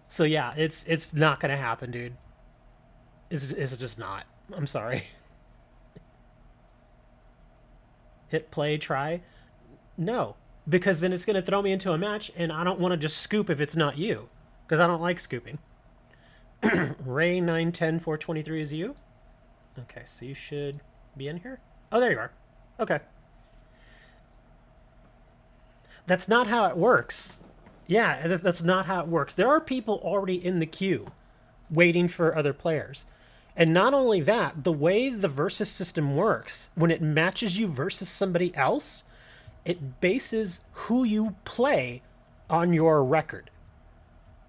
So yeah, it's not going to happen, dude. It's just not. I'm sorry. Hit play, try? No, because then it's going to throw me into a match, and I don't want to just scoop if it's not you, because I don't like scooping. Ray 910423 is you? Okay, so you should be in here? Oh, there you are. Okay. That's not how it works. Yeah, that's not how it works. There are people already in the queue waiting for other players. And not only that, the way the versus system works, when it matches you versus somebody else, it bases who you play on your record.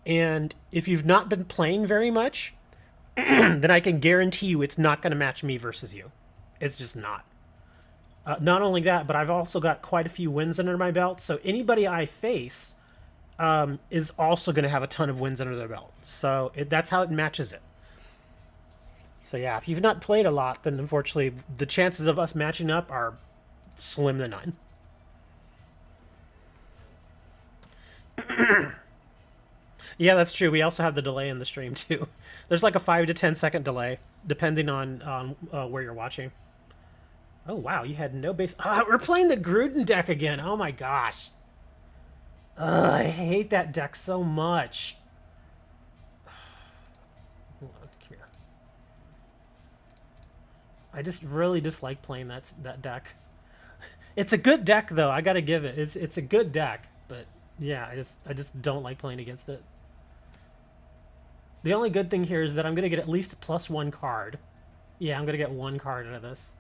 And if you've not been playing very much, then I can guarantee you it's not going to match me versus you. It's just not. Not only that, but I've also got quite a few wins under my belt. So anybody I face is also going to have a ton of wins under their belt. So that's how it matches it. So yeah, if you've not played a lot, then unfortunately the chances of us matching up are slim to none. Yeah, that's true. We also have the delay in the stream too. There's like a 5 to 10 second delay, depending on where you're watching. Oh wow, you had no base. We're playing the Gruden deck again. Oh my gosh. I hate that deck so much. Hold on, here. I just really dislike playing that deck. It's a good deck though. I gotta give it. It's a good deck, but yeah, I just don't like playing against it. The only good thing here is that I'm gonna get at least +1 card. Yeah, I'm gonna get 1 card out of this.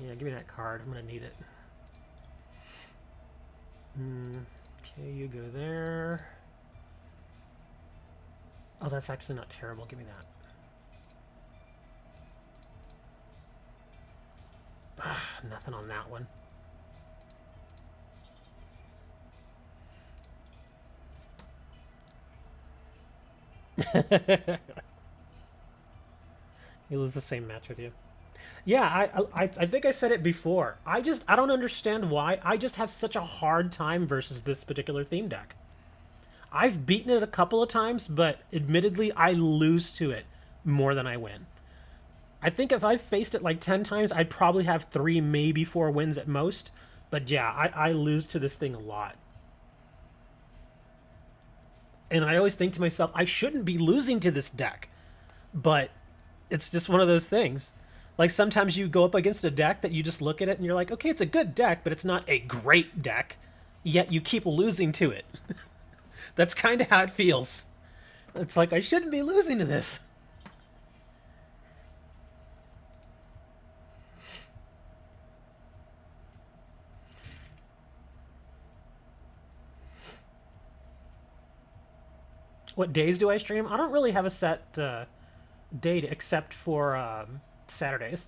Yeah, give me that card. I'm gonna need it. Okay, you go there. Oh, that's actually not terrible. Give me that. Nothing on that one. He loses the same match with you. Yeah, I think I said it before. I don't understand why. I just have such a hard time versus this particular theme deck. I've beaten it a couple of times, but admittedly, I lose to it more than I win. I think if I faced it like 10 times, I'd probably have 3, maybe 4 wins at most. But yeah, I lose to this thing a lot. And I always think to myself, I shouldn't be losing to this deck. But it's just one of those things. Like sometimes you go up against a deck that you just look at it and you're like, okay, it's a good deck, but it's not a great deck. Yet you keep losing to it. That's kind of how it feels. It's like, I shouldn't be losing to this. What days do I stream? I don't really have a set date except for Saturdays.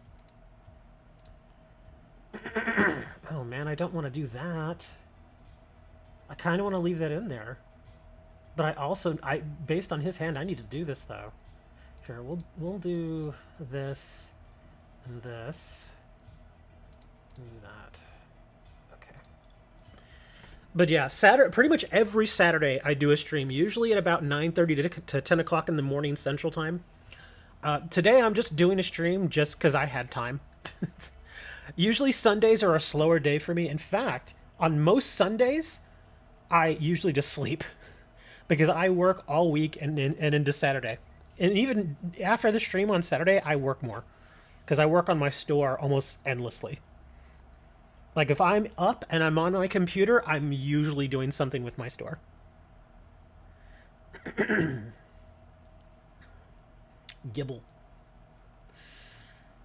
Oh man, I don't want to do that. I kind of want to leave that in there. But based on his hand, I need to do this though. Here, we'll do this and this. Do that. Okay. But yeah, pretty much every Saturday I do a stream, usually at about 9:30 to 10 o'clock in the morning Central Time. Today I'm just doing a stream just because I had time. Usually Sundays are a slower day for me. In fact, on most Sundays, I usually just sleep because I work all week and into Saturday. And even after the stream on Saturday, I work more because I work on my store almost endlessly. Like if I'm up and I'm on my computer, I'm usually doing something with my store. Gibble.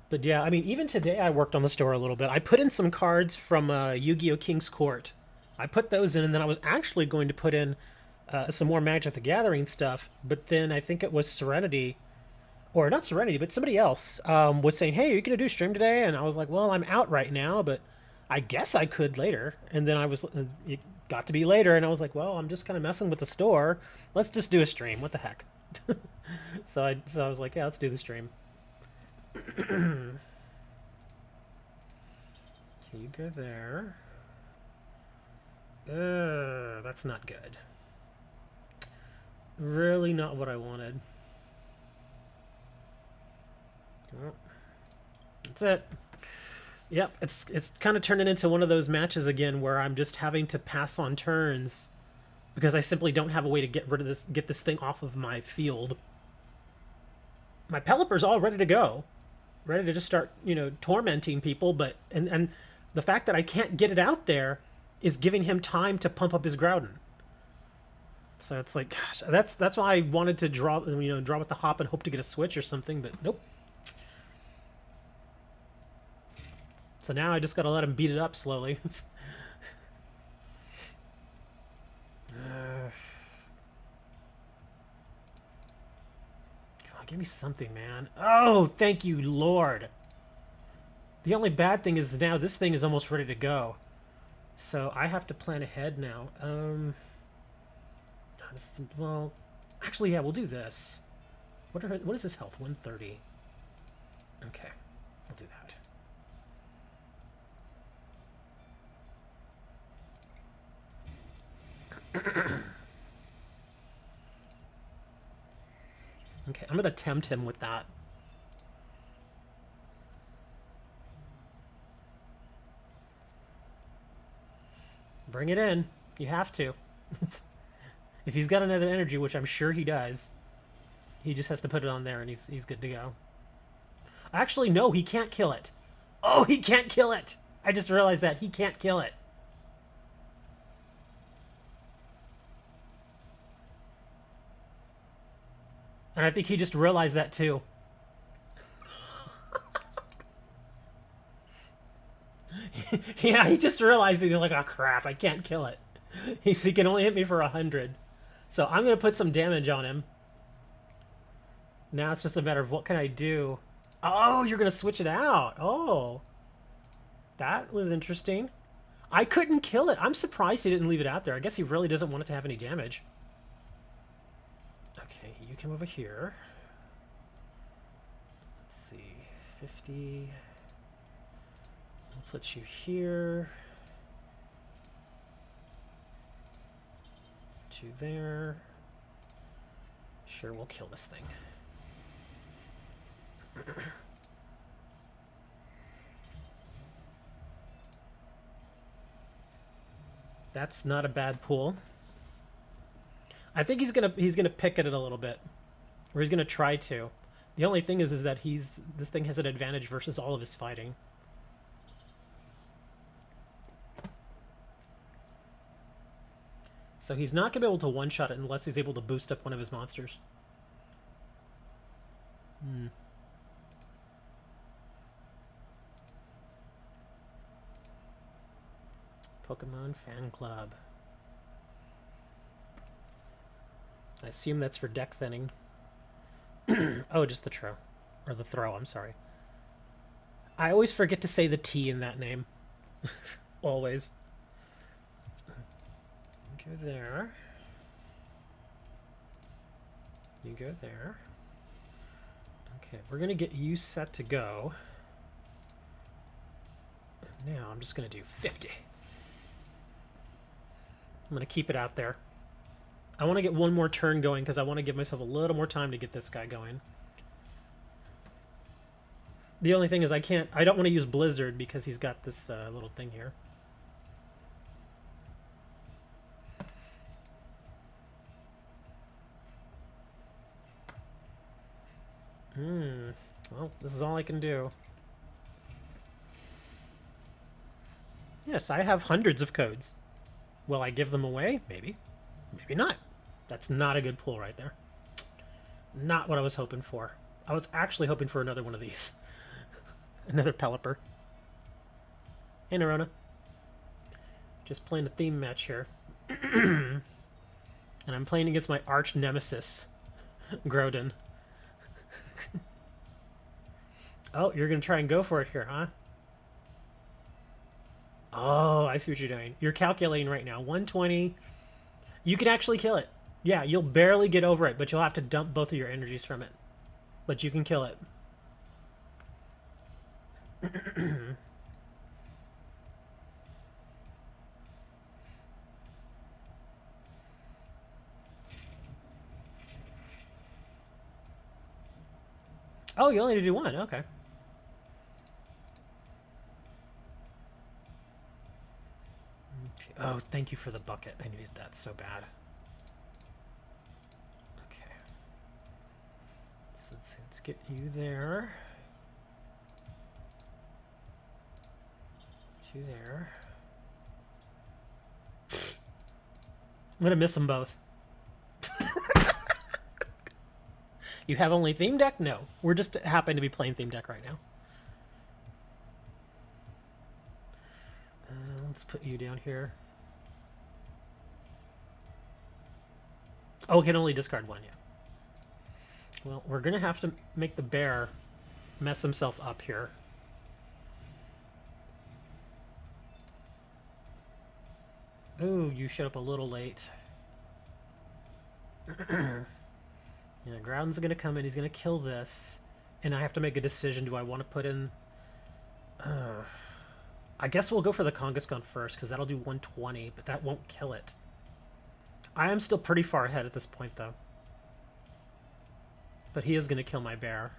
But yeah, I mean, even today I worked on the store a little bit. I put in some cards from Yu-Gi-Oh! King's Court. I put those in, and then I was actually going to put in some more Magic the Gathering stuff, but then I think it was Serenity, or not Serenity, but somebody else was saying, hey, are you going to do a stream today? And I was like, well, I'm out right now, but I guess I could later. And then it got to be later, and I was like, well, I'm just kind of messing with the store. Let's just do a stream. What the heck? So I was like, yeah, let's do the stream. Okay, you go there. That's not good. Really not what I wanted. Oh, that's it. Yep, it's kind of turning into one of those matches again where I'm just having to pass on turns because I simply don't have a way to get this thing off of my field. My Pelipper's all ready to go. Ready to just start, tormenting people, but and the fact that I can't get it out there is giving him time to pump up his Groudon. So it's like, gosh, that's why I wanted to draw with the hop and hope to get a switch or something, but nope. So now I just gotta let him beat it up slowly. Give me something, man. Oh, thank you, Lord. The only bad thing is now this thing is almost ready to go. So I have to plan ahead now. Well, actually, yeah, we'll do this. What is his health? 130. Okay, I'll do that. Okay, I'm gonna tempt him with that. Bring it in. You have to. If he's got another energy, which I'm sure he does, he just has to put it on there and he's good to go. Actually, no, he can't kill it. Oh, he can't kill it! I just realized that. He can't kill it. And I think he just realized that too. Yeah, he just realized it. He's like, oh crap, I can't kill it. He can only hit me for 100. So I'm going to put some damage on him. Now it's just a matter of what can I do. Oh, you're going to switch it out. Oh. That was interesting. I couldn't kill it. I'm surprised he didn't leave it out there. I guess he really doesn't want it to have any damage. Okay, you come over here. Let's see. 50. I'll put you here. Put you there. Sure, we'll kill this thing. That's not a bad pool. I think he's gonna pick at it a little bit, or he's gonna try to. The only thing is that this thing has an advantage versus all of his fighting. So he's not gonna be able to one-shot it unless he's able to boost up one of his monsters. Pokemon Fan Club. I assume that's for deck thinning. Oh, just the throw. Or the throw, I'm sorry. I always forget to say the T in that name. Always. Go there. You go there. Okay, we're going to get you set to go. Now I'm just going to do 50. I'm going to keep it out there. I want to get one more turn going because I want to give myself a little more time to get this guy going. The only thing is I don't want to use Blizzard because he's got this little thing here. Well, this is all I can do. Yes, I have hundreds of codes. Will I give them away? Maybe. Maybe not. That's not a good pull right there. Not what I was hoping for. I was actually hoping for another one of these. Another Pelipper. Hey, Nerona. Just playing a theme match here. And I'm playing against my arch nemesis, Groudon. Oh, you're going to try and go for it here, huh? Oh, I see what you're doing. You're calculating right now. 120. You can actually kill it. Yeah, you'll barely get over it, but you'll have to dump both of your energies from it. But you can kill it. Oh, you only need to do one. Okay. Oh, thank you for the bucket. I needed that so bad. Okay. So let's get you there. Get you there. I'm gonna miss them both. You have only theme deck? No. We're just happen to be playing theme deck right now. Let's put you down here. Oh, can only discard one, yeah. Well, we're going to have to make the bear mess himself up here. Oh, you showed up a little late. Yeah, Groudon's going to come in. He's going to kill this. And I have to make a decision. Do I want to put in... I guess we'll go for the Kangaskhan first, because that'll do 120, but that won't kill it. I am still pretty far ahead at this point, though. But he is going to kill my bear.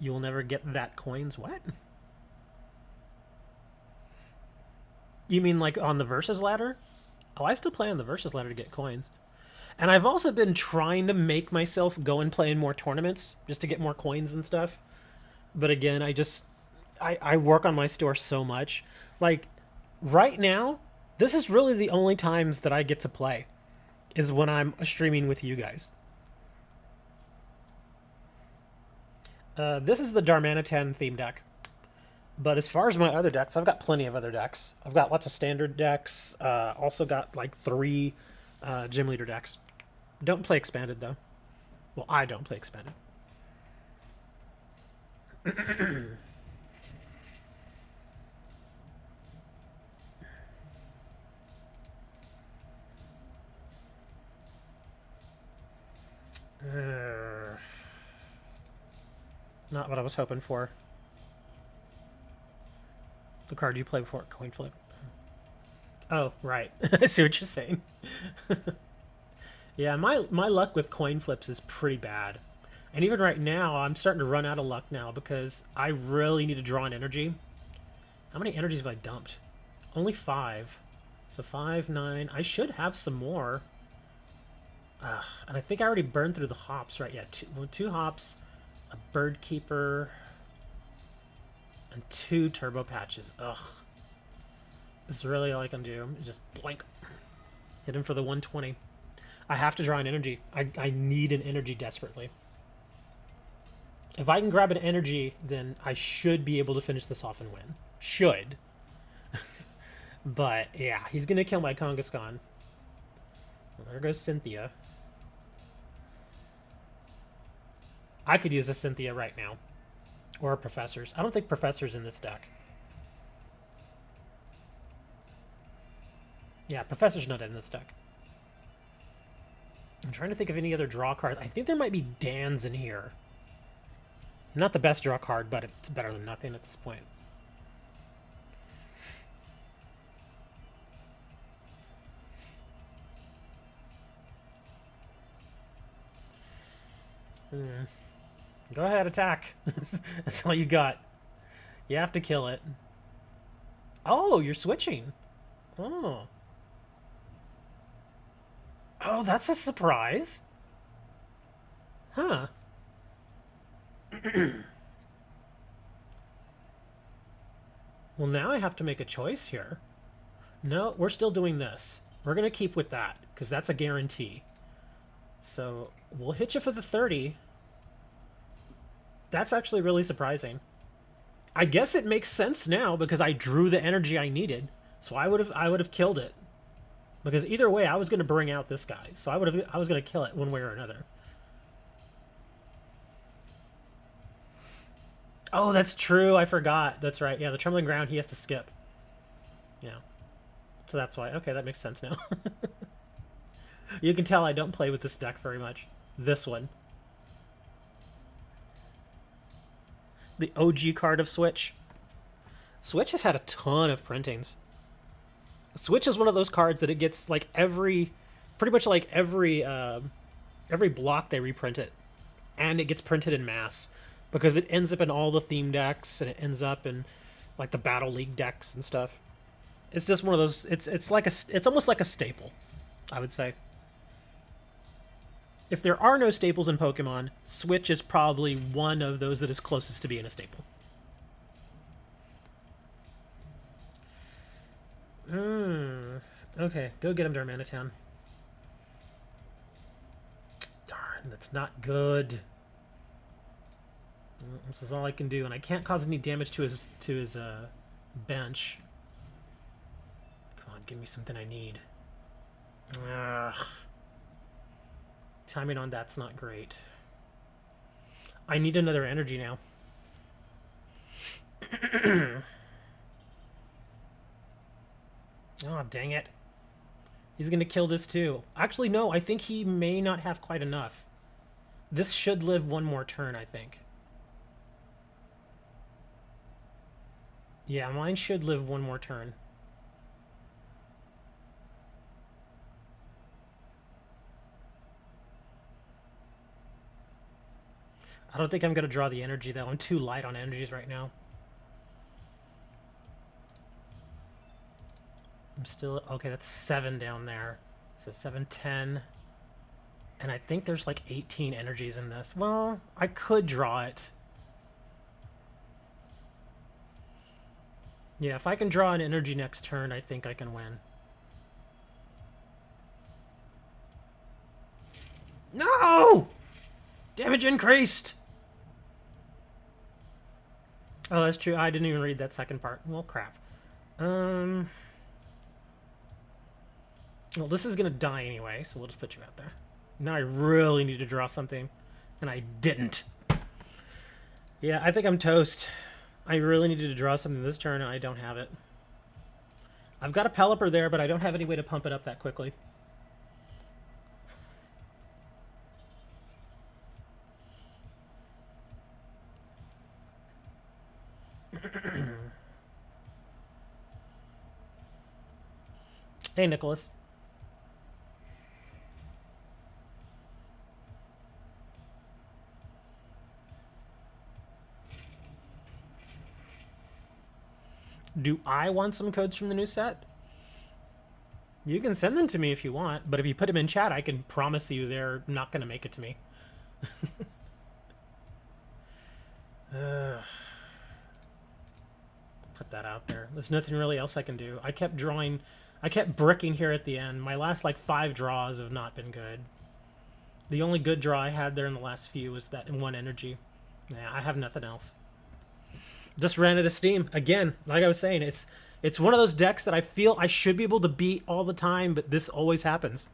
You will never get that coins. What? You mean like on the versus ladder? Oh, I still play on the versus ladder to get coins. And I've also been trying to make myself go and play in more tournaments just to get more coins and stuff. But again, I work on my store so much. Like right now, this is really the only times that I get to play is when I'm streaming with you guys. This is the Darmanitan theme deck. But as far as my other decks, I've got plenty of other decks. I've got lots of standard decks. Also got like 3 gym leader decks. Don't play expanded though. Well, I don't play expanded. Not what I was hoping for. The card you play before coin flip. Oh, right. I see what you're saying. Yeah, my luck with coin flips is pretty bad. And even right now, I'm starting to run out of luck now because I really need to draw an energy. How many energies have I dumped? Only 5. So 5, 9. I should have some more. And I think I already burned through the hops, right? Yeah, 2 hops, a bird keeper, and 2 turbo patches. Ugh. This is really all I can do. Is just blank. Hit him for the 120. I have to draw an energy. I need an energy desperately. If I can grab an energy, then I should be able to finish this off and win. Should. But, yeah, he's going to kill my Kangaskhan. Well, there goes Cynthia. I could use a Cynthia right now. Or a Professor's. I don't think Professor's in this deck. Yeah, Professor's not in this deck. I'm trying to think of any other draw cards. I think there might be Dan's in here. Not the best draw card, but it's better than nothing at this point. Go ahead, attack. That's all you got. You have to kill it. Oh, you're switching. Oh. Oh, that's a surprise. Huh. Well, now I have to make a choice here. No, we're still doing this. We're going to keep with that, because that's a guarantee. So, we'll hit you for the 30. That's actually really surprising. I guess it makes sense now, because I drew the energy I needed. So I would have killed it. Because either way, I was going to bring out this guy. So I was going to kill it one way or another. Oh, that's true. I forgot. That's right. Yeah, the Trembling Ground, he has to skip. Yeah. So that's why. Okay, that makes sense now. You can tell I don't play with this deck very much. This one. The OG card of Switch. Switch has had a ton of printings. Switch is one of those cards that it gets like pretty much like every block they reprint it, and it gets printed in mass because it ends up in all the theme decks and it ends up in like the Battle League decks and stuff. It's just one of those. It's almost like a staple, I would say. If there are no staples in Pokemon, Switch is probably one of those that is closest to being a staple. Okay, go get him, Darmanitan. Darn, that's not good. This is all I can do, and I can't cause any damage to his bench. Come on, give me something I need. Ugh. Timing on that's not great. I need another energy now. Oh, dang it. He's going to kill this too. Actually, no, I think he may not have quite enough. This should live one more turn, I think. Yeah, mine should live one more turn. I don't think I'm going to draw the energy, though. I'm too light on energies right now. I'm still... Okay, that's 7 down there. So 7, 10. And I think there's like 18 energies in this. Well, I could draw it. Yeah, if I can draw an energy next turn, I think I can win. No! Damage increased! Oh, that's true. I didn't even read that second part. Well, crap. Well, this is going to die anyway, so we'll just put you out there. Now I really need to draw something, and I didn't. Yeah, I think I'm toast. I really needed to draw something this turn, and I don't have it. I've got a Pelipper there, but I don't have any way to pump it up that quickly. Hey, Nicholas. Do I want some codes from the new set? You can send them to me if you want, but if you put them in chat, I can promise you they're not going to make it to me. Put that out there. There's nothing really else I can do. I kept drawing... I kept bricking here at the end. My last, like, 5 draws have not been good. The only good draw I had there in the last few was that one energy. Yeah, I have nothing else. Just ran out of steam. Again, like I was saying, it's one of those decks that I feel I should be able to beat all the time, but this always happens.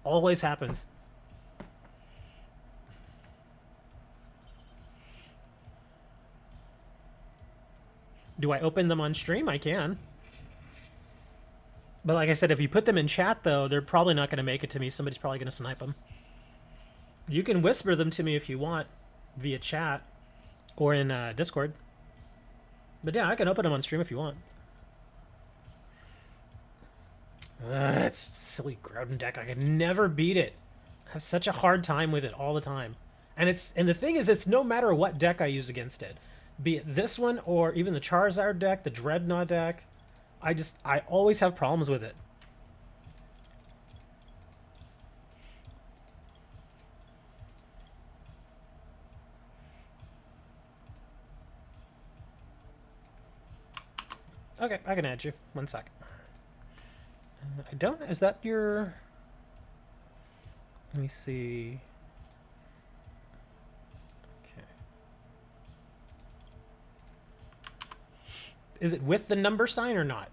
Always happens. Do I open them on stream? I can. But like I said, if you put them in chat, though, they're probably not going to make it to me. Somebody's probably going to snipe them. You can whisper them to me if you want via chat or in Discord. But yeah, I can open them on stream if you want. It's a silly Groudon deck. I can never beat it. I have such a hard time with it all the time. And the thing is, it's no matter what deck I use against it. Be it this one or even the Charizard deck, the Dreadnought deck. I always have problems with it. Okay, I can add you. 1 sec. I don't... Is that your... Let me see... Okay. Is it with the number sign or not?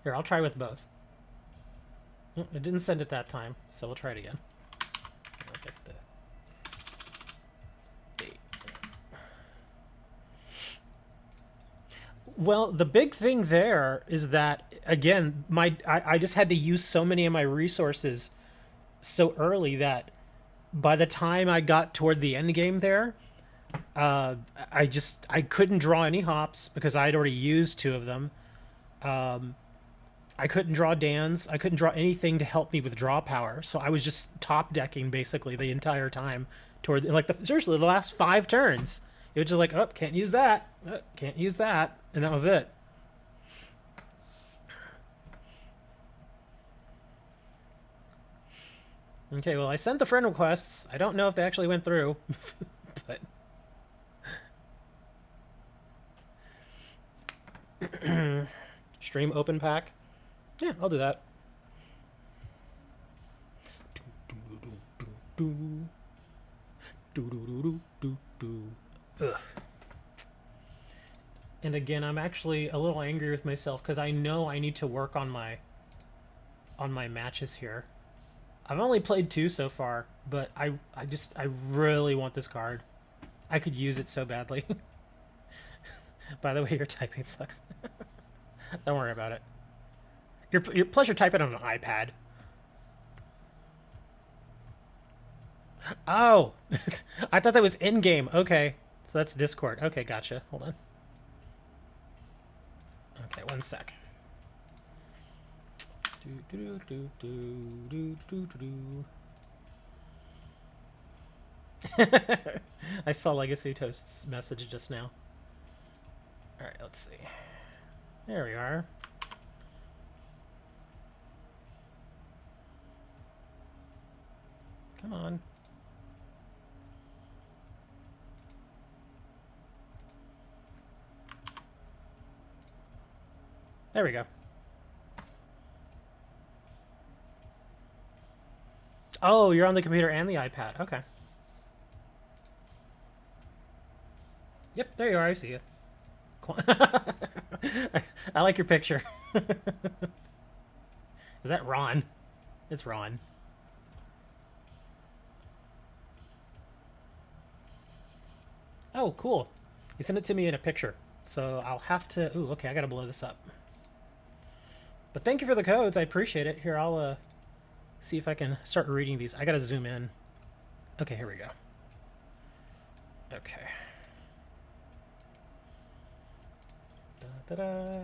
Here, I'll try with both. It didn't send it that time, so we'll try it again. I'll get the date. Well, the big thing there is that, again, I just had to use so many of my resources so early that by the time I got toward the end game there, I couldn't draw any hops because I had already used 2 of them. I couldn't draw Dans. I couldn't draw anything to help me with draw power. So I was just top decking basically the entire time toward seriously the last 5 turns. It was just like, oh, can't use that. Can't use that. And that was it. Okay, well, I sent the friend requests. I don't know if they actually went through. But stream open pack. Yeah, I'll do that. Ugh. And again, I'm actually a little angry with myself because I know I need to work on my matches here. I've only played 2 so far, but I really want this card. I could use it so badly. By the way, your typing sucks. Don't worry about it. Your pleasure typing on an iPad. Oh! I thought that was in-game. Okay. So that's Discord. Okay, gotcha. Hold on. Okay, 1 sec. I saw Legacy Toast's message just now. Alright, let's see. There we are. Come on. There we go. Oh, you're on the computer and the iPad. Okay. Yep, there you are. I see you. I like your picture. Is that Ron? It's Ron. Oh, cool. You sent it to me in a picture. So I'll have to... Ooh, okay, I gotta blow this up. But thank you for the codes. I appreciate it. Here, I'll see if I can start reading these. I gotta zoom in. Okay, here we go. Okay. Da-da-da.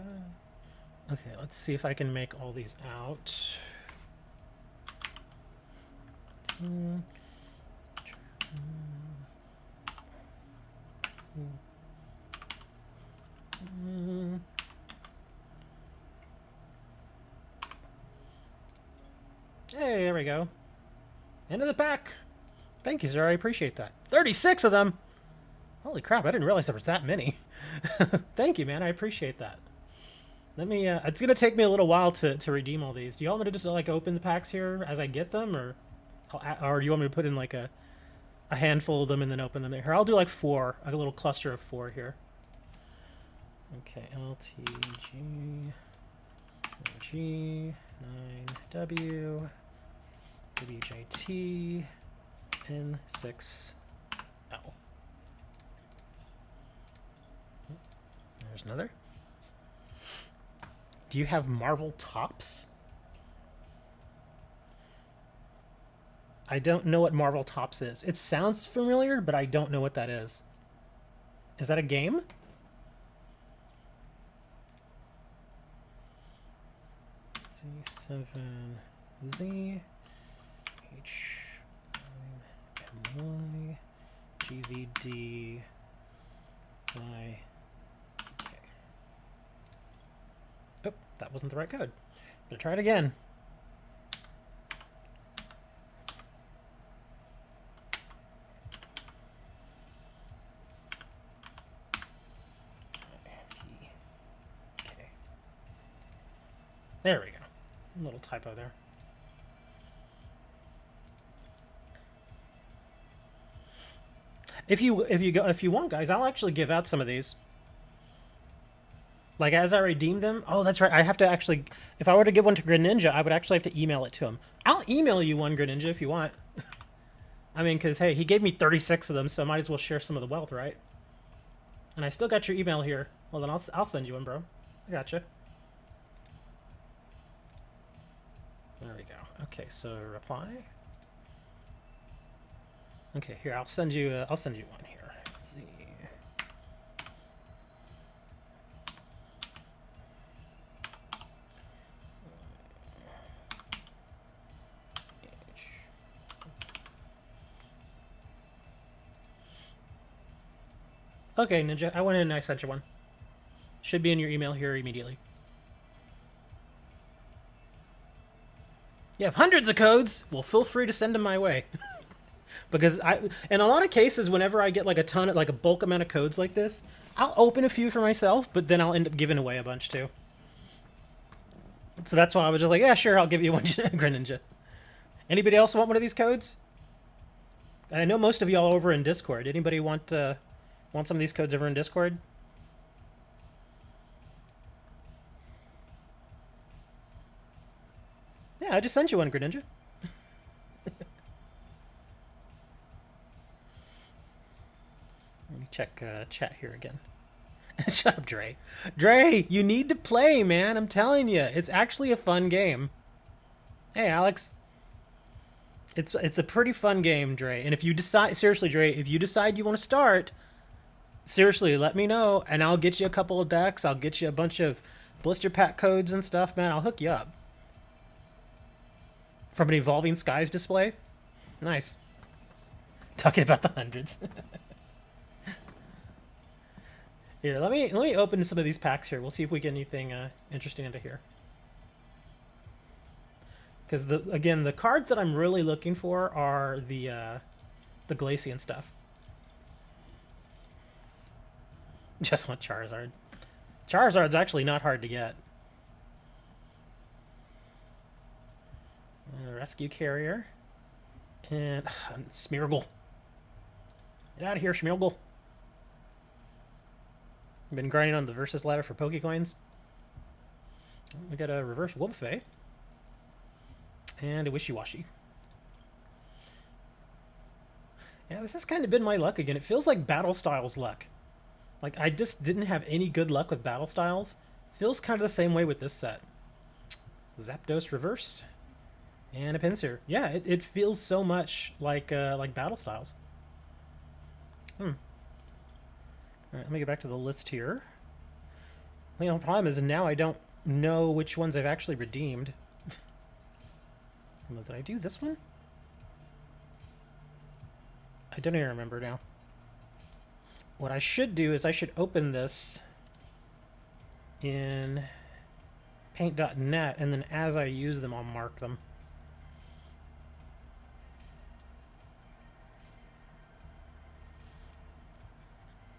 Okay, let's see if I can make all these out. Hey, there we go. End of the pack. Thank you, sir. I appreciate that. 36 of them. Holy crap, I didn't realize there was that many. Thank you, man. I appreciate that. Let me, it's going to take me a little while to redeem all these. Do you want me to just, like, open the packs here as I get them? Or do you want me to put in, like, a handful of them and then open them here? I'll do, like, 4. Like a little cluster of 4 here. Okay, LTG, G, 9W, WJT, N6L. There's another. Do you have Marvel Tops? I don't know what Marvel Tops is. It sounds familiar, but I don't know what that is. Is that a game? Z7Z H9MY GVD Y. Oh, that wasn't the right code. Gonna try it again. There we go. A little typo there. If you want, guys, I'll actually give out some of these. Like, as I redeem them... Oh, that's right. I have to actually... If I were to give one to Greninja, I would actually have to email it to him. I'll email you one, Greninja, if you want. I mean, because, hey, he gave me 36 of them, so I might as well share some of the wealth, right? And I still got your email here. Well, then I'll send you one, bro. I gotcha. There we go. Okay, so reply. Okay, here, I'll send you one here. Z. Okay, Ninja, I went in and I sent you one. Should be in your email here immediately. You have hundreds of codes. Well, feel free to send them my way. Because in a lot of cases, whenever I get like a bulk amount of codes like this, I'll open a few for myself, but then I'll end up giving away a bunch too. So that's why I was just like, yeah, sure, I'll give you one, Greninja. Anybody else want one of these codes? I know most of y'all over in Discord. Anybody want some of these codes over in Discord? Yeah, I just sent you one, Greninja. Let me check chat here again. Shut up, Dre. Dre, you need to play, man. I'm telling you. It's actually a fun game. Hey, Alex. It's a pretty fun game, Dre. And if you decide... Seriously, Dre, if you decide you want to start... Seriously, let me know, and I'll get you a couple of decks. I'll get you a bunch of blister pack codes and stuff, man. I'll hook you up. From an Evolving Skies display? Nice. Talking about the hundreds. Here, let me open some of these packs here. We'll see if we get anything interesting into here. Because again, the cards that I'm really looking for are the Glaceon stuff. Just want Charizard. Charizard's actually not hard to get. Rescue Carrier. And Smeargle. Get out of here, Smeargle. Been grinding on the Versus ladder for Pokecoins. We got a Reverse Wolfey. And a Wishy-Washy. Yeah, this has kind of been my luck again. It feels like Battle Styles luck. Like, I just didn't have any good luck with Battle Styles. Feels kind of the same way with this set. Zapdos Reverse. And a Pinsir. Yeah, it feels so much like Battle Styles. Alright, let me get back to the list here. The only problem is now I don't know which ones I've actually redeemed. Did I do this one? I don't even remember now. What I should do is I should open this in paint.net, and then as I use them, I'll mark them.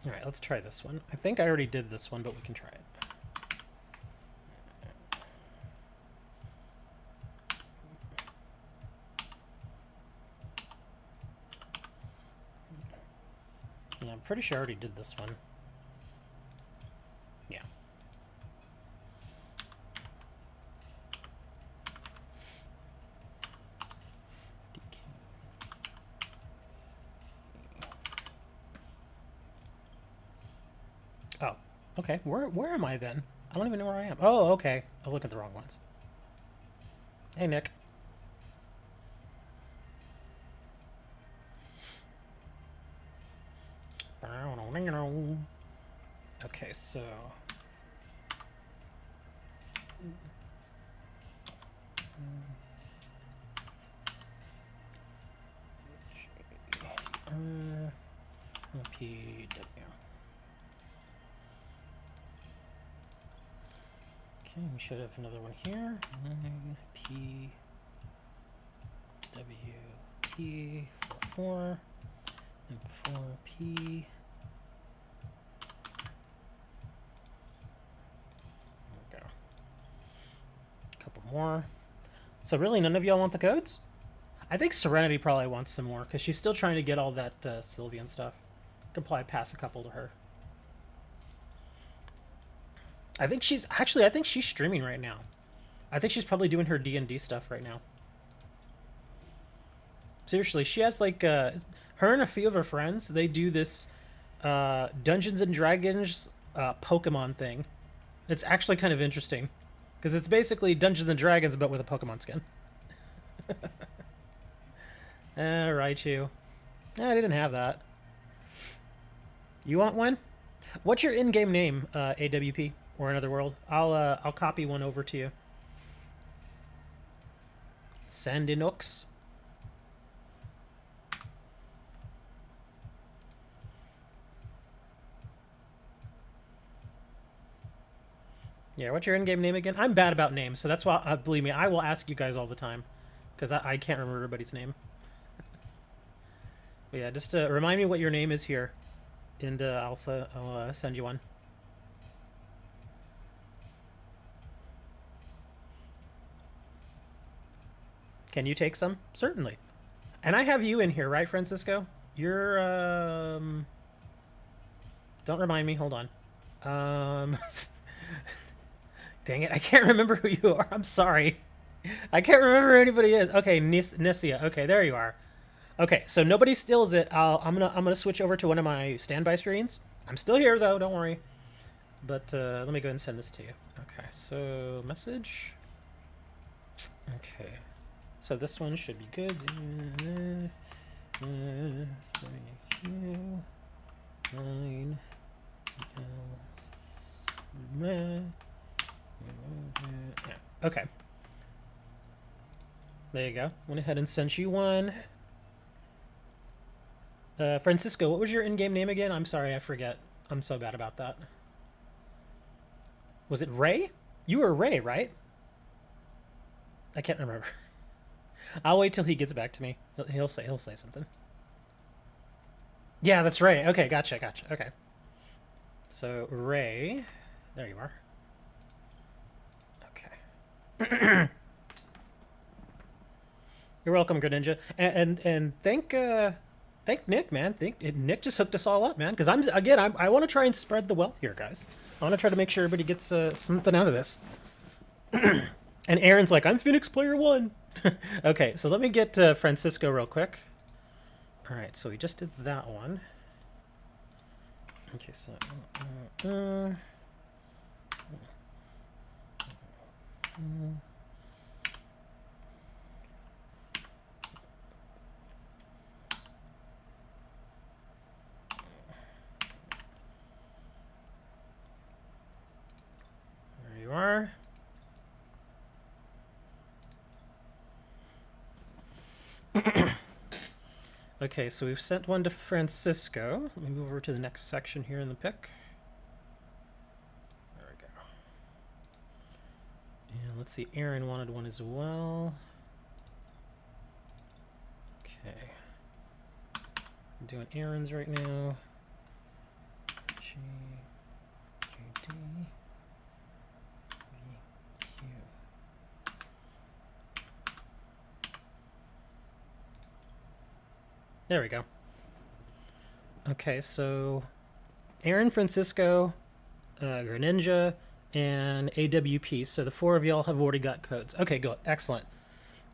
Alright, let's try this one. I think I already did this one, but we can try it. Yeah, I'm pretty sure I already did this one. Yeah. Oh, okay. Where am I then? I don't even know where I am. Oh, okay. I was looking at the wrong ones. Hey, Nick. Okay, so... PW. Okay, we should have another one here. P W T 4 and 4P. There we go. A couple more. So really, none of y'all want the codes? I think Serenity probably wants some more because she's still trying to get all that Sylveon stuff. Could probably pass a couple to her. I think she's streaming right now. I think she's probably doing her D&D stuff right now. Seriously, she has like her and a few of her friends. They do this Dungeons and Dragons Pokemon thing. It's actually kind of interesting because it's basically Dungeons and Dragons but with a Pokemon skin. Raichu. I didn't have that. You want one? What's your in-game name, AWP or Another World? I'll copy one over to you. Sandinox. Yeah, what's your in-game name again? I'm bad about names, so that's why, believe me, I will ask you guys all the time because I can't remember everybody's name. But yeah, just remind me what your name is here, and I'll send you one. Can you take some? Certainly. And I have you in here, right, Francisco? You're, Don't remind me. Hold on. Dang it, I can't remember who you are. I'm sorry. I can't remember who anybody is. Okay, Nissia. Okay, there you are. Okay, so nobody steals it. I'm gonna switch over to one of my standby screens. I'm still here though, don't worry. But let me go ahead and send this to you. Okay, so message. Okay, so this one should be good. Okay. There you go. Went ahead and sent you one. Francisco, what was your in-game name again? I'm sorry, I forget. I'm so bad about that. Was it Ray? You were Ray, right? I can't remember. I'll wait till he gets back to me. He'll say something. Yeah, that's Ray. Okay, gotcha. Okay. So Ray, there you are. Okay. You're welcome, Greninja, and thank Nick, man. Nick just hooked us all up, man. Because I want to try and spread the wealth here, guys. I want to try to make sure everybody gets something out of this. And Aaron's like, I'm Phoenix player 1. Okay, so let me get Francisco real quick. All right, so we just did that one. Okay, so. There you are. Okay, so we've sent one to Francisco. Let me move over to the next section here in the pick. There we go. And let's see, Aaron wanted one as well. Okay. I'm doing Aaron's right now. G, D, Q. There we go. Okay, so Aaron, Francisco, Greninja, and AWP. So the 4 of y'all have already got codes. Okay, good. Excellent.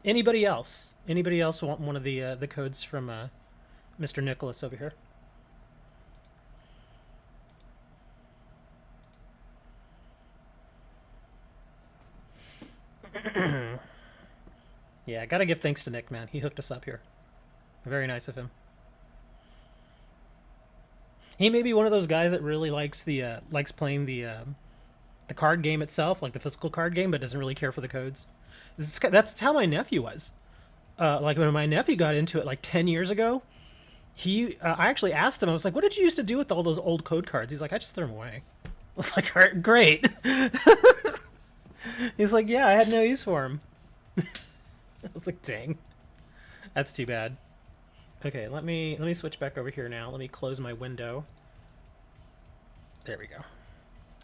Anybody else? Anybody else want one of the codes from Mr. Nicholas over here? Yeah, I gotta give thanks to Nick, man. He hooked us up here. Very nice of him. He may be one of those guys that really likes playing the card game itself, like the physical card game, but doesn't really care for the codes. That's how my nephew was. Like when my nephew got into it like 10 years ago, I actually asked him, I was like, what did you used to do with all those old code cards? He's like, I just threw them away. I was like, all right, great. He's like, yeah, I had no use for them. I was like, dang. That's too bad. Okay, let me switch back over here now. Let me close my window. There we go.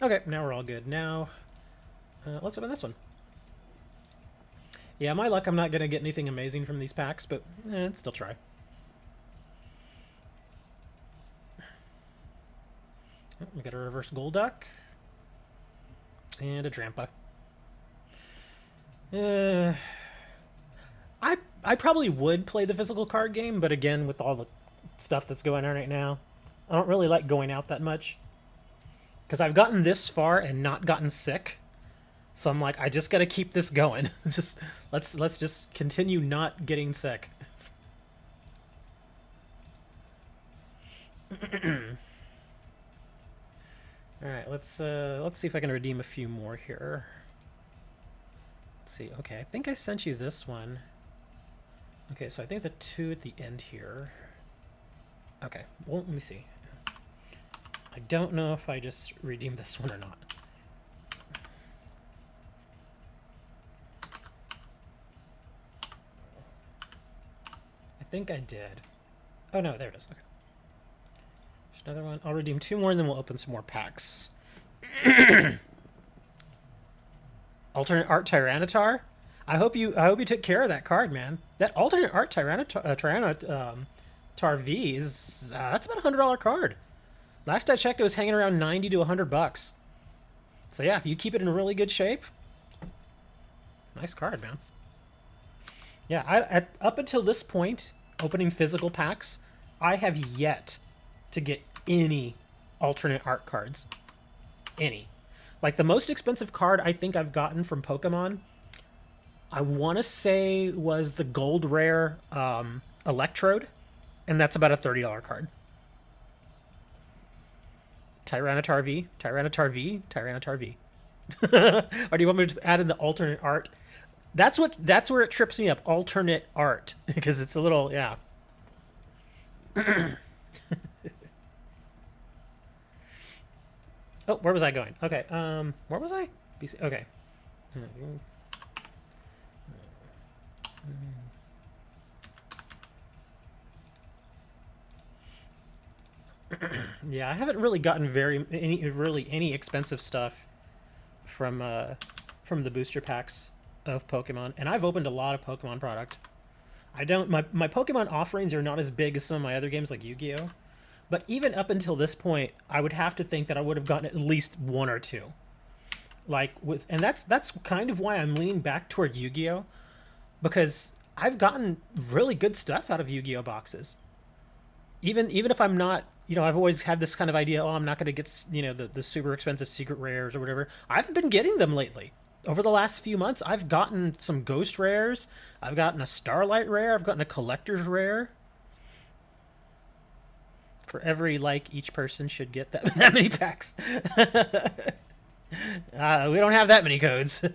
Okay, now we're all good. Now, let's open this one. Yeah, my luck, I'm not going to get anything amazing from these packs, but let's still try. Oh, we got a reverse Golduck. And a Drampa. I probably would play the physical card game, but again, with all the stuff that's going on right now, I don't really like going out that much. Because I've gotten this far and not gotten sick. So I'm like, I just gotta keep this going. Just let's just continue not getting sick. Alright, let's see if I can redeem a few more here. Let's see, okay, I think I sent you this one. Okay, so I think the 2 at the end here. Okay, well, let me see. I don't know if I just redeemed this one or not. I think I did. Oh no, there it is. Okay. There's another one. I'll redeem 2 more and then we'll open some more packs. Alternate art Tyranitar? I hope you took care of that card, man. That alternate art Tyranitar V is that's about $100 card. Last I checked, it was hanging around 90 to $100. So yeah, if you keep it in really good shape, nice card, man. Yeah, up until this point, opening physical packs, I have yet to get any alternate art cards. Any. Like the most expensive card I think I've gotten from Pokemon, I want to say was the gold rare Electrode, and that's about a $30 card. Tyranitar V, Tyranitar V, Tyranitar V. Or do you want me to add in the alternate art? That's where it trips me up. Alternate art, because it's a little, yeah. Oh, where was I going? Okay, where was I? BC, okay. Yeah, I haven't really gotten any expensive stuff from the booster packs of Pokemon, and I've opened a lot of Pokemon product. I don't my Pokemon offerings are not as big as some of my other games like Yu-Gi-Oh, but even up until this point, I would have to think that I would have gotten at least one or two. And that's kind of why I'm leaning back toward Yu-Gi-Oh, because I've gotten really good stuff out of Yu-Gi-Oh boxes. Even if I'm not, I've always had this kind of idea, oh, I'm not going to get, the super expensive secret rares or whatever. I've been getting them lately. Over the last few months, I've gotten some ghost rares. I've gotten a Starlight rare. I've gotten a collector's rare. For every each person should get that many packs. We don't have that many codes.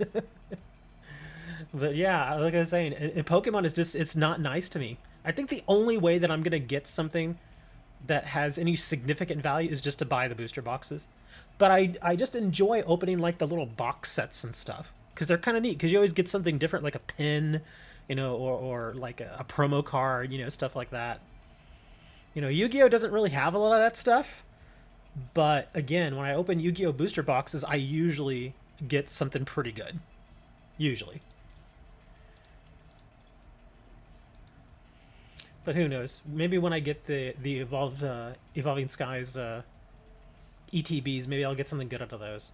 But yeah, like I was saying, Pokemon is just, it's not nice to me. I think the only way that I'm going to get something that has any significant value is just to buy the booster boxes. But I just enjoy opening the little box sets and stuff, because they're kind of neat, because you always get something different, like a pin, or like a promo card, stuff like that. Yu-Gi-Oh doesn't really have a lot of that stuff. But again, when I open Yu-Gi-Oh booster boxes, I usually get something pretty good. Usually. But who knows? Maybe when I get the Evolving Skies ETBs, maybe I'll get something good out of those.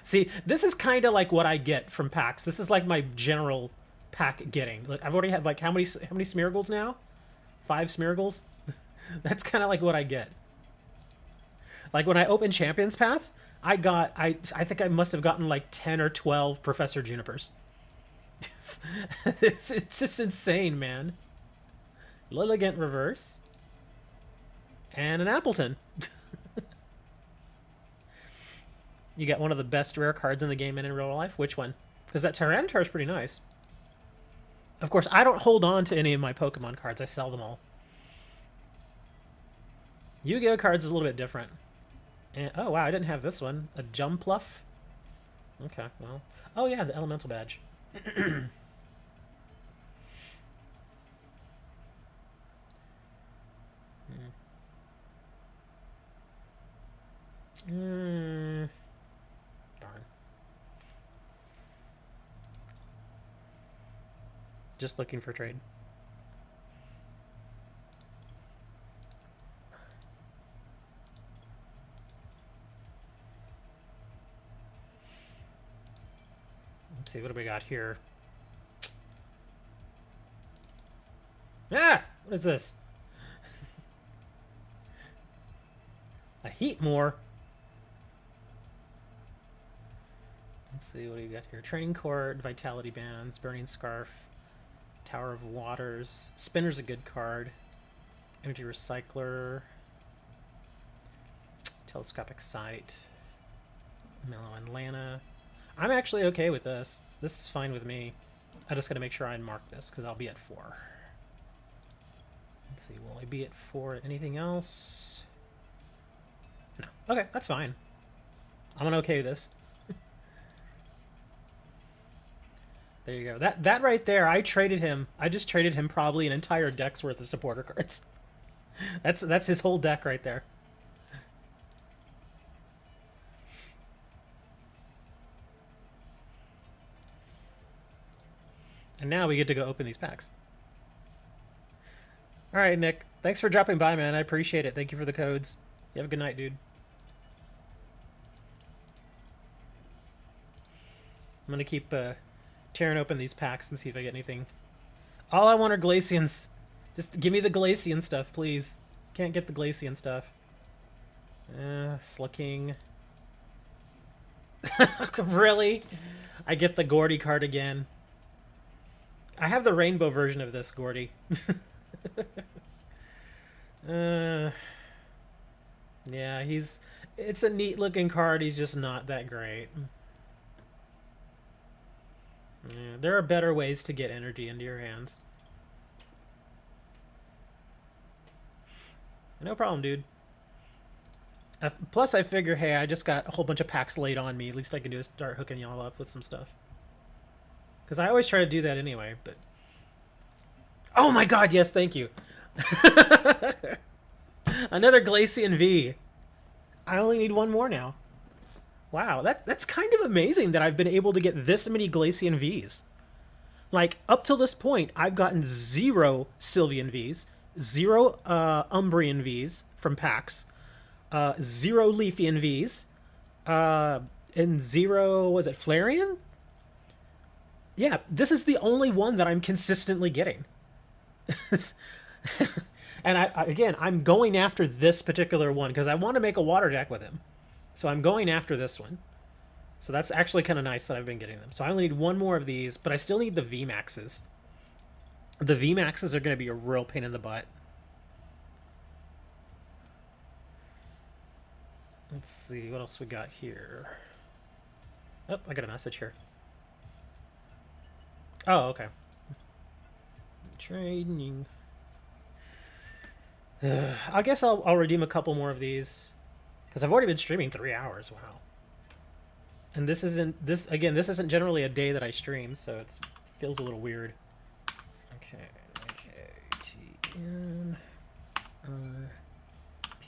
See, this is kind of like what I get from packs. This is like my general pack getting. I've already had how many Smeargles now? 5 Smeargles? That's kind of like what I get. When I opened Champions Path, I think I must have gotten 10 or 12 Professor Junipers. It's just insane, man. Lilligant reverse. And an Appleton. You got one of the best rare cards in the game and in real life? Which one? Because that Tyranitar is pretty nice. Of course, I don't hold on to any of my Pokemon cards. I sell them all. Yu-Gi-Oh cards is a little bit different. And, oh, wow, I didn't have this one. A Jumpluff? Okay, well. Oh, yeah, the Elemental Badge. Darn. Just looking for trade. Let's see, what do we got here? Ah! What is this? A Heatmore. Let's see, what do you got here? Training Court, Vitality Bands, Burning Scarf, Tower of Waters. Spinner's a good card. Energy Recycler. Telescopic Sight. Mellow Atlanta. I'm actually okay with this. This is fine with me. I just gotta make sure I mark this, because I'll be at 4. Let's see, will I be at 4 at anything else? No. Okay, that's fine. I'm gonna okay this. There you go. That right there, I traded him. I just traded him probably an entire deck's worth of supporter cards. That's his whole deck right there. And now we get to go open these packs. All right, Nick. Thanks for dropping by, man. I appreciate it. Thank you for the codes. You have a good night, dude. I'm going to keep tearing open these packs and see if I get anything. All I want are Glaceons. Just give me the Glaceon stuff, please. Can't get the Glaceon stuff. Slicking. Really? I get the Gordy card again. I have the rainbow version of this Gordy. Yeah, it's a neat looking card. He's just not that great. Yeah, there are better ways to get energy into your hands. No problem, dude. Plus, I figure, hey, I just got a whole bunch of packs laid on me. At least I can do is start hooking y'all up with some stuff. Because I always try to do that anyway, but... Oh my god, yes, thank you. Another Glaceon V. I only need one more now. Wow, that's kind of amazing that I've been able to get this many Glaceon Vs. Like, up till this point, I've gotten 0 Sylveon Vs, 0 Umbreon Vs from packs, 0 Leafeon Vs, and 0, was it Flareon? Yeah, this is the only one that I'm consistently getting. And again, I'm going after this particular one because I want to make a water deck with him. So I'm going after this one. So that's actually kind of nice that I've been getting them. So I only need one more of these, but I still need the VMAXs. The VMAXs are going to be a real pain in the butt. Let's see, what else we got here? Oh, I got a message here. Oh, okay. Training. I guess I'll redeem a couple more of these. Because I've already been streaming 3 hours, wow. And this isn't generally a day that I stream, so it feels a little weird. Okay, TN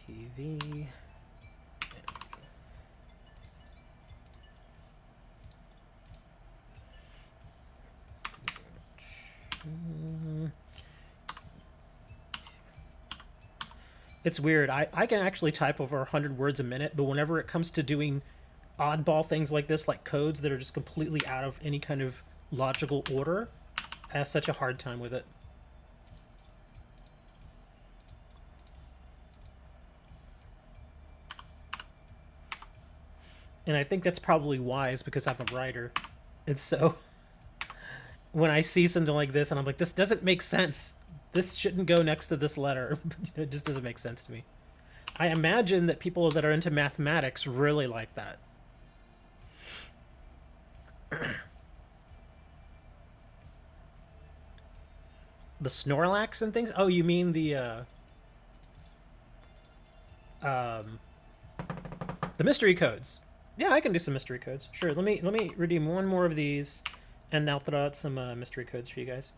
PV. It's weird. I can actually type over 100 words a minute, but whenever it comes to doing oddball things like this, like codes that are just completely out of any kind of logical order, I have such a hard time with it. And I think that's probably wise because I'm a writer. And so when I see something like this and I'm like, this doesn't make sense. This shouldn't go next to this letter. It just doesn't make sense to me. I imagine that people that are into mathematics really like that. The Snorlax and things? Oh, you mean the mystery codes. Yeah, I can do some mystery codes. Sure, let me redeem one more of these, and I'll throw out some mystery codes for you guys.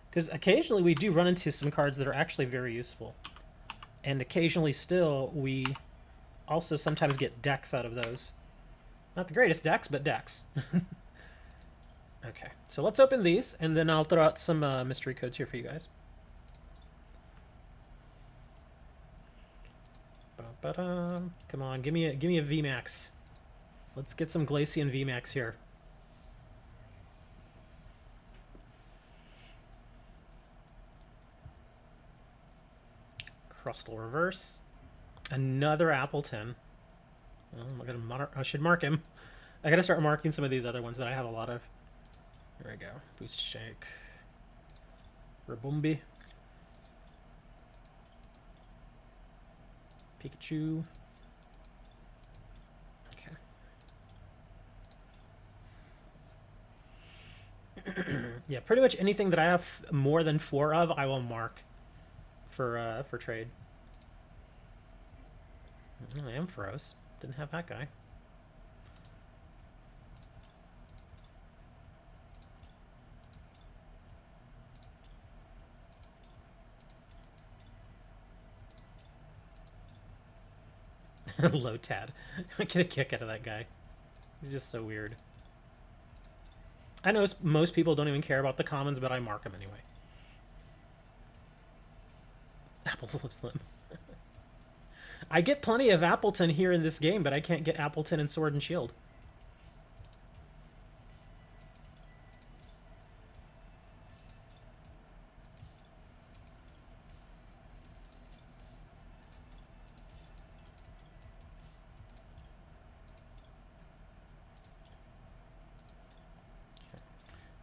Because occasionally we do run into some cards that are actually very useful. And occasionally still, we also sometimes get decks out of those. Not the greatest decks, but decks. Okay, so let's open these, and then I'll throw out some mystery codes here for you guys. Come on, give me a VMAX. Let's get some Glaceon VMAX here. Crustal Reverse. Another Appleton. Oh, I should mark him. I gotta start marking some of these other ones that I have a lot of. There we go. Boost Shake. Rabumbi. Pikachu. Okay. Yeah, pretty much anything that I have more than 4 of, I will mark for trade. Oh, Ampharos. Didn't have that guy. Lotad. I get a kick out of that guy. He's just so weird. I know most people don't even care about the commons, but I mark them anyway. Apple's Lip Slim. I get plenty of Appleton here in this game, but I can't get Appleton in Sword and Shield.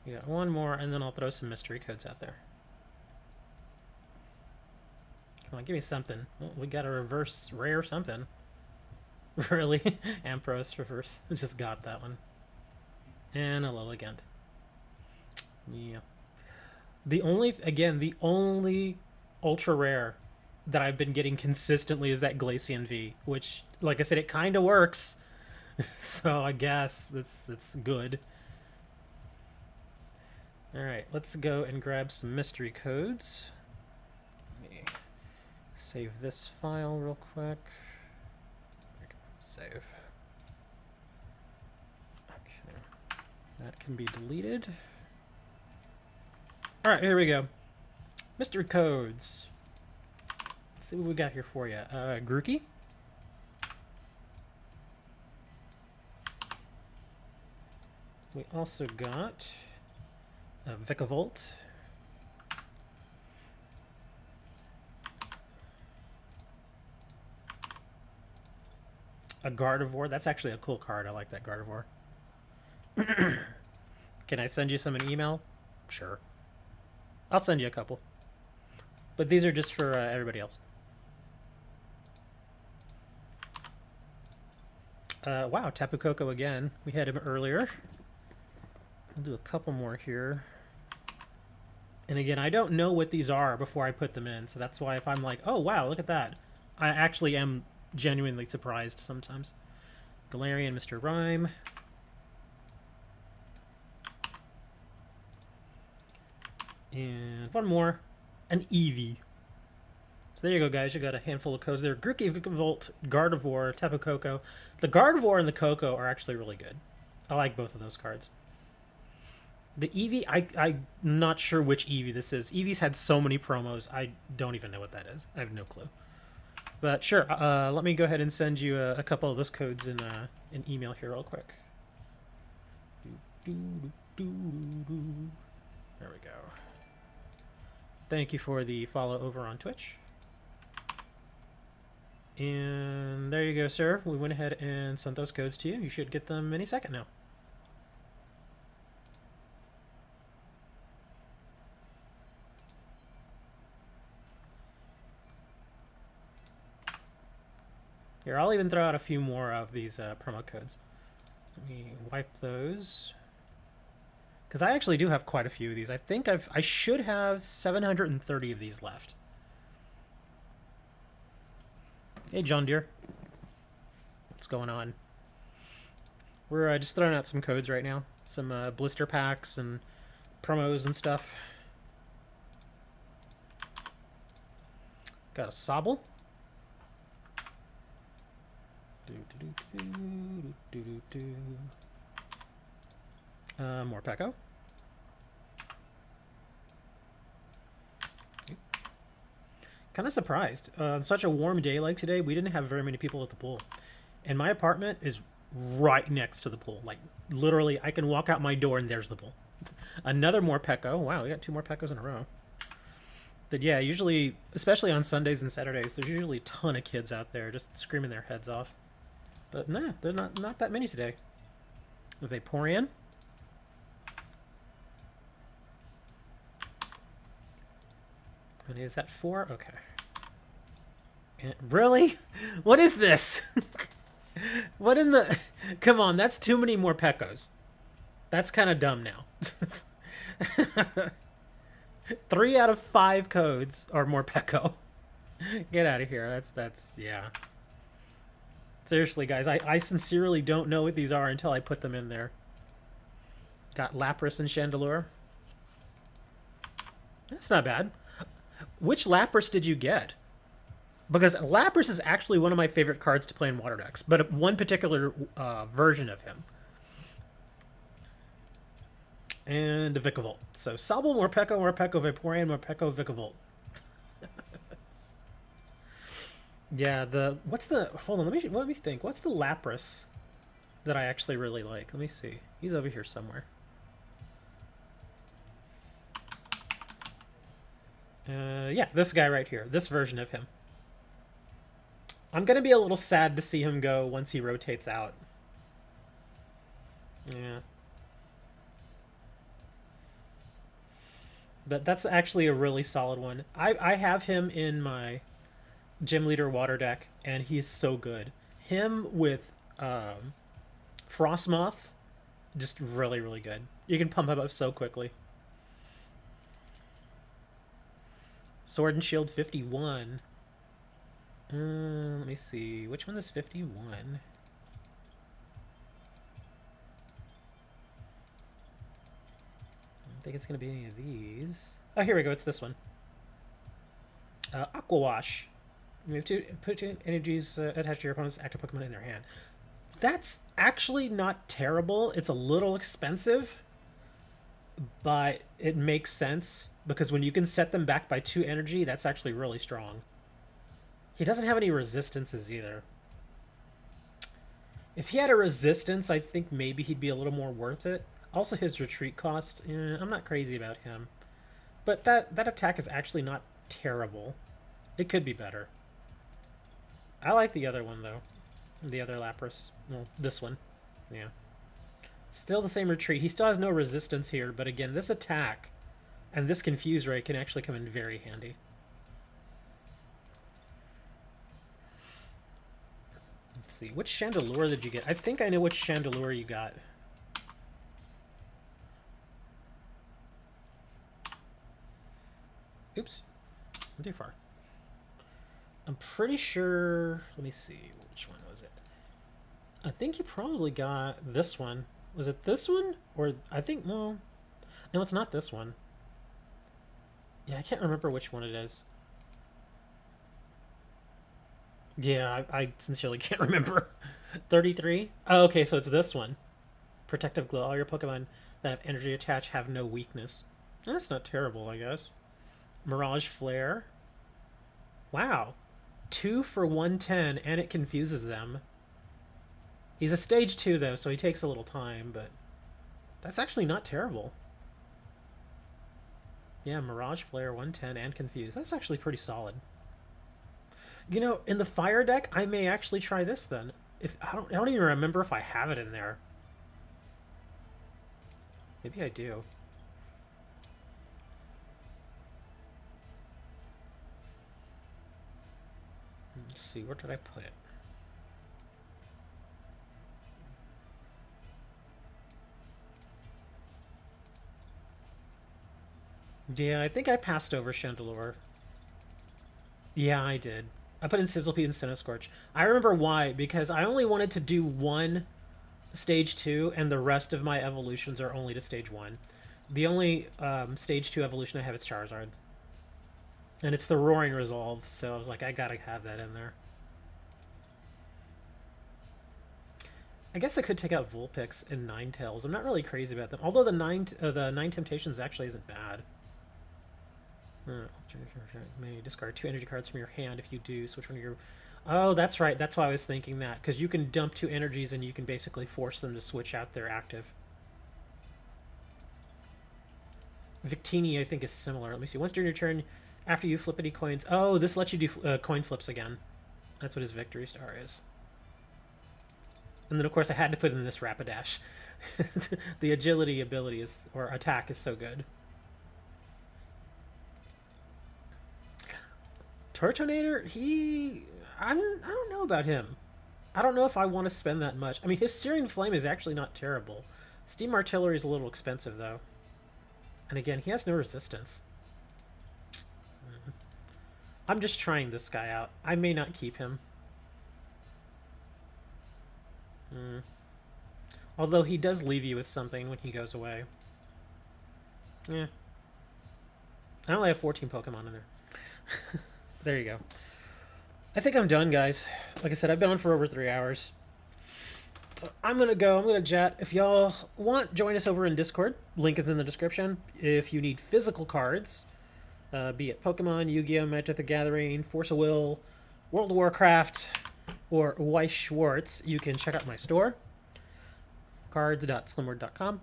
We got one more, and then I'll throw some mystery codes out there. Come on, give me something. Well, we got a reverse rare something. Really? Ampharos reverse. Just got that one. And a Lilligant. Yeah. The only ultra rare that I've been getting consistently is that Glaceon V, which, like I said, it kind of works. So I guess that's good. Alright, let's go and grab some mystery codes. Save this file real quick. There we go. Save. Okay. That can be deleted. Alright, here we go. Mystery codes. Let's see what we got here for you. Grookey. We also got Vikavolt. A Gardevoir. That's actually a cool card. I like that Gardevoir. Can I send you some in email? Sure. I'll send you a couple. But these are just for everybody else. Wow, Tapu Koko again. We had him earlier. I'll do a couple more here. And again, I don't know what these are before I put them in. So that's why if I'm like, oh, wow, look at that. I actually am genuinely surprised sometimes. Galarian, Mr. Rhyme. And one more. An Eevee. So there you go, guys. You got a handful of codes there. Grookey, Vikavolt, Gardevoir, Tapu Koko. The Gardevoir and the Koko are actually really good. I like both of those cards. The Eevee, I'm not sure which Eevee this is. Eevee's had so many promos, I don't even know what that is. I have no clue. But sure, let me go ahead and send you a couple of those codes in email here real quick. There we go. Thank you for the follow over on Twitch. And there you go, sir. We went ahead and sent those codes to you. You should get them any second now. Here, I'll even throw out a few more of these promo codes. Let me wipe those. Because I actually do have quite a few of these. I think I should have 730 of these left. Hey, John Deere. What's going on? We're just throwing out some codes right now. Some blister packs and promos and stuff. Got a Sobble. More Peko. Kind of surprised. On such a warm day like today, we didn't have very many people at the pool. And my apartment is right next to the pool. Like, literally, I can walk out my door and there's the pool. Another more Peko. Wow, we got 2 more Pekos in a row. But yeah, usually, especially on Sundays and Saturdays, there's usually a ton of kids out there just screaming their heads off. But nah, they're not that many today. Vaporeon. And is that 4? Okay. And, really? What is this? What in the... Come on, that's too many more Pekos. That's kind of dumb now. 3 out of 5 codes are more Peko. Get out of here. That's yeah. Seriously, guys, I sincerely don't know what these are until I put them in there. Got Lapras and Chandelure. That's not bad. Which Lapras did you get? Because Lapras is actually one of my favorite cards to play in Water decks, but one particular version of him. And a Vikavolt. So Sobble, Morpeko, Vaporeon, Morpeko, Vikavolt. Yeah, what's the... Hold on, let me think. What's the Lapras that I actually really like? Let me see. He's over here somewhere. Yeah, this guy right here. This version of him. I'm going to be a little sad to see him go once he rotates out. Yeah. But that's actually a really solid one. I have him in my Gym Leader Water deck, and he's so good. Him with Frostmoth, just really, really good. You can pump him up so quickly. Sword and Shield 51. Let me see. Which one is 51? I don't think it's going to be any of these. Oh, here we go. It's this one. Aqua Wash. You have to put two energies attached to your opponent's active Pokemon in their hand. That's actually not terrible. It's a little expensive, but it makes sense because when you can set them back by 2 energy, that's actually really strong. He doesn't have any resistances either. If he had a resistance, I think maybe he'd be a little more worth it. Also, his retreat cost, I'm not crazy about him. But that attack is actually not terrible. It could be better. I like the other one, though. The other Lapras. Well, this one. Yeah. Still the same retreat. He still has no resistance here, but again, this attack and this Confuse Ray can actually come in very handy. Let's see. Which Chandelure did you get? I think I know which Chandelure you got. Oops. I'm too far. I'm pretty sure... Let me see. Which one was it? I think you probably got this one. Was it this one? Or I think... No, it's not this one. Yeah, I can't remember which one it is. Yeah, I sincerely can't remember. 33? Oh, okay, so it's this one. Protective Glow. All your Pokemon that have energy attached have no weakness. That's not terrible, I guess. Mirage Flare. Wow. 2 for 110, and it confuses them. He's a stage 2, though, so he takes a little time, but that's actually not terrible. Yeah, Mirage Flare, 110, and Confuse. That's actually pretty solid. You know, in the Fire deck, I may actually try this, then. If I don't even remember if I have it in there. Maybe I do. Let's see, where did I put it? Yeah, I think I passed over Chandelure. Yeah, I did. I put in Sizzlepeed and Cinescorch. I remember why, because I only wanted to do one stage 2, and the rest of my evolutions are only to stage 1. The only stage 2 evolution I have is Charizard. And it's the Roaring Resolve, so I was like, I gotta have that in there. I guess I could take out Vulpix and Ninetales. I'm not really crazy about them. Although the Nine Temptations actually isn't bad. May discard 2 energy cards from your hand. If you do, switch one of your... Oh, that's right. That's why I was thinking that. Because you can dump 2 energies and you can basically force them to switch out their active. Victini, I think, is similar. Let me see. Once during your turn, after you flip any coins... Oh, this lets you do coin flips again. That's what his Victory Star is. And then, of course, I had to put in this Rapidash. The agility ability is, or attack is so good. Turtonator, I don't know about him. I don't know if I want to spend that much. I mean, his Searing Flame is actually not terrible. Steam Artillery is a little expensive, though. And again, he has no resistance. I'm just trying this guy out. I may not keep him. Although he does leave you with something when he goes away. Yeah. I only have 14 Pokemon in there. There you go. I think I'm done, guys. Like I said, I've been on for over 3 hours. So I'm going to go. I'm going to chat. If y'all want, join us over in Discord. Link is in the description. If you need physical cards, be it Pokemon, Yu-Gi-Oh!, Magic the Gathering, Force of Will, World of Warcraft, or Weiss Schwartz, you can check out my store, cards.slimword.com.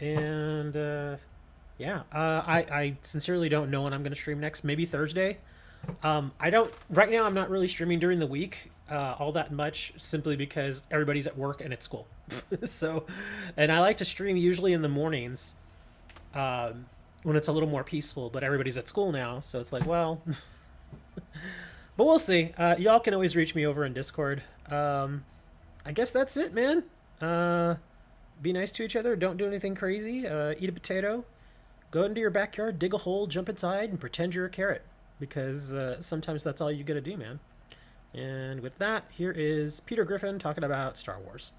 And, yeah, I sincerely don't know when I'm going to stream next. Maybe Thursday. Right now I'm not really streaming during the week all that much, simply because everybody's at work and at school. So, and I like to stream usually in the mornings when it's a little more peaceful, but everybody's at school now, so it's like, well, but we'll see. Y'all can always reach me over in Discord. I guess that's it, man. Be nice to each other. Don't do anything crazy. Eat a potato. Go into your backyard, dig a hole, jump inside, and pretend you're a carrot. Because sometimes that's all you gotta do, man. And with that, here is Peter Griffin talking about Star Wars.